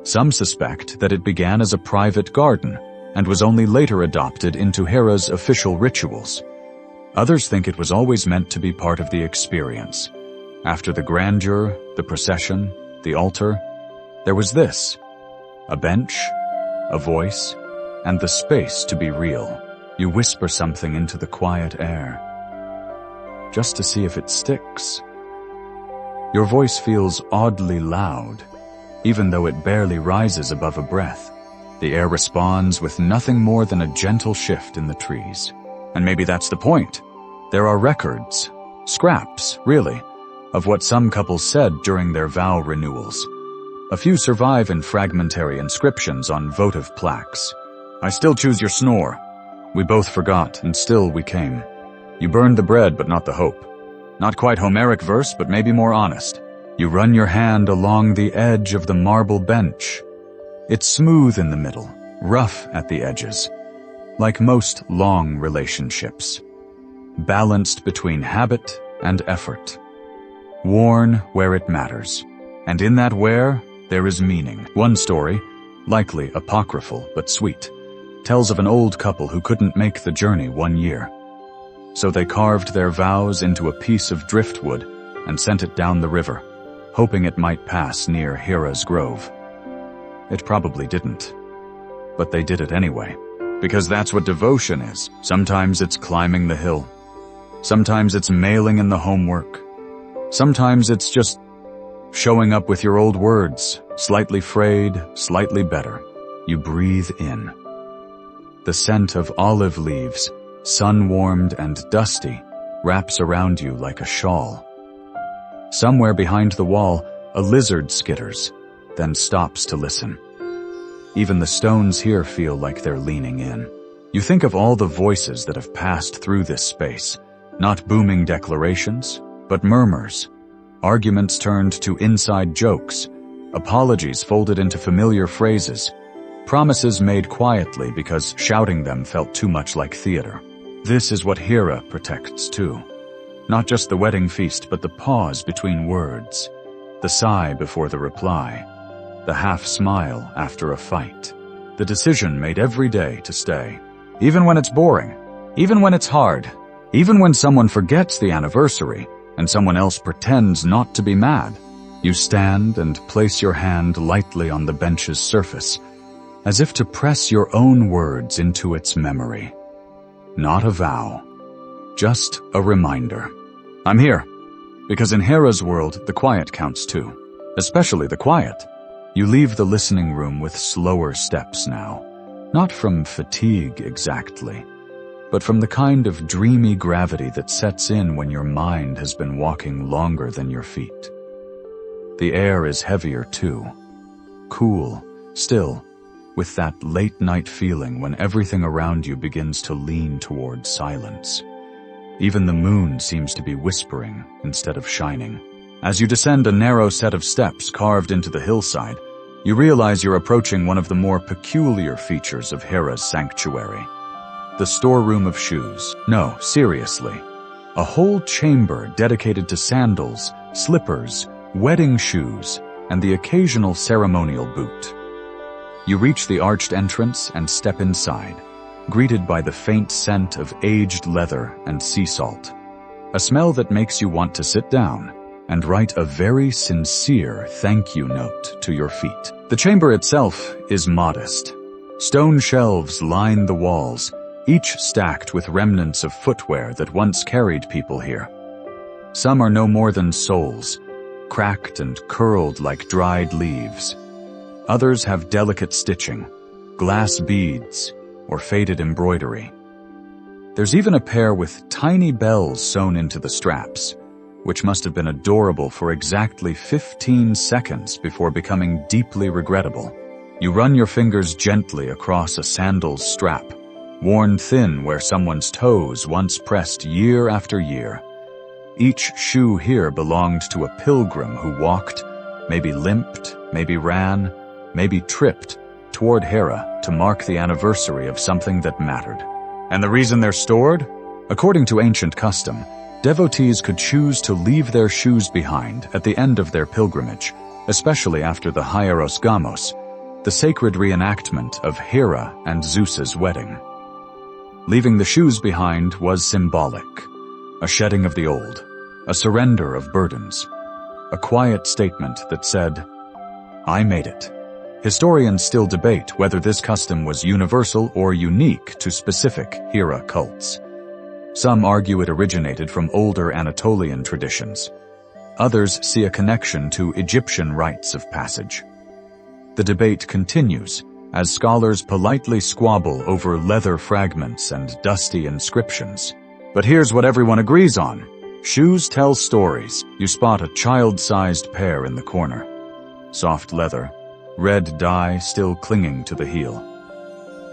Some suspect that it began as a private garden and was only later adopted into Hera's official rituals. Others think it was always meant to be part of the experience. After the grandeur, the procession, the altar, there was this: a bench, a voice, and the space to be real. You whisper something into the quiet air, just to see if it sticks. Your voice feels oddly loud, even though it barely rises above a breath. The air responds with nothing more than a gentle shift in the trees. And maybe that's the point. There are records, scraps, really, of what some couples said during their vow renewals. A few survive in fragmentary inscriptions on votive plaques. I still choose your snore. We both forgot, and still we came. You burned the bread, but not the hope. Not quite Homeric verse, but maybe more honest. You run your hand along the edge of the marble bench. It's smooth in the middle, rough at the edges, like most long relationships. Balanced between habit and effort. Worn where it matters. And in that wear, there is meaning. One story, likely apocryphal but sweet, tells of an old couple who couldn't make the journey 1 year. So they carved their vows into a piece of driftwood and sent it down the river, hoping it might pass near Hera's grove. It probably didn't. But they did it anyway, because that's what devotion is. Sometimes it's climbing the hill. Sometimes it's mailing in the homework. Sometimes it's just showing up with your old words, slightly frayed, slightly better. You breathe in. The scent of olive leaves, sun-warmed and dusty, wraps around you like a shawl. Somewhere behind the wall, a lizard skitters, then stops to listen. Even the stones here feel like they're leaning in. You think of all the voices that have passed through this space, not booming declarations, but murmurs. Arguments turned to inside jokes, apologies folded into familiar phrases, promises made quietly because shouting them felt too much like theater. This is what Hera protects too. Not just the wedding feast, but the pause between words, the sigh before the reply, the half-smile after a fight, the decision made every day to stay. Even when it's boring, even when it's hard, even when someone forgets the anniversary and someone else pretends not to be mad, you stand and place your hand lightly on the bench's surface, as if to press your own words into its memory. Not a vow, just a reminder. I'm here, because in Hera's world, the quiet counts too, especially the quiet. You leave the listening room with slower steps now, not from fatigue exactly, but from the kind of dreamy gravity that sets in when your mind has been walking longer than your feet. The air is heavier too, cool, still, with that late-night feeling when everything around you begins to lean towards silence. Even the moon seems to be whispering instead of shining. As you descend a narrow set of steps carved into the hillside, you realize you're approaching one of the more peculiar features of Hera's sanctuary. The storeroom of shoes. No, seriously. A whole chamber dedicated to sandals, slippers, wedding shoes, and the occasional ceremonial boot. You reach the arched entrance and step inside, greeted by the faint scent of aged leather and sea salt, a smell that makes you want to sit down and write a very sincere thank you note to your feet. The chamber itself is modest. Stone shelves line the walls, each stacked with remnants of footwear that once carried people here. Some are no more than soles, cracked and curled like dried leaves. Others have delicate stitching, glass beads, or faded embroidery. There's even a pair with tiny bells sewn into the straps, which must have been adorable for exactly 15 seconds before becoming deeply regrettable. You run your fingers gently across a sandal's strap, worn thin where someone's toes once pressed year after year. Each shoe here belonged to a pilgrim who walked, maybe limped, maybe ran, maybe tripped, toward Hera to mark the anniversary of something that mattered. And the reason they're stored? According to ancient custom, devotees could choose to leave their shoes behind at the end of their pilgrimage, especially after the Hieros Gamos, the sacred reenactment of Hera and Zeus's wedding. Leaving the shoes behind was symbolic, a shedding of the old, a surrender of burdens, a quiet statement that said, "I made it." Historians still debate whether this custom was universal or unique to specific Hera cults. Some argue it originated from older Anatolian traditions. Others see a connection to Egyptian rites of passage. The debate continues as scholars politely squabble over leather fragments and dusty inscriptions. But here's what everyone agrees on. Shoes tell stories. You spot a child-sized pair in the corner. Soft leather, red dye still clinging to the heel.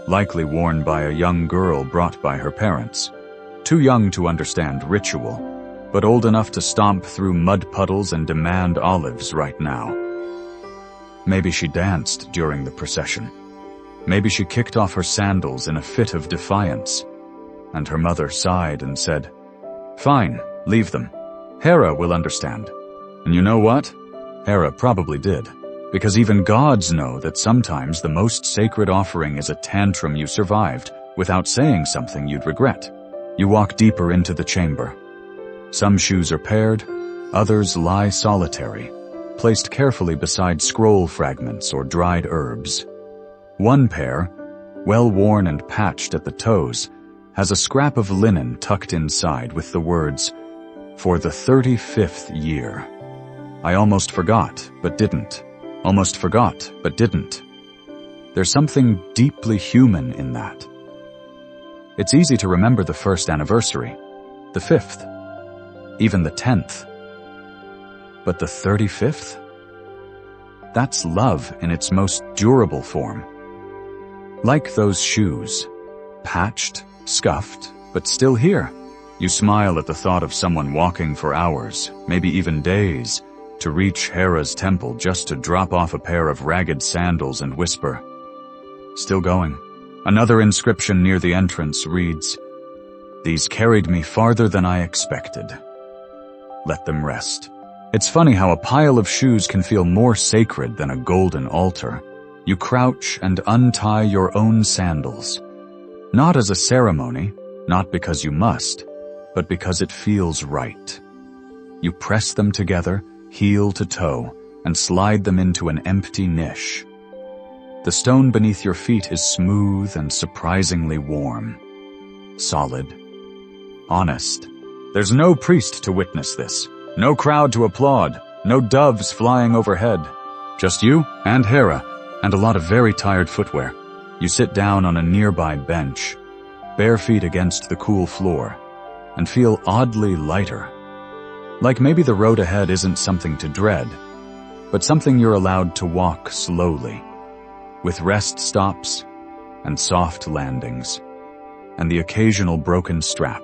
Likely worn by a young girl brought by her parents. Too young to understand ritual, but old enough to stomp through mud puddles and demand olives right now. Maybe she danced during the procession. Maybe she kicked off her sandals in a fit of defiance. And her mother sighed and said, "Fine, leave them. Hera will understand." And you know what? Hera probably did. Because even gods know that sometimes the most sacred offering is a tantrum you survived without saying something you'd regret. You walk deeper into the chamber. Some shoes are paired, others lie solitary, placed carefully beside scroll fragments or dried herbs. One pair, well worn and patched at the toes, has a scrap of linen tucked inside with the words, "For the 35th year. I almost forgot, but didn't. Almost forgot, but didn't." There's something deeply human in that. It's easy to remember the first anniversary, the 5th, even the 10th. But the 35th? That's love in its most durable form. Like those shoes, patched, scuffed, but still here. You smile at the thought of someone walking for hours, maybe even days, to reach Hera's temple just to drop off a pair of ragged sandals and whisper, "Still going." Another inscription near the entrance reads, "These carried me farther than I expected. Let them rest." It's funny how a pile of shoes can feel more sacred than a golden altar. You crouch and untie your own sandals. Not as a ceremony, not because you must, but because it feels right. You press them together, heel to toe, and slide them into an empty niche. The stone beneath your feet is smooth and surprisingly warm. Solid. Honest. There's no priest to witness this. No crowd to applaud. No doves flying overhead. Just you and Hera, and a lot of very tired footwear. You sit down on a nearby bench, bare feet against the cool floor, and feel oddly lighter. Like maybe the road ahead isn't something to dread, but something you're allowed to walk slowly, with rest stops and soft landings, and the occasional broken strap.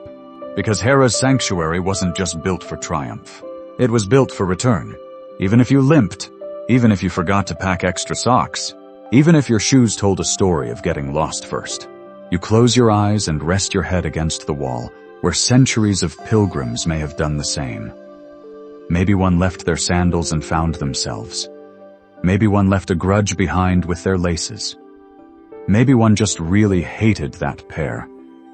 Because Hera's sanctuary wasn't just built for triumph. It was built for return. Even if you limped, even if you forgot to pack extra socks, even if your shoes told a story of getting lost first. You close your eyes and rest your head against the wall, where centuries of pilgrims may have done the same. Maybe one left their sandals and found themselves. Maybe one left a grudge behind with their laces. Maybe one just really hated that pair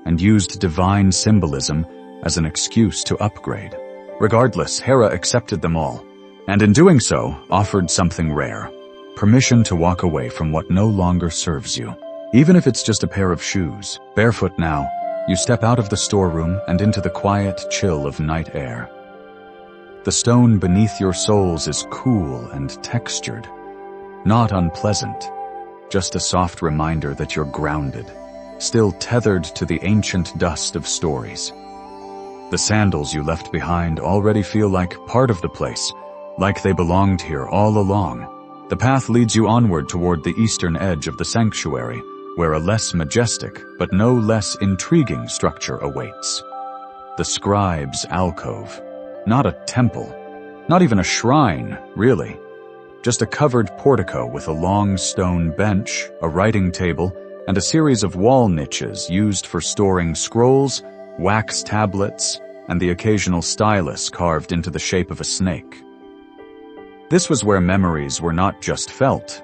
and used divine symbolism as an excuse to upgrade. Regardless, Hera accepted them all, and in doing so, offered something rare. Permission to walk away from what no longer serves you. Even if it's just a pair of shoes, barefoot now, you step out of the storeroom and into the quiet chill of night air. The stone beneath your soles is cool and textured, not unpleasant, just a soft reminder that you're grounded, still tethered to the ancient dust of stories. The sandals you left behind already feel like part of the place, like they belonged here all along. The path leads you onward toward the eastern edge of the sanctuary, where a less majestic, but no less intriguing structure awaits. The scribe's alcove. Not a temple. Not even a shrine, really. Just a covered portico with a long stone bench, a writing table, and a series of wall niches used for storing scrolls, wax tablets, and the occasional stylus carved into the shape of a snake. This was where memories were not just felt,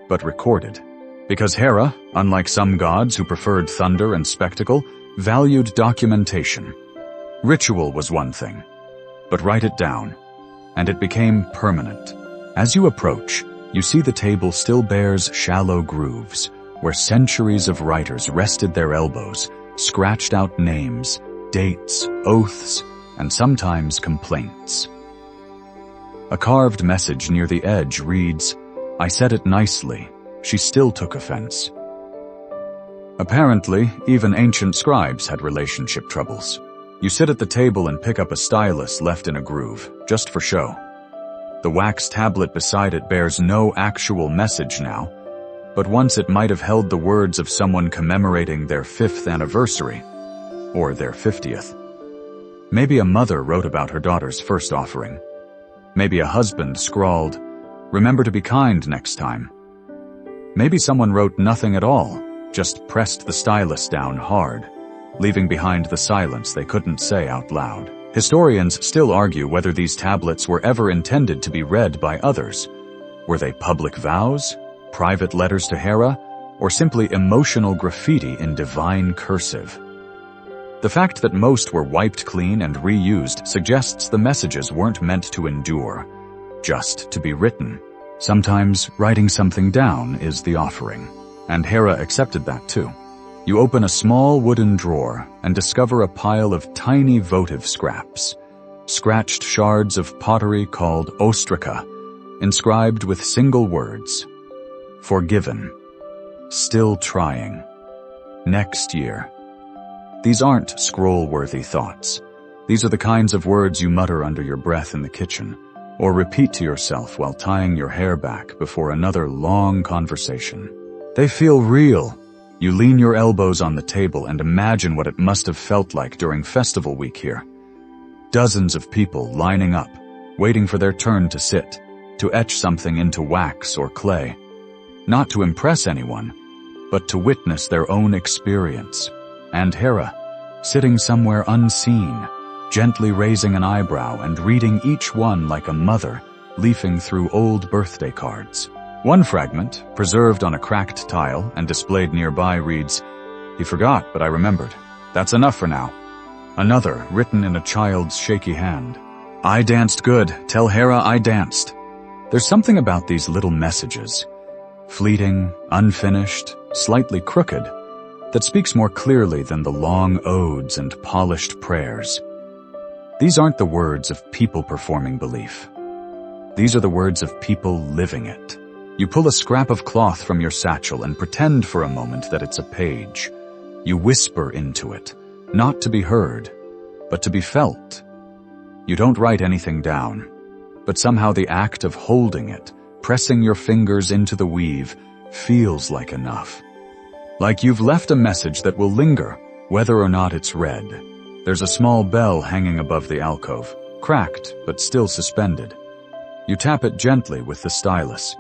but recorded. Because Hera, unlike some gods who preferred thunder and spectacle, valued documentation. Ritual was one thing, but write it down, and it became permanent. As you approach, you see the table still bears shallow grooves, where centuries of writers rested their elbows, scratched out names, dates, oaths, and sometimes complaints. A carved message near the edge reads, "I said it nicely. She still took offense." Apparently, even ancient scribes had relationship troubles. You sit at the table and pick up a stylus left in a groove, just for show. The wax tablet beside it bears no actual message now, but once it might have held the words of someone commemorating their 5th anniversary, or their 50th. Maybe a mother wrote about her daughter's first offering. Maybe a husband scrawled, "Remember to be kind next time." Maybe someone wrote nothing at all, just pressed the stylus down hard, leaving behind the silence they couldn't say out loud. Historians still argue whether these tablets were ever intended to be read by others. Were they public vows, private letters to Hera, or simply emotional graffiti in divine cursive? The fact that most were wiped clean and reused suggests the messages weren't meant to endure, just to be written. Sometimes writing something down is the offering, and Hera accepted that too. You open a small wooden drawer and discover a pile of tiny votive scraps, scratched shards of pottery called ostraca, inscribed with single words: "Forgiven. Still trying. Next year." These aren't scroll-worthy thoughts. These are the kinds of words you mutter under your breath in the kitchen, or repeat to yourself while tying your hair back before another long conversation. They feel real. You lean your elbows on the table and imagine what it must have felt like during festival week here. Dozens of people lining up, waiting for their turn to sit, to etch something into wax or clay. Not to impress anyone, but to witness their own experience. And Hera, sitting somewhere unseen, gently raising an eyebrow and reading each one like a mother, leafing through old birthday cards. One fragment, preserved on a cracked tile and displayed nearby, reads, "He forgot, but I remembered. That's enough for now." Another, written in a child's shaky hand, "I danced good. Tell Hera I danced." There's something about these little messages, fleeting, unfinished, slightly crooked, that speaks more clearly than the long odes and polished prayers. These aren't the words of people performing belief. These are the words of people living it. You pull a scrap of cloth from your satchel and pretend for a moment that it's a page. You whisper into it, not to be heard, but to be felt. You don't write anything down, but somehow the act of holding it, pressing your fingers into the weave, feels like enough. Like you've left a message that will linger, whether or not it's read. There's a small bell hanging above the alcove, cracked but still suspended. You tap it gently with the stylus.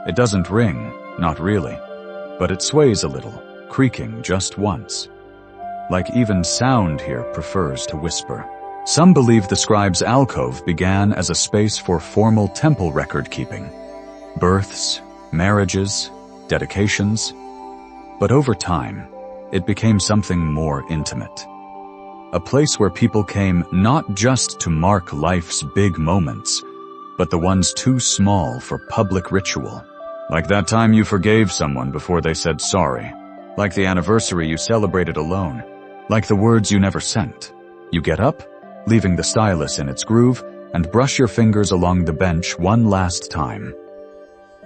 It doesn't ring, not really, but it sways a little, creaking just once. Like even sound here prefers to whisper. Some believe the scribe's alcove began as a space for formal temple record-keeping. Births, marriages, dedications. But over time, it became something more intimate. A place where people came not just to mark life's big moments, but the ones too small for public ritual. Like that time you forgave someone before they said sorry. Like the anniversary you celebrated alone. Like the words you never sent. You get up, leaving the stylus in its groove, and brush your fingers along the bench one last time.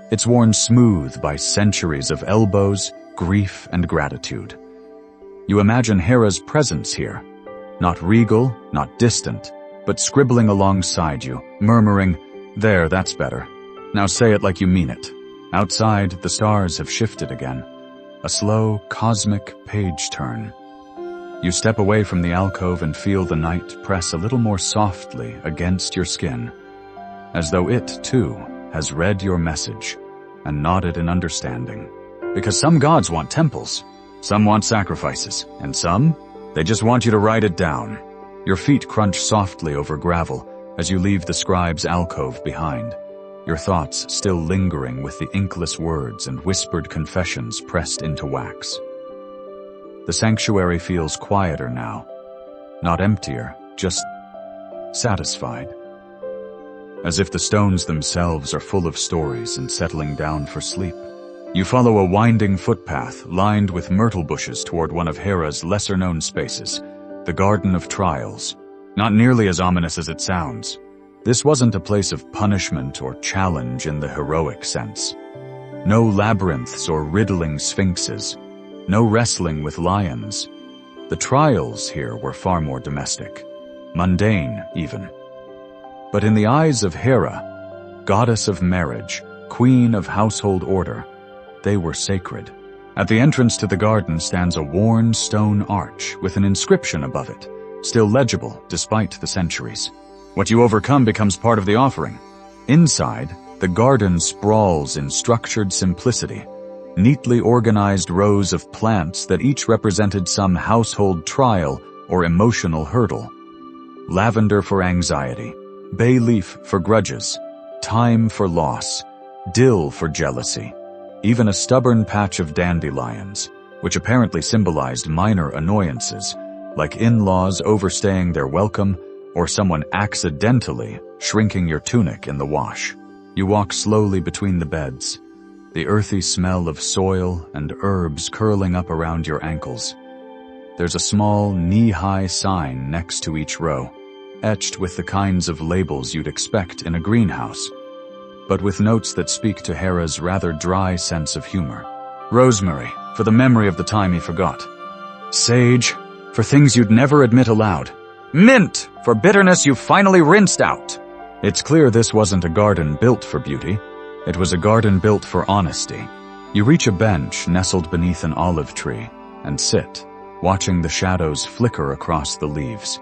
It's worn smooth by centuries of elbows, grief, and gratitude. You imagine Hera's presence here. Not regal, not distant, but scribbling alongside you, murmuring, "There, that's better. Now say it like you mean it." Outside, the stars have shifted again. A slow, cosmic page turn. You step away from the alcove and feel the night press a little more softly against your skin, as though it, too, has read your message and nodded in understanding. Because some gods want temples, some want sacrifices, and some, they just want you to write it down. Your feet crunch softly over gravel as you leave the scribe's alcove behind, your thoughts still lingering with the inkless words and whispered confessions pressed into wax. The sanctuary feels quieter now, not emptier, just satisfied. As if the stones themselves are full of stories and settling down for sleep. You follow a winding footpath lined with myrtle bushes toward one of Hera's lesser-known spaces, the Garden of Trials. Not nearly as ominous as it sounds. This wasn't a place of punishment or challenge in the heroic sense. No labyrinths or riddling sphinxes. No wrestling with lions. The trials here were far more domestic. Mundane, even. But in the eyes of Hera, goddess of marriage, queen of household order, they were sacred. At the entrance to the garden stands a worn stone arch with an inscription above it, still legible despite the centuries. What you overcome becomes part of the offering. Inside, the garden sprawls in structured simplicity, neatly organized rows of plants that each represented some household trial or emotional hurdle. Lavender for anxiety, bay leaf for grudges, thyme for loss, dill for jealousy, even a stubborn patch of dandelions, which apparently symbolized minor annoyances, like in-laws overstaying their welcome or someone accidentally shrinking your tunic in the wash. You walk slowly between the beds, the earthy smell of soil and herbs curling up around your ankles. There's a small, knee-high sign next to each row, etched with the kinds of labels you'd expect in a greenhouse, but with notes that speak to Hera's rather dry sense of humor. Rosemary, for the memory of the time he forgot. Sage, for things you'd never admit aloud. Mint, for bitterness you finally rinsed out. It's clear this wasn't a garden built for beauty. It was a garden built for honesty. You reach a bench nestled beneath an olive tree and sit, watching the shadows flicker across the leaves.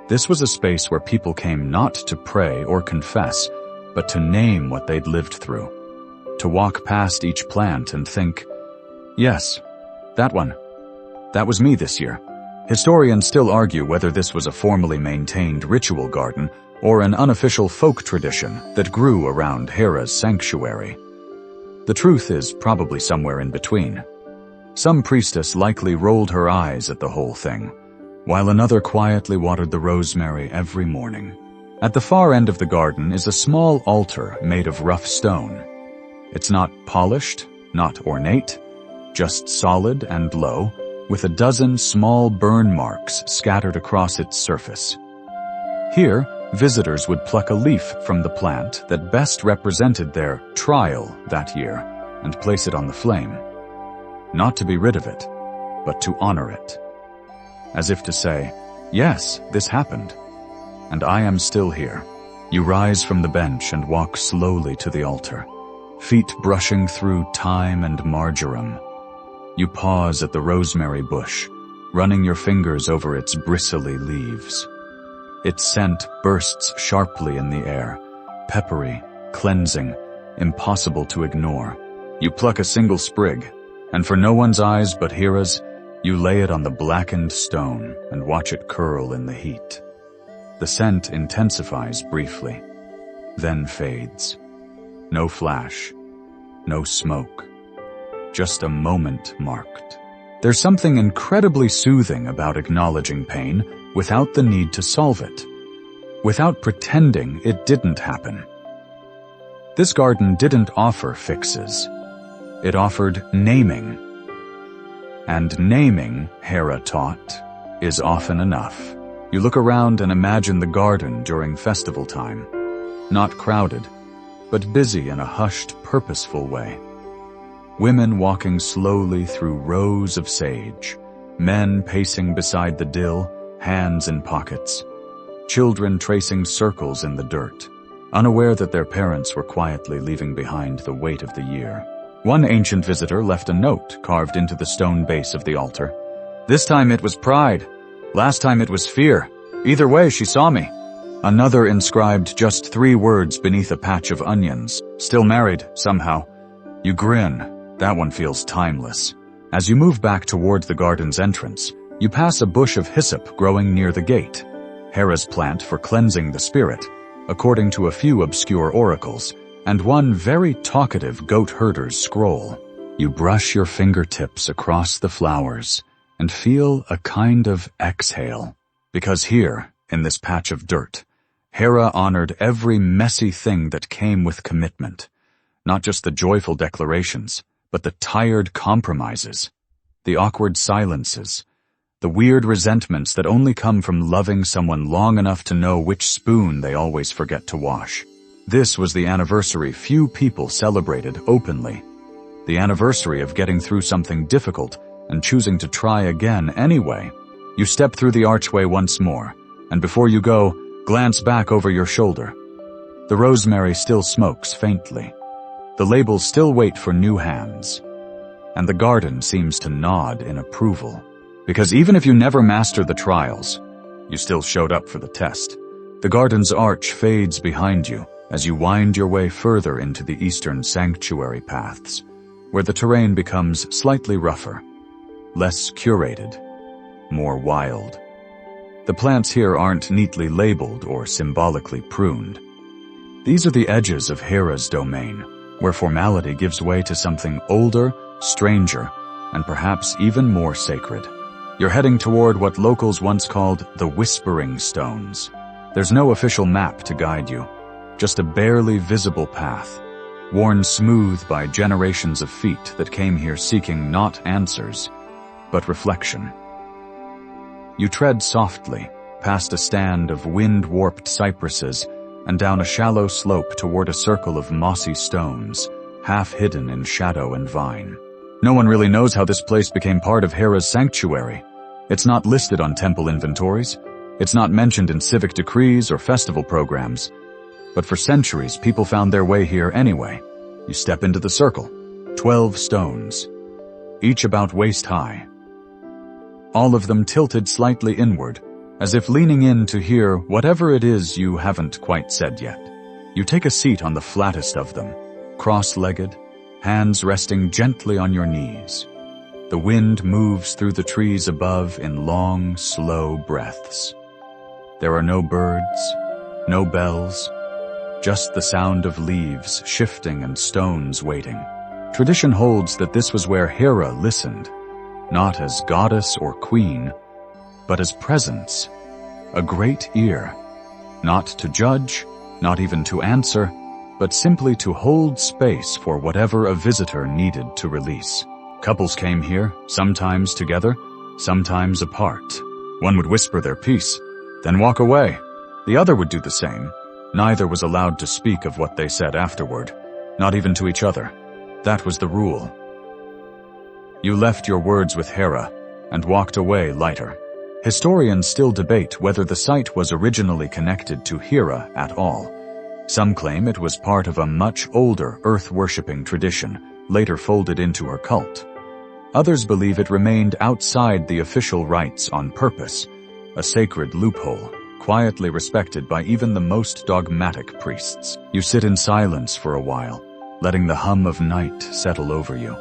This was a space where people came not to pray or confess, but to name what they'd lived through. To walk past each plant and think, yes, that one. That was me this year. Historians still argue whether this was a formally maintained ritual garden or an unofficial folk tradition that grew around Hera's sanctuary. The truth is probably somewhere in between. Some priestess likely rolled her eyes at the whole thing, while another quietly watered the rosemary every morning. At the far end of the garden is a small altar made of rough stone. It's not polished, not ornate, just solid and low, with a dozen small burn marks scattered across its surface. Here, visitors would pluck a leaf from the plant that best represented their trial that year and place it on the flame. Not to be rid of it, but to honor it. As if to say, yes, this happened, and I am still here. You rise from the bench and walk slowly to the altar, feet brushing through thyme and marjoram. You pause at the rosemary bush, running your fingers over its bristly leaves. Its scent bursts sharply in the air, peppery, cleansing, impossible to ignore. You pluck a single sprig, and for no one's eyes but Hera's, you lay it on the blackened stone and watch it curl in the heat. The scent intensifies briefly, then fades. No flash, no smoke, just a moment marked. There's something incredibly soothing about acknowledging pain without the need to solve it, without pretending it didn't happen. This garden didn't offer fixes. It offered naming. And naming, Hera taught, is often enough. You look around and imagine the garden during festival time. Not crowded, but busy in a hushed, purposeful way. Women walking slowly through rows of sage, men pacing beside the dill, hands in pockets, children tracing circles in the dirt, unaware that their parents were quietly leaving behind the weight of the year. One ancient visitor left a note carved into the stone base of the altar. This time it was pride. Last time it was fear. Either way, she saw me. Another inscribed just 3 words beneath a patch of onions. Still married, somehow. You grin. That one feels timeless. As you move back toward the garden's entrance, you pass a bush of hyssop growing near the gate. Hera's plant for cleansing the spirit, according to a few obscure oracles, and one very talkative goat herder's scroll. You brush your fingertips across the flowers and feel a kind of exhale. Because here, in this patch of dirt, Hera honored every messy thing that came with commitment. Not just the joyful declarations, but the tired compromises, the awkward silences, the weird resentments that only come from loving someone long enough to know which spoon they always forget to wash. This was the anniversary few people celebrated openly. The anniversary of getting through something difficult and choosing to try again anyway. You step through the archway once more, and before you go, glance back over your shoulder. The rosemary still smokes faintly. The labels still wait for new hands. And the garden seems to nod in approval. Because even if you never master the trials, you still showed up for the test. The garden's arch fades behind you as you wind your way further into the eastern sanctuary paths, where the terrain becomes slightly rougher, less curated, more wild. The plants here aren't neatly labeled or symbolically pruned. These are the edges of Hera's domain, where formality gives way to something older, stranger, and perhaps even more sacred. You're heading toward what locals once called the Whispering Stones. There's no official map to guide you, just a barely visible path, worn smooth by generations of feet that came here seeking not answers, but reflection. You tread softly, past a stand of wind-warped cypresses and down a shallow slope toward a circle of mossy stones, half hidden in shadow and vine. No one really knows how this place became part of Hera's sanctuary. It's not listed on temple inventories. It's not mentioned in civic decrees or festival programs. But for centuries, people found their way here anyway. You step into the circle. 12 stones, each about waist high. All of them tilted slightly inward, as if leaning in to hear whatever it is you haven't quite said yet. You take a seat on the flattest of them, cross-legged, hands resting gently on your knees. The wind moves through the trees above in long, slow breaths. There are no birds, no bells, just the sound of leaves shifting and stones waiting. Tradition holds that this was where Hera listened, not as goddess or queen, but as presence, a great ear, not to judge, not even to answer, but simply to hold space for whatever a visitor needed to release. Couples came here, sometimes together, sometimes apart. One would whisper their piece, then walk away. The other would do the same. Neither was allowed to speak of what they said afterward, not even to each other. That was the rule. You left your words with Hera and walked away lighter. Historians still debate whether the site was originally connected to Hera at all. Some claim it was part of a much older earth-worshipping tradition, later folded into her cult. Others believe it remained outside the official rites on purpose, a sacred loophole, quietly respected by even the most dogmatic priests. You sit in silence for a while, letting the hum of night settle over you.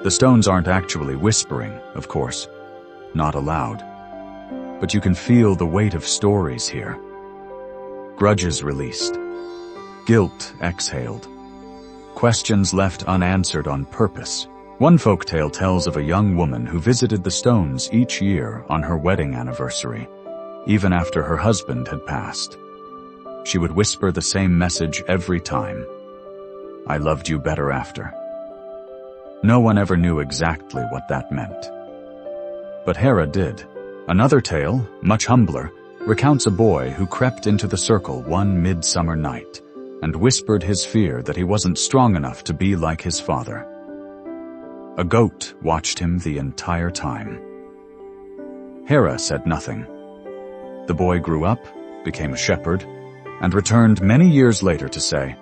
The stones aren't actually whispering, of course, not aloud. But you can feel the weight of stories here. Grudges released. Guilt exhaled. Questions left unanswered on purpose. One folktale tells of a young woman who visited the stones each year on her wedding anniversary, even after her husband had passed. She would whisper the same message every time. I loved you better after. No one ever knew exactly what that meant. But Hera did. Another tale, much humbler, recounts a boy who crept into the circle one midsummer night and whispered his fear that he wasn't strong enough to be like his father. A goat watched him the entire time. Hera said nothing. The boy grew up, became a shepherd, and returned many years later to say,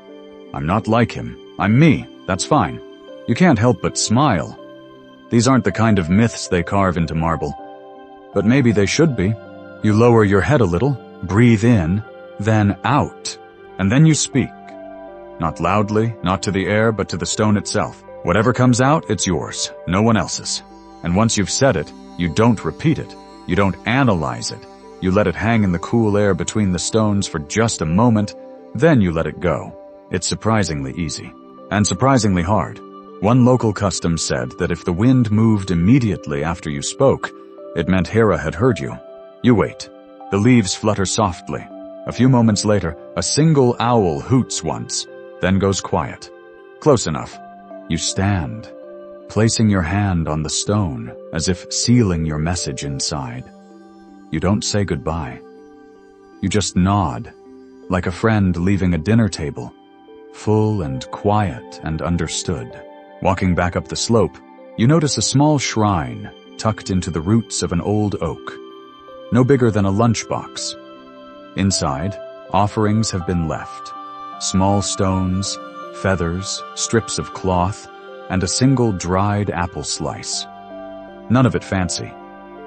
I'm not like him. I'm me. That's fine. You can't help but smile. These aren't the kind of myths they carve into marble. But maybe they should be. You lower your head a little, breathe in, then out, and then you speak. Not loudly, not to the air, but to the stone itself. Whatever comes out, it's yours, no one else's. And once you've said it, you don't repeat it. You don't analyze it. You let it hang in the cool air between the stones for just a moment, then you let it go. It's surprisingly easy. And surprisingly hard. One local custom said that if the wind moved immediately after you spoke, it meant Hera had heard you. You wait. The leaves flutter softly. A few moments later, a single owl hoots once, then goes quiet. Close enough. You stand, placing your hand on the stone as if sealing your message inside. You don't say goodbye. You just nod, like a friend leaving a dinner table, full and quiet and understood. Walking back up the slope, you notice a small shrine tucked into the roots of an old oak, no bigger than a lunchbox. Inside, offerings have been left. Small stones, feathers, strips of cloth, and a single dried apple slice. None of it fancy,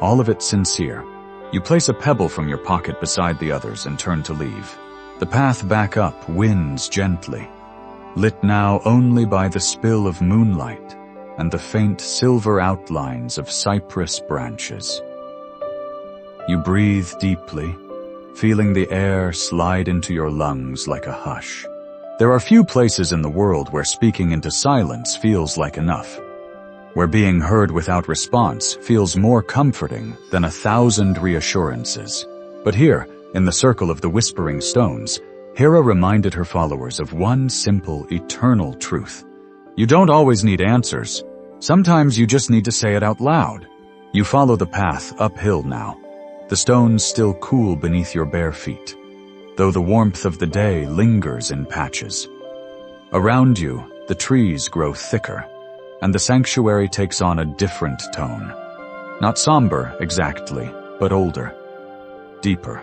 all of it sincere. You place a pebble from your pocket beside the others and turn to leave. The path back up winds gently, lit now only by the spill of moonlight and the faint silver outlines of cypress branches. You breathe deeply, feeling the air slide into your lungs like a hush. There are few places in the world where speaking into silence feels like enough, where being heard without response feels more comforting than 1,000 reassurances. But here, in the circle of the whispering stones, Hera reminded her followers of one simple, eternal truth. You don't always need answers. Sometimes you just need to say it out loud. You follow the path uphill now. The stones still cool beneath your bare feet, though the warmth of the day lingers in patches. Around you, the trees grow thicker, and the sanctuary takes on a different tone. Not somber, exactly, but older, deeper.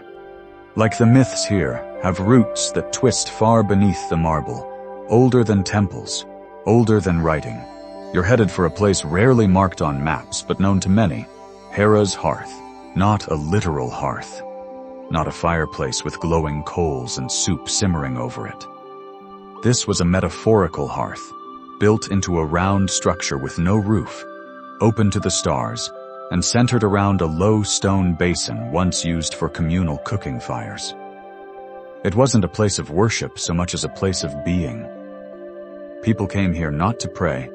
Like the myths here, have roots that twist far beneath the marble, older than temples, older than writing. You're headed for a place rarely marked on maps, but known to many, Hera's hearth. Not a literal hearth. Not a fireplace with glowing coals and soup simmering over it. This was a metaphorical hearth, built into a round structure with no roof, open to the stars, and centered around a low stone basin once used for communal cooking fires. It wasn't a place of worship so much as a place of being. People came here not to pray,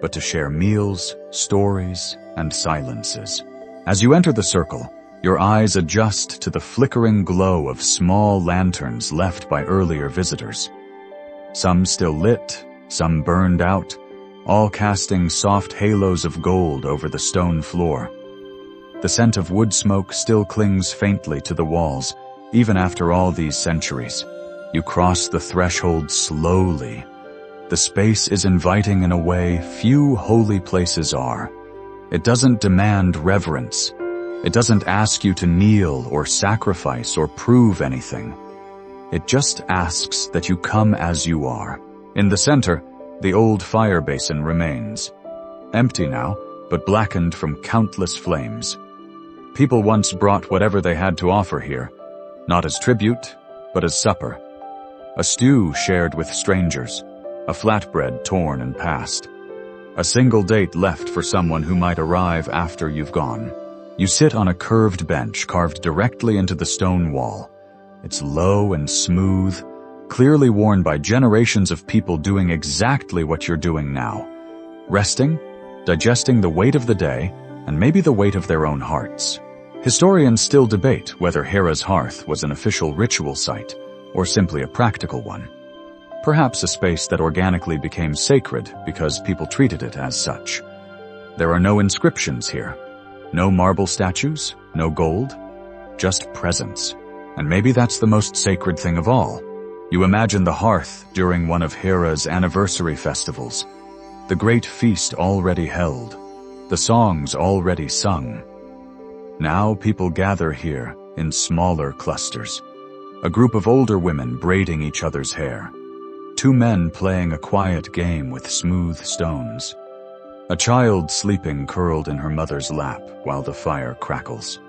but to share meals, stories, and silences. As you enter the circle, your eyes adjust to the flickering glow of small lanterns left by earlier visitors. Some still lit, some burned out, all casting soft halos of gold over the stone floor. The scent of wood smoke still clings faintly to the walls, even after all these centuries. You cross the threshold slowly. The space is inviting in a way few holy places are. It doesn't demand reverence. It doesn't ask you to kneel or sacrifice or prove anything. It just asks that you come as you are. In the center, the old fire basin remains. Empty now, but blackened from countless flames. People once brought whatever they had to offer here, not as tribute, but as supper. A stew shared with strangers, a flatbread torn and passed. A single date left for someone who might arrive after you've gone. You sit on a curved bench carved directly into the stone wall. It's low and smooth, clearly worn by generations of people doing exactly what you're doing now. Resting, digesting the weight of the day, and maybe the weight of their own hearts. Historians still debate whether Hera's hearth was an official ritual site or simply a practical one. Perhaps a space that organically became sacred because people treated it as such. There are no inscriptions here. No marble statues, no gold, just presence. And maybe that's the most sacred thing of all. You imagine the hearth during one of Hera's anniversary festivals. The great feast already held. The songs already sung. Now people gather here in smaller clusters. A group of older women braiding each other's hair. Two men playing a quiet game with smooth stones. A child sleeping curled in her mother's lap while the fire crackles.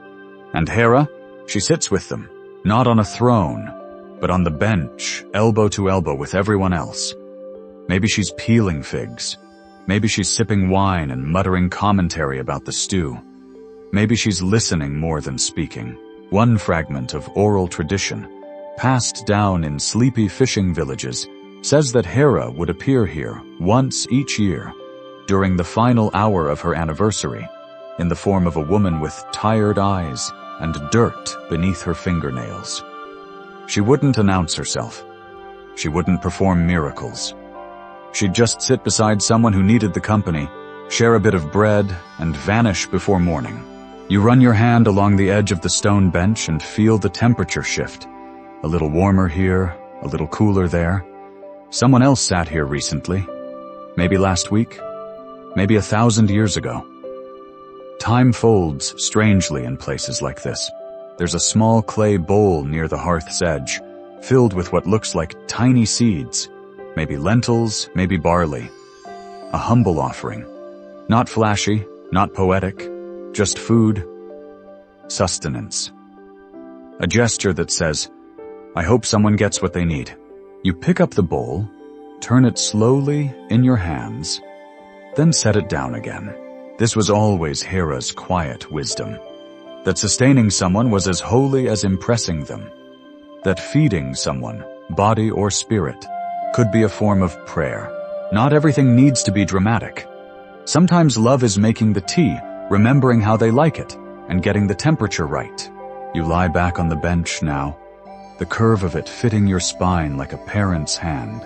And Hera, she sits with them, not on a throne, but on the bench, elbow to elbow with everyone else. Maybe she's peeling figs. Maybe she's sipping wine and muttering commentary about the stew. Maybe she's listening more than speaking. One fragment of oral tradition, passed down in sleepy fishing villages, says that Hera would appear here once each year, during the final hour of her anniversary, in the form of a woman with tired eyes and dirt beneath her fingernails. She wouldn't announce herself. She wouldn't perform miracles. She'd just sit beside someone who needed the company, share a bit of bread, and vanish before morning. You run your hand along the edge of the stone bench and feel the temperature shift. A little warmer here, a little cooler there. Someone else sat here recently. Maybe last week. Maybe 1,000 years ago. Time folds strangely in places like this. There's a small clay bowl near the hearth's edge, filled with what looks like tiny seeds. Maybe lentils, maybe barley. A humble offering. Not flashy, not poetic, just food, sustenance. A gesture that says, I hope someone gets what they need. You pick up the bowl, turn it slowly in your hands, then set it down again. This was always Hera's quiet wisdom. That sustaining someone was as holy as impressing them. That feeding someone, body or spirit, could be a form of prayer. Not everything needs to be dramatic. Sometimes love is making the tea, remembering how they like it, and getting the temperature right. You lie back on the bench now, the curve of it fitting your spine like a parent's hand.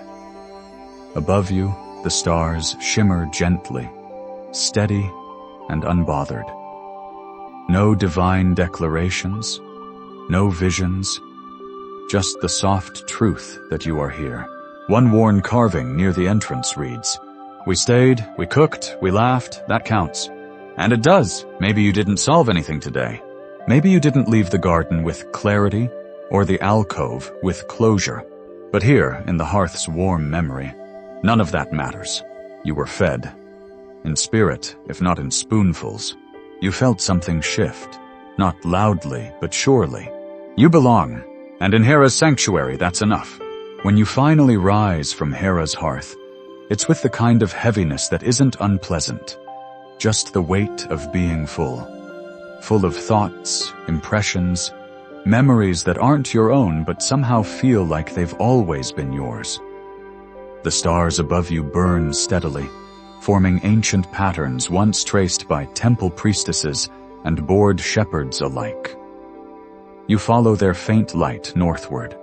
Above you, the stars shimmer gently, steady and unbothered. No divine declarations, no visions, just the soft truth that you are here. One worn carving near the entrance reads, We stayed, we cooked, we laughed, that counts. And it does. Maybe you didn't solve anything today. Maybe you didn't leave the garden with clarity or the alcove with closure. But here, in the hearth's warm memory, none of that matters. You were fed. In spirit, if not in spoonfuls. You felt something shift. Not loudly, but surely. You belong. And in Hera's sanctuary, that's enough. When you finally rise from Hera's hearth, it's with the kind of heaviness that isn't unpleasant. Just the weight of being full. Full of thoughts, impressions, memories that aren't your own but somehow feel like they've always been yours. The stars above you burn steadily, forming ancient patterns once traced by temple priestesses and bored shepherds alike. You follow their faint light northward.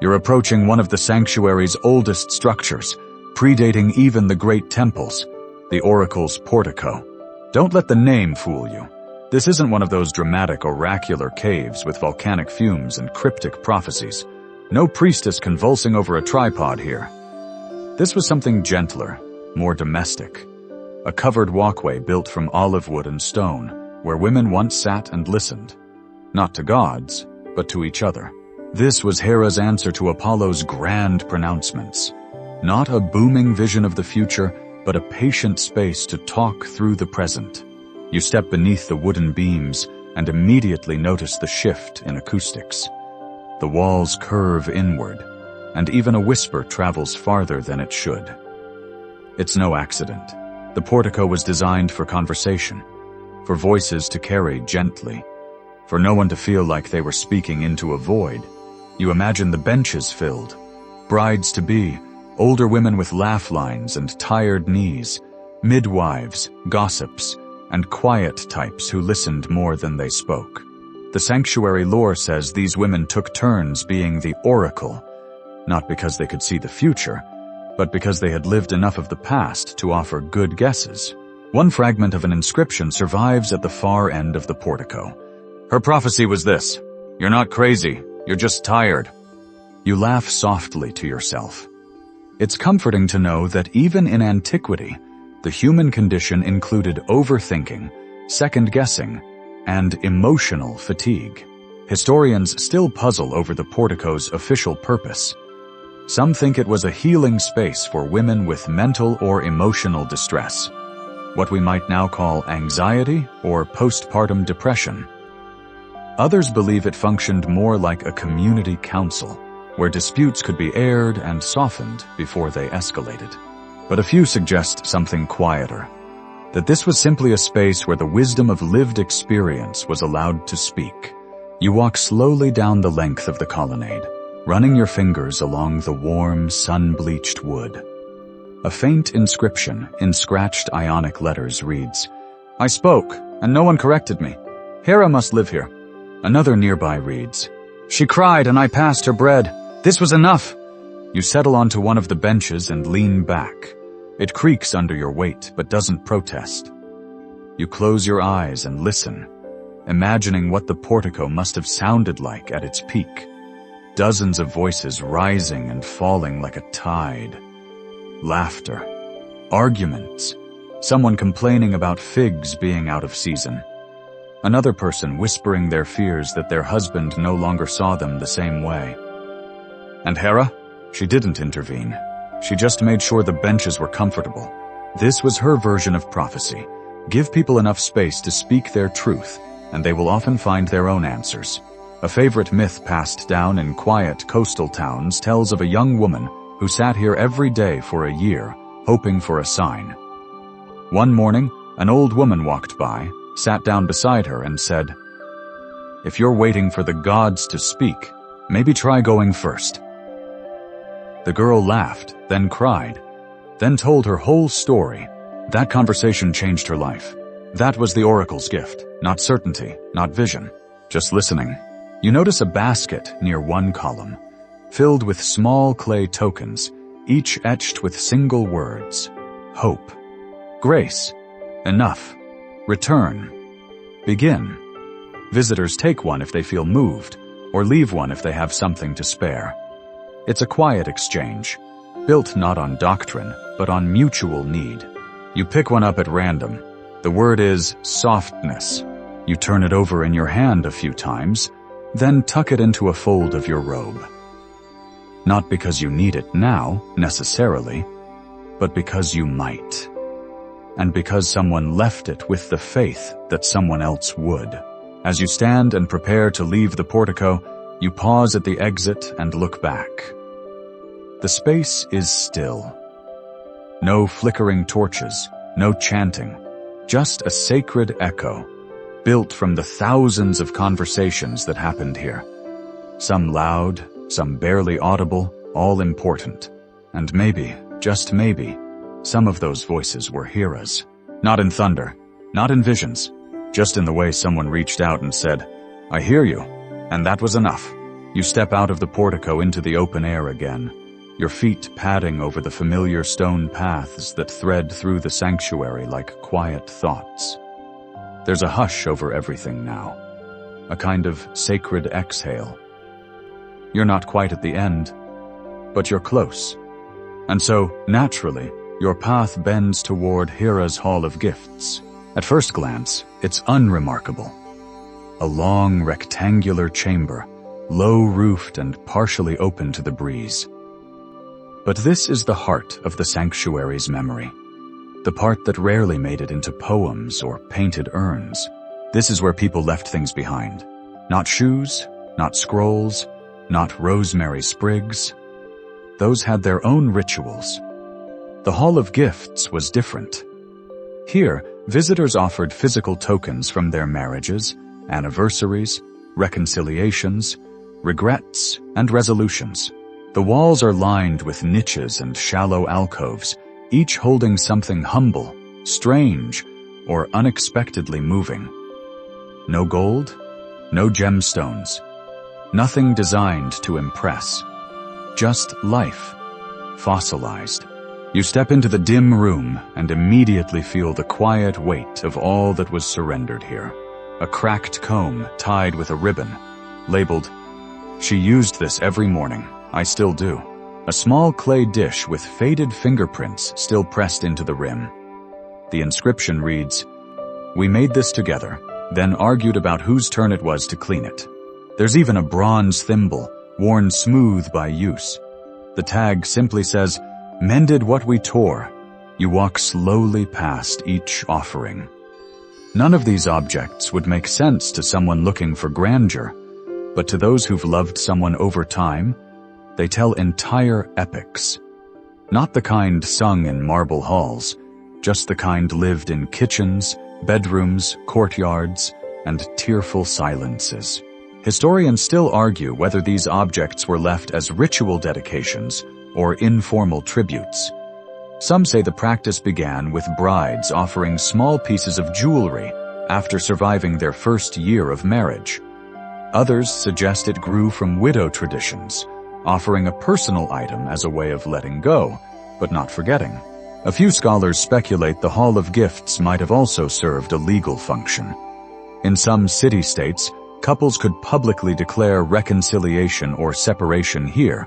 You're approaching one of the sanctuary's oldest structures, predating even the great temples, the oracle's portico. Don't let the name fool you. This isn't one of those dramatic oracular caves with volcanic fumes and cryptic prophecies. No priestess convulsing over a tripod here. This was something gentler, more domestic. A covered walkway built from olive wood and stone, where women once sat and listened. Not to gods, but to each other. This was Hera's answer to Apollo's grand pronouncements. Not a booming vision of the future, but a patient space to talk through the present. You step beneath the wooden beams and immediately notice the shift in acoustics. The walls curve inward, and even a whisper travels farther than it should. It's no accident. The portico was designed for conversation, for voices to carry gently, for no one to feel like they were speaking into a void. You imagine the benches filled, brides-to-be, older women with laugh lines and tired knees, midwives, gossips, and quiet types who listened more than they spoke. The sanctuary lore says these women took turns being the oracle, not because they could see the future, but because they had lived enough of the past to offer good guesses. One fragment of an inscription survives at the far end of the portico. Her prophecy was this: "You're not crazy, you're just tired." You laugh softly to yourself. It's comforting to know that even in antiquity, the human condition included overthinking, second-guessing, and emotional fatigue. Historians still puzzle over the portico's official purpose. Some think it was a healing space for women with mental or emotional distress. what we might now call anxiety or postpartum depression. Others believe it functioned more like a community council, where disputes could be aired and softened before they escalated. But a few suggest something quieter, that this was simply a space where the wisdom of lived experience was allowed to speak. You walk slowly down the length of the colonnade, running your fingers along the warm, sun-bleached wood. A faint inscription in scratched Ionic letters reads, "I spoke, and no one corrected me. Hera must live here." Another nearby reads, "She cried and I passed her bread. This was enough." You settle onto one of the benches and lean back. It creaks under your weight, but doesn't protest. You close your eyes and listen, imagining what the portico must have sounded like at its peak. Dozens of voices rising and falling like a tide. Laughter, arguments, someone complaining about figs being out of season, another person whispering their fears that their husband no longer saw them the same way. And Hera? She didn't intervene. She just made sure the benches were comfortable. This was her version of prophecy. Give people enough space to speak their truth, and they will often find their own answers. A favorite myth passed down in quiet coastal towns tells of a young woman who sat here every day for a year, hoping for a sign. One morning, an old woman walked by, sat down beside her, and said, "If you're waiting for the gods to speak, maybe try going first." The girl laughed, then cried, then told her whole story. That conversation changed her life. That was the oracle's gift, not certainty, not vision, just listening. You notice a basket near one column, filled with small clay tokens, each etched with single words: hope, grace, enough, return, begin. Visitors take one if they feel moved, or leave one if they have something to spare. It's a quiet exchange, built not on doctrine, but on mutual need. You pick one up at random. The word is softness. You turn it over in your hand a few times, then tuck it into a fold of your robe. Not because you need it now, necessarily, but because you might. And because someone left it with the faith that someone else would. As you stand and prepare to leave the portico, you pause at the exit and look back. The space is still. No flickering torches, no chanting, just a sacred echo, built from the thousands of conversations that happened here. Some loud, some barely audible, all important. And maybe, just maybe, some of those voices were Hera's. Not in thunder, not in visions, just in the way someone reached out and said, "I hear you," and that was enough. You step out of the portico into the open air again, your feet padding over the familiar stone paths that thread through the sanctuary like quiet thoughts. There's a hush over everything now, a kind of sacred exhale. You're not quite at the end, but you're close. And so, naturally, your path bends toward Hera's Hall of Gifts. At first glance, it's unremarkable. A long, rectangular chamber, low-roofed and partially open to the breeze. But this is the heart of the sanctuary's memory, the part that rarely made it into poems or painted urns. This is where people left things behind. Not shoes, not scrolls, not rosemary sprigs. Those had their own rituals. The Hall of Gifts was different. Here, visitors offered physical tokens from their marriages, anniversaries, reconciliations, regrets, and resolutions. The walls are lined with niches and shallow alcoves, each holding something humble, strange, or unexpectedly moving. No gold, no gemstones, nothing designed to impress. Just life, fossilized. You step into the dim room and immediately feel the quiet weight of all that was surrendered here. A cracked comb tied with a ribbon, labeled, "She used this every morning. I still do." A small clay dish with faded fingerprints still pressed into the rim. The inscription reads, "We made this together, then argued about whose turn it was to clean it." There's even a bronze thimble, worn smooth by use. The tag simply says, "Mended what we tore," You walk slowly past each offering. None of these objects would make sense to someone looking for grandeur, but to those who've loved someone over time, they tell entire epics. Not the kind sung in marble halls, just the kind lived in kitchens, bedrooms, courtyards, and tearful silences. Historians still argue whether these objects were left as ritual dedications or informal tributes. Some say the practice began with brides offering small pieces of jewelry after surviving their first year of marriage. Others suggest it grew from widow traditions, offering a personal item as a way of letting go, but not forgetting. A few scholars speculate the Hall of Gifts might have also served a legal function. In some city-states, couples could publicly declare reconciliation or separation here,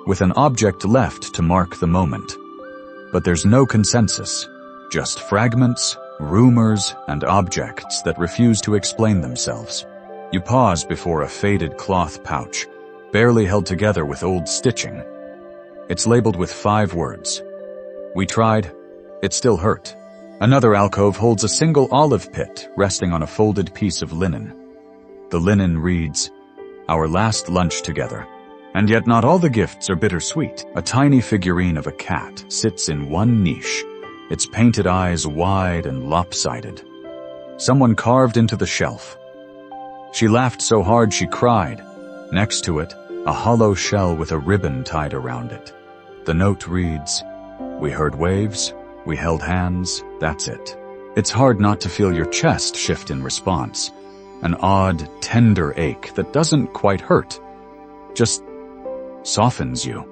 with an object left to mark the moment. But there's no consensus, just fragments, rumors, and objects that refuse to explain themselves. You pause before a faded cloth pouch, barely held together with old stitching. It's labeled with 5 words. We tried. It still hurt. Another alcove holds a single olive pit resting on a folded piece of linen. The linen reads, "Our last lunch together." And yet not all the gifts are bittersweet. A tiny figurine of a cat sits in one niche, its painted eyes wide and lopsided. Someone carved into the shelf. She laughed so hard she cried. Next to it, a hollow shell with a ribbon tied around it. The note reads, "We heard waves, we held hands, that's it." It's hard not to feel your chest shift in response. An odd, tender ache that doesn't quite hurt, just softens you.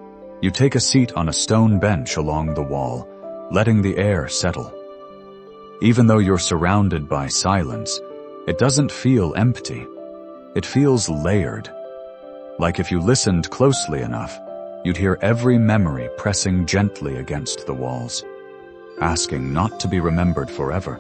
You take a seat on a stone bench along the wall, letting the air settle. Even though you're surrounded by silence, it doesn't feel empty. It feels layered. Like if you listened closely enough, you'd hear every memory pressing gently against the walls, asking not to be remembered forever,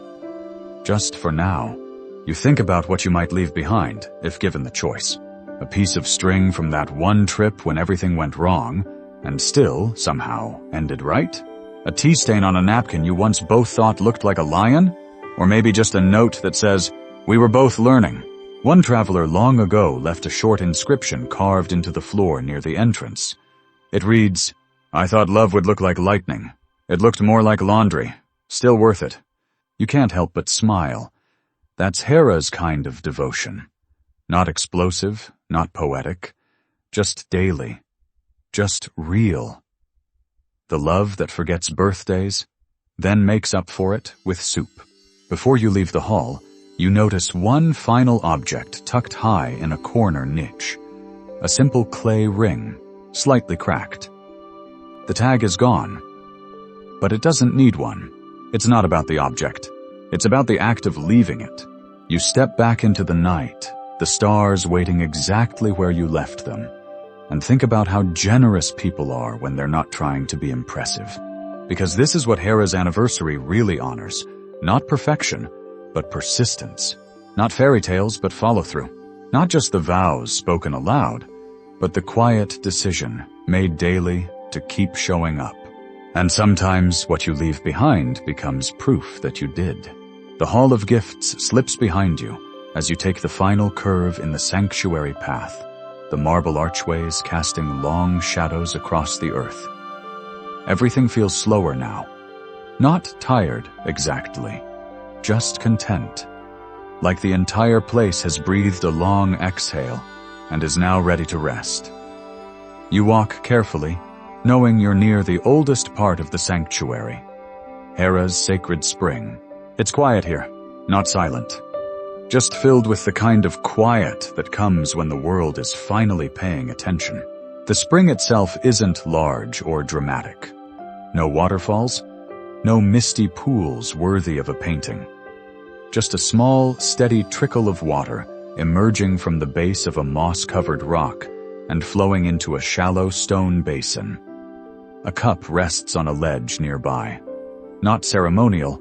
just for now. You think about what you might leave behind, if given the choice. A piece of string from that one trip when everything went wrong, and still, somehow, ended right? A tea stain on a napkin you once both thought looked like a lion? Or maybe just a note that says, "We were both learning." One traveler long ago left a short inscription carved into the floor near the entrance. It reads, "I thought love would look like lightning. It looked more like laundry. Still worth it." You can't help but smile. That's Hera's kind of devotion. Not explosive, not poetic, just daily, just real. The love that forgets birthdays, then makes up for it with soup. Before you leave the hall, you notice one final object tucked high in a corner niche. A simple clay ring, slightly cracked. The tag is gone, but it doesn't need one. It's not about the object. It's about the act of leaving it. You step back into the night, the stars waiting exactly where you left them, and think about how generous people are when they're not trying to be impressive. Because this is what Hera's anniversary really honors. Not perfection, but persistence. Not fairy tales, but follow-through. Not just the vows spoken aloud, but the quiet decision made daily to keep showing up. And sometimes what you leave behind becomes proof that you did. The Hall of Gifts slips behind you as you take the final curve in the sanctuary path, the marble archways casting long shadows across the earth. Everything feels slower now. Not tired, exactly. Just content. Like the entire place has breathed a long exhale and is now ready to rest. You walk carefully, knowing you're near the oldest part of the sanctuary, Hera's sacred spring. It's quiet here, not silent. Just filled with the kind of quiet that comes when the world is finally paying attention. The spring itself isn't large or dramatic. No waterfalls, no misty pools worthy of a painting. Just a small, steady trickle of water emerging from the base of a moss-covered rock and flowing into a shallow stone basin. A cup rests on a ledge nearby. Not ceremonial,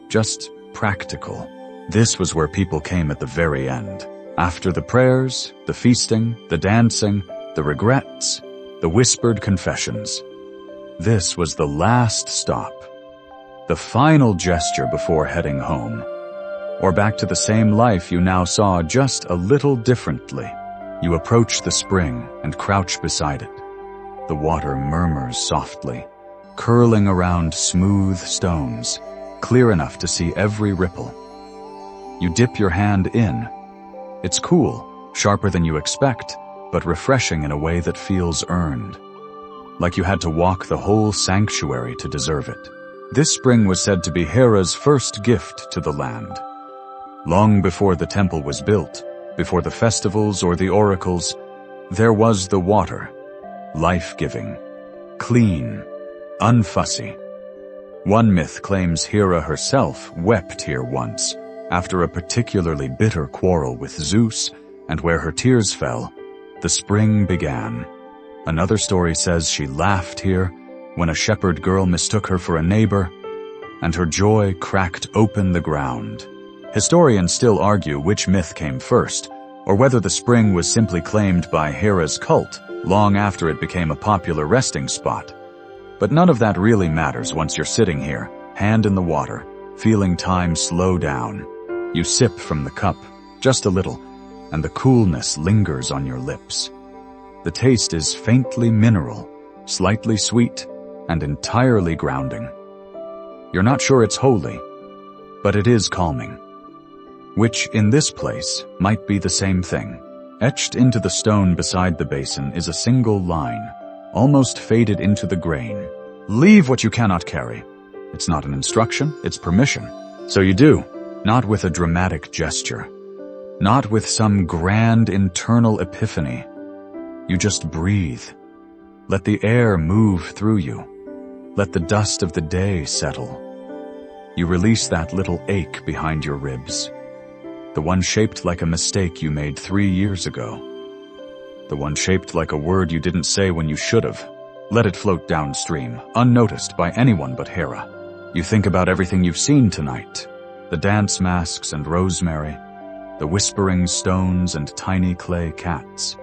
just practical. This was where people came at the very end. After the prayers, the feasting, the dancing, the regrets, the whispered confessions. This was the last stop. The final gesture before heading home. Or back to the same life you now saw just a little differently. You approach the spring and crouch beside it. The water murmurs softly, curling around smooth stones, clear enough to see every ripple. You dip your hand in. It's cool, sharper than you expect, but refreshing in a way that feels earned. Like you had to walk the whole sanctuary to deserve it. This spring was said to be Hera's first gift to the land. Long before the temple was built, before the festivals or the oracles, there was the water, life-giving, clean, unfussy. One myth claims Hera herself wept here once, after a particularly bitter quarrel with Zeus, and where her tears fell, the spring began. Another story says she laughed here when a shepherd girl mistook her for a neighbor, and her joy cracked open the ground. Historians still argue which myth came first, or whether the spring was simply claimed by Hera's cult long after it became a popular resting spot. But none of that really matters once you're sitting here, hand in the water, feeling time slow down. You sip from the cup, just a little, and the coolness lingers on your lips. The taste is faintly mineral, slightly sweet, and entirely grounding. You're not sure it's holy, but it is calming. Which, in this place, might be the same thing. Etched into the stone beside the basin is a single line, almost faded into the grain. Leave what you cannot carry. It's not an instruction, it's permission. So you do, not with a dramatic gesture, not with some grand internal epiphany. You just breathe. Let the air move through you. Let the dust of the day settle. You release that little ache behind your ribs. The one shaped like a mistake you made 3 years ago. The one shaped like a word you didn't say when you should have. Let it float downstream, unnoticed by anyone but Hera. You think about everything you've seen tonight. The dance masks and rosemary, the whispering stones and tiny clay cats,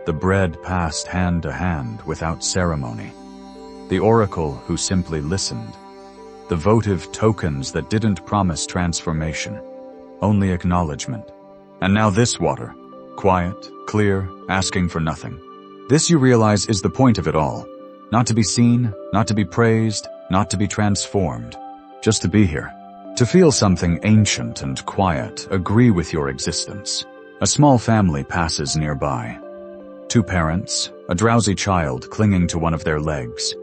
the bread passed hand to hand without ceremony, the oracle who simply listened, the votive tokens that didn't promise transformation, only acknowledgement. And now this water, quiet, clear, asking for nothing. This, you realize, is the point of it all. Not to be seen, not to be praised, not to be transformed. Just to be here. To feel something ancient and quiet agree with your existence. A small family passes nearby. 2 parents, a drowsy child clinging to one of their legs.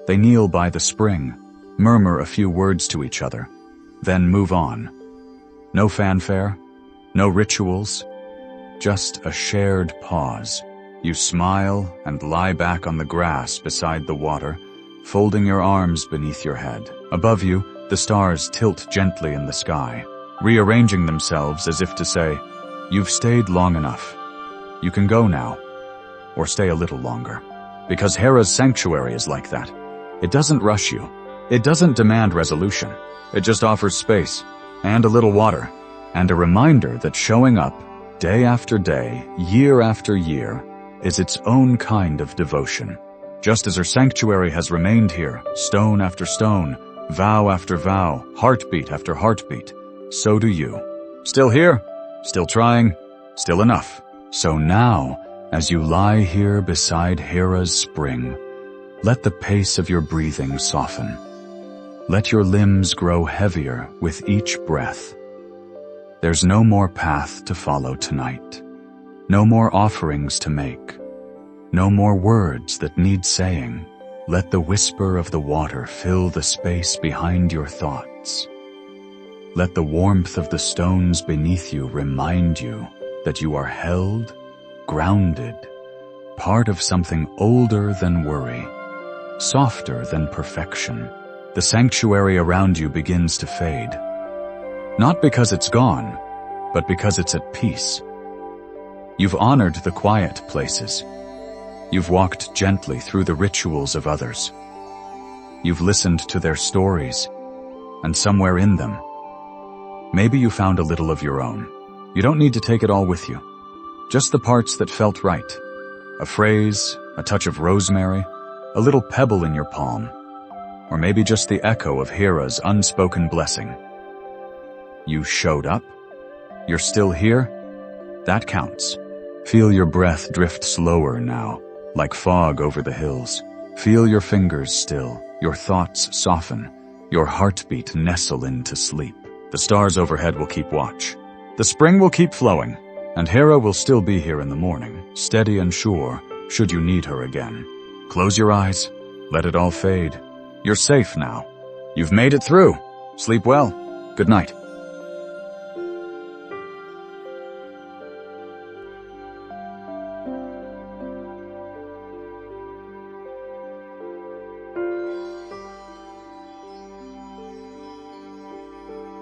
They kneel by the spring, murmur a few words to each other, then move on. No fanfare, no rituals, just a shared pause. You smile and lie back on the grass beside the water, folding your arms beneath your head. Above you, the stars tilt gently in the sky, rearranging themselves as if to say, "You've stayed long enough. You can go now, or stay a little longer." Because Hera's sanctuary is like that. It doesn't rush you. It doesn't demand resolution. It just offers space, and a little water, and a reminder that showing up, day after day, year after year, is its own kind of devotion. Just as her sanctuary has remained here, stone after stone, vow after vow, heartbeat after heartbeat, so do you. Still here, still trying, still enough. So now, as you lie here beside Hera's spring, let the pace of your breathing soften. Let your limbs grow heavier with each breath. There's no more path to follow tonight. No more offerings to make. No more words that need saying. Let the whisper of the water fill the space behind your thoughts. Let the warmth of the stones beneath you remind you that you are held, grounded, part of something older than worry, softer than perfection. The sanctuary around you begins to fade. Not because it's gone, but because it's at peace. You've honored the quiet places. You've walked gently through the rituals of others. You've listened to their stories, and somewhere in them, maybe you found a little of your own. You don't need to take it all with you. Just the parts that felt right. A phrase, a touch of rosemary, a little pebble in your palm. Or maybe just the echo of Hera's unspoken blessing. You showed up? You're still here? That counts. Feel your breath drift slower now, like fog over the hills. Feel your fingers still, your thoughts soften, your heartbeat nestle into sleep. The stars overhead will keep watch. The spring will keep flowing, and Hera will still be here in the morning, steady and sure, should you need her again. Close your eyes. Let it all fade. You're safe now. You've made it through. Sleep well. Good night.